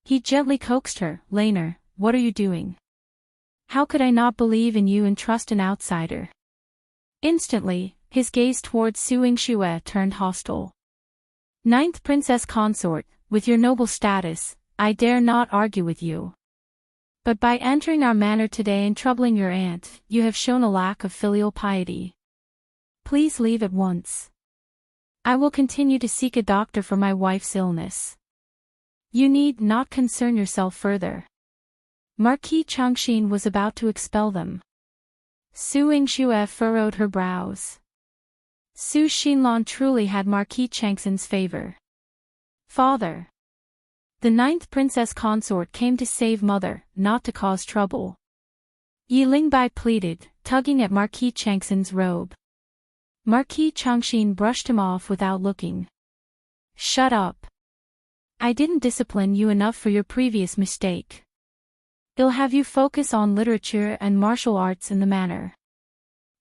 He gently coaxed her, Laner, what are you doing? How could I not believe in you and trust an outsider? Instantly, his gaze towards Yingxue turned hostile. 9th Princess Consort, with your noble status, I dare not argue with you. But by entering our manor today and troubling your aunt, you have shown a lack of filial piety. Please leave at once. I will continue to seek a doctor for my wife's illness. You need not concern yourself further. Marquis Changxin was about to expel them. Yingxue furrowed her brows. Xinlan truly had Marquis Changxin's favor. Father. The 9th Princess Consort came to save Mother, not to cause trouble. Lingbai pleaded, tugging at Marquis Changxin's robe. Marquis Changxin brushed him off without looking. Shut up. I didn't discipline you enough for your previous mistake. I'll have you focus on literature and martial arts in the manor.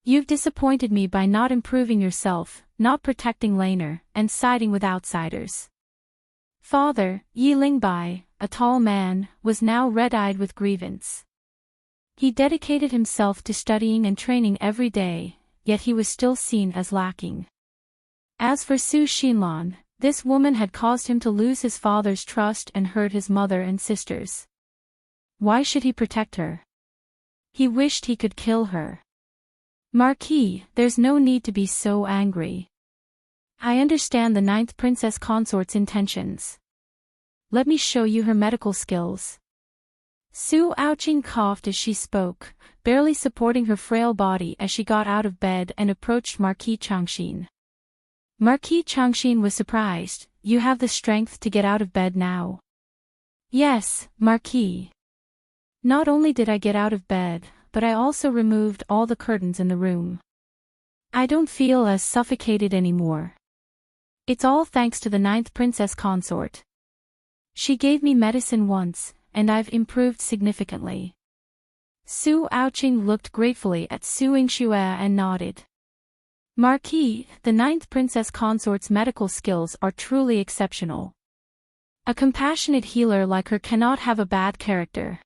You've disappointed me by not improving yourself, not protecting Laner, and siding with outsiders. Father, Lingbai, a tall man, was now red-eyed with grievance. He dedicated himself to studying and training every day, yet he was still seen as lacking. As for Xinlan, this woman had caused him to lose his father's trust and hurt his mother and sisters. Why should he protect her? He wished he could kill her. Marquis, there's no need to be so angry. I understand the 9th Princess Consort's intentions. Let me show you her medical skills. Xiaotian coughed as she spoke, barely supporting her frail body as she got out of bed and approached Marquis Changxin. Marquis Changxin was surprised. You have the strength to get out of bed now? Yes, Marquis. Not only did I get out of bed, but I also removed all the curtains in the room. I don't feel as suffocated anymore. It's all thanks to the 9th Princess Consort. She gave me medicine once, and I've improved significantly. Xiaotian looked gratefully at Yingxue and nodded. Marquis, the 9th Princess Consort's medical skills are truly exceptional. A compassionate healer like her cannot have a bad character.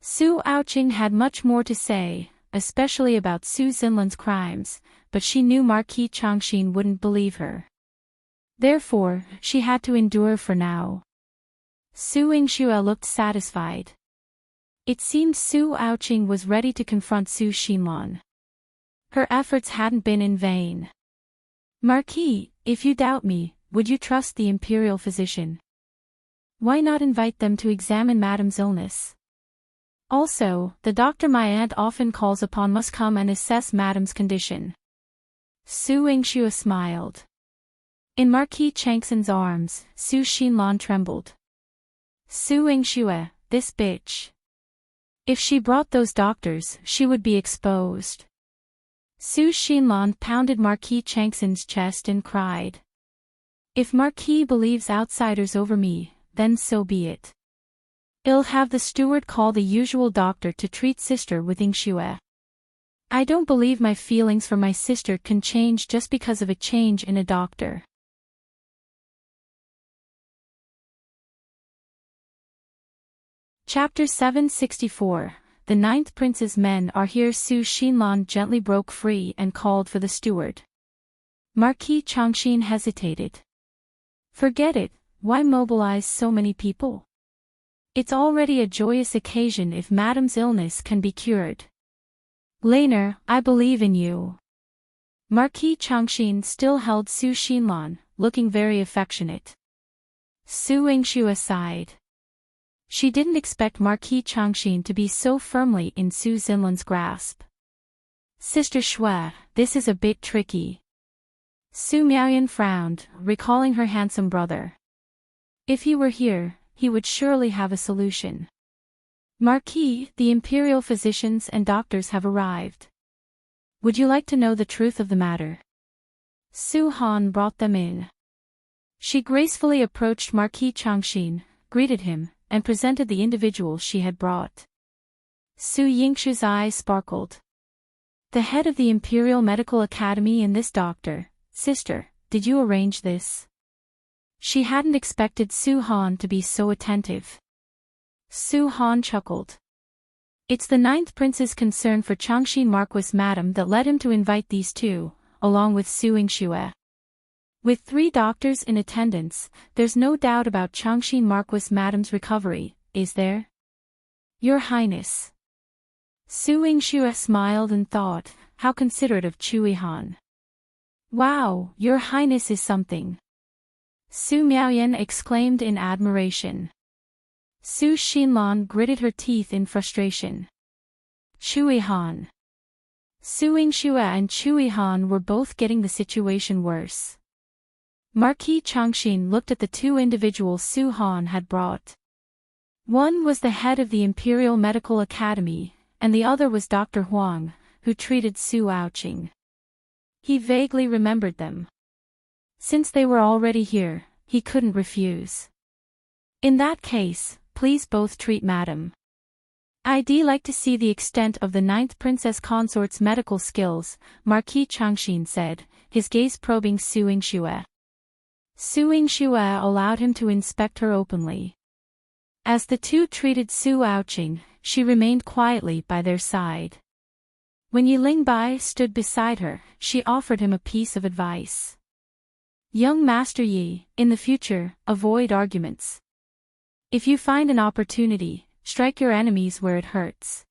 Xiaotian had much more to say, especially about Xinlan's crimes, but she knew Marquis Changxin wouldn't believe her. Therefore, she had to endure for now. Yingxue looked satisfied. It seemed Xiaotian was ready to confront Xinlan. Her efforts hadn't been in vain. Marquis, if you doubt me, would you trust the imperial physician? Why not invite them to examine Madame's illness? Also, the doctor my aunt often calls upon must come and assess Madame's condition. Yingxue smiled. In Marquis Changxin's arms, Xinlan trembled. Yingxue, this bitch. If she brought those doctors, she would be exposed. Xinlan pounded Marquis Changxin's chest and cried. If Marquis believes outsiders over me, then so be it. I'll have the steward call the usual doctor to treat sister with Yingxue. I don't believe my feelings for my sister can change just because of a change in a doctor. Chapter 764. The 9th Prince's men are here. Xinlan gently broke free and called for the steward. Marquis Changxin hesitated. Forget it, why mobilize so many people? It's already a joyous occasion if Madame's illness can be cured. Laner, I believe in you. Marquis Changxin still held Xinlan, looking very affectionate. Yingxue sighed. She didn't expect Marquis Changxin to be so firmly in Xinlan's grasp. Sister Xue, this is a bit tricky. Miaoyan frowned, recalling her handsome brother. If he were here, he would surely have a solution. Marquis, the imperial physicians and doctors have arrived. Would you like to know the truth of the matter? Su Han brought them in. She gracefully approached Marquis Changxin, greeted him, and presented the individual she had brought. Yingxue's eyes sparkled. The head of the Imperial Medical Academy and this doctor, sister, did you arrange this? She hadn't expected Su Han to be so attentive. Su Han chuckled. It's the 9th Prince's concern for Changxin Marquis Madame that led him to invite these two, along with Yingxue. With 3 doctors in attendance, there's no doubt about Changxin Marquis Madame's recovery, is there? Your Highness. Yingxue smiled and thought, how considerate of Chui Han. Wow, Your Highness is something. Miaoyan exclaimed in admiration. Xinlan gritted her teeth in frustration. Chui Han. Yingxue and Chui Han were both getting the situation worse. Marquis Changxin looked at the 2 individuals Su Han had brought. One was the head of the Imperial Medical Academy, and the other was Dr. Huang, who treated Xiaotian. He vaguely remembered them. Since they were already here, he couldn't refuse. In that case, please both treat Madame. I'd like to see the extent of the 9th Princess Consort's medical skills, Marquis Changxin said, his gaze probing Yingxue. Yingxue allowed him to inspect her openly. As the 2 treated Xiaotian, she remained quietly by their side. When Lingbai stood beside her, she offered him a piece of advice. Young Master Yi, in the future, avoid arguments. If you find an opportunity, strike your enemies where it hurts.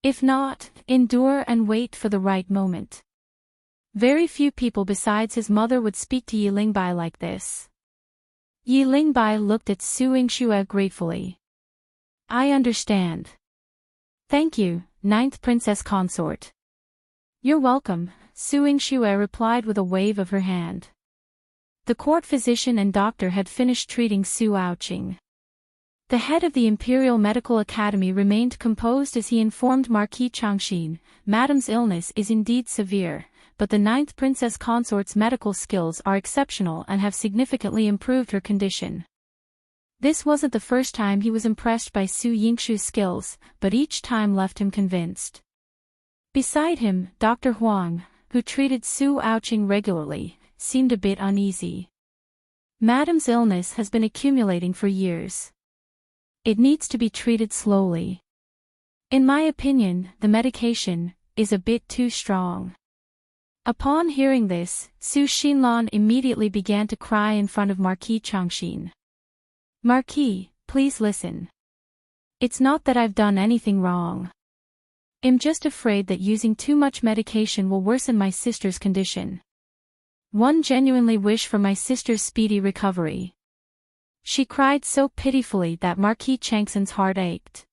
If not, endure and wait for the right moment. Very few people besides his mother would speak to Lingbai like this. Lingbai looked at Yingxue gratefully. I understand. Thank you, 9th Princess Consort. You're welcome, Yingxue replied with a wave of her hand. The court physician and doctor had finished treating Xiaotian. The head of the Imperial Medical Academy remained composed as he informed Marquis Changxin, Madame's illness is indeed severe, but the 9th Princess Consort's medical skills are exceptional and have significantly improved her condition. This wasn't the first time he was impressed by Su Yingxue's skills, but each time left him convinced. Beside him, Dr. Huang, who treated Su Xiaotian regularly, seemed a bit uneasy. Madam's illness has been accumulating for years. It needs to be treated slowly. In my opinion, the medication is a bit too strong. Upon hearing this, Su Xinlan immediately began to cry in front of Marquis Changxin. Marquis, please listen. It's not that I've done anything wrong. I'm just afraid that using too much medication will worsen my sister's condition. One genuinely wish for my sister's speedy recovery. She cried so pitifully that Marquis Changxin's heart ached.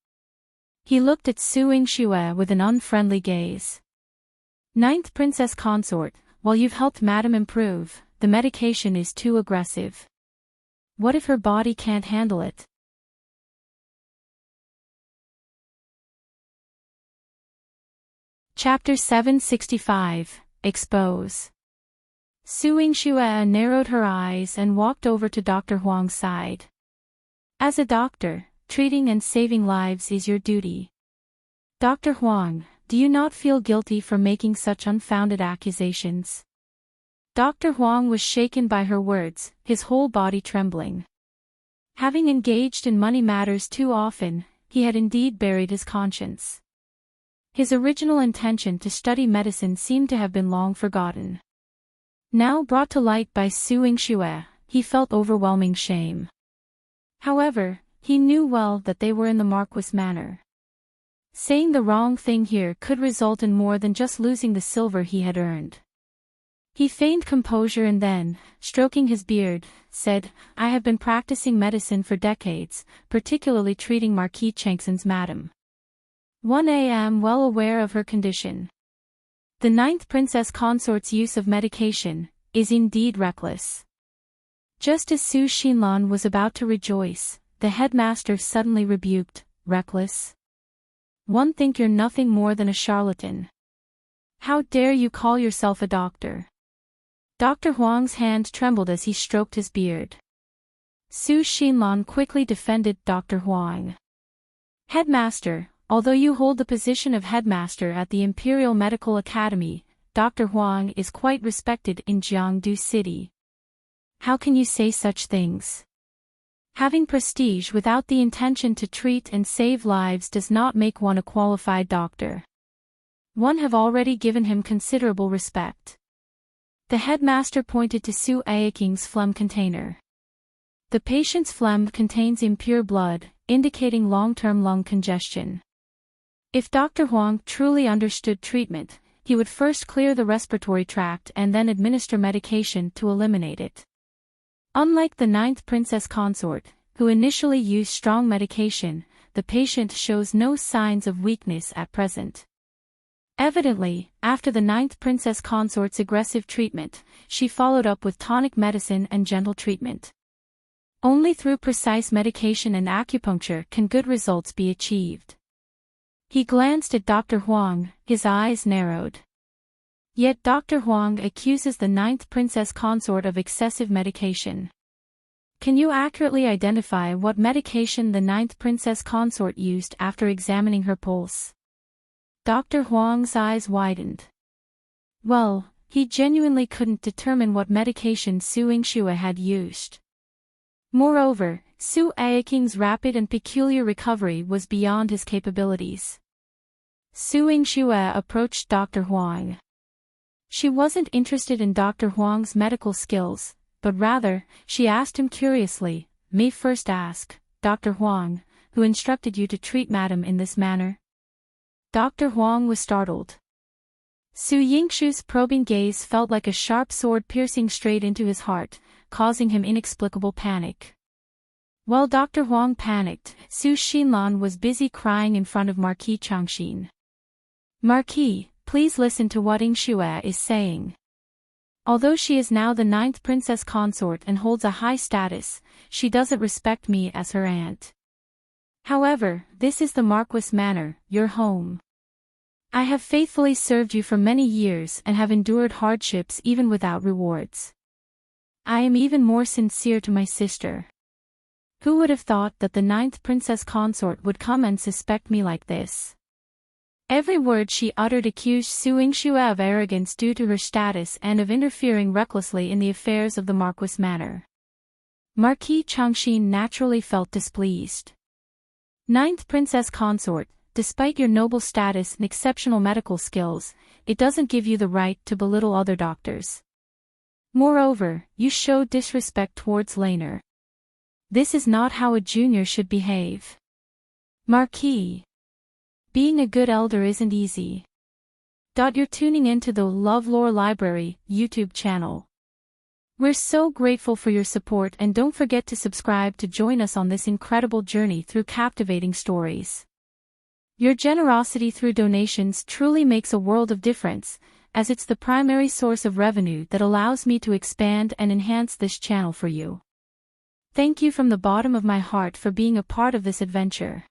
He looked at Su Yingxue with an unfriendly gaze. Ninth Princess Consort, while you've helped Madam improve, the medication is too aggressive. What if her body can't handle it? Chapter 765, Expose. Su Yingxue narrowed her eyes and walked over to Dr. Huang's side. As a doctor, treating and saving lives is your duty. Dr. Huang, do you not feel guilty for making such unfounded accusations? Dr. Huang was shaken by her words, his whole body trembling. Having engaged in money matters too often, he had indeed buried his conscience. His original intention to study medicine seemed to have been long forgotten. Now brought to light by Su Yingxue, he felt overwhelming shame. However, he knew well that they were in the Marquis Manor. Saying the wrong thing here could result in more than just losing the silver he had earned. He feigned composure and then, stroking his beard, said, I have been practicing medicine for decades, particularly treating Marquis Changxin's madam. 1 am well aware of her condition. The ninth princess consort's use of medication is indeed reckless. Just as Su Xinlan was about to rejoice, the headmaster suddenly rebuked, reckless? One think you're nothing more than a charlatan. How dare you call yourself a doctor? Dr. Huang's hand trembled as he stroked his beard. Su Xinlan quickly defended Dr. Huang. Headmaster, although you hold the position of headmaster at the Imperial Medical Academy, Dr. Huang is quite respected in Jiangdu City. How can you say such things? Having prestige without the intention to treat and save lives does not make one a qualified doctor. One have already given him considerable respect. The headmaster pointed to Su Xiaotian's phlegm container. The patient's phlegm contains impure blood, indicating long-term lung congestion. If Dr. Huang truly understood treatment, he would first clear the respiratory tract and then administer medication to eliminate it. Unlike the ninth princess consort, who initially used strong medication, the patient shows no signs of weakness at present. Evidently, after the ninth princess consort's aggressive treatment, she followed up with tonic medicine and gentle treatment. Only through precise medication and acupuncture can good results be achieved. He glanced at Dr. Huang, his eyes narrowed. Yet Dr. Huang accuses the ninth princess consort of excessive medication. Can you accurately identify what medication the ninth princess consort used after examining her pulse? Dr. Huang's eyes widened. Well, he genuinely couldn't determine what medication Su Yingxue had used. Moreover, Su Xiaotian's rapid and peculiar recovery was beyond his capabilities. Su Yingxue approached Dr. Huang. She wasn't interested in Dr. Huang's medical skills, but rather, she asked him curiously, may first ask, Dr. Huang, who instructed you to treat madam in this manner? Dr. Huang was startled. Su Yingxue's probing gaze felt like a sharp sword piercing straight into his heart, causing him inexplicable panic. While Dr. Huang panicked, Su Xinlan was busy crying in front of Marquis Changxin. Marquis, please listen to what Yingxue is saying. Although she is now the ninth princess consort and holds a high status, she doesn't respect me as her aunt. However, this is the Marquis Manor, your home. I have faithfully served you for many years and have endured hardships even without rewards. I am even more sincere to my sister. Who would have thought that the 9th Princess Consort would come and suspect me like this? Every word she uttered accused Yingxue of arrogance due to her status and of interfering recklessly in the affairs of the Marquis Manor. Marquis Changxin naturally felt displeased. 9th Princess Consort, despite your noble status and exceptional medical skills, it doesn't give you the right to belittle other doctors. Moreover, you showed disrespect towards Laner. This is not how a junior should behave. Marquis. Being a good elder isn't easy. You're tuning into the LoveLore Library YouTube channel. We're so grateful for your support, and don't forget to subscribe to join us on this incredible journey through captivating stories. Your generosity through donations truly makes a world of difference, as it's the primary source of revenue that allows me to expand and enhance this channel for you. Thank you from the bottom of my heart for being a part of this adventure.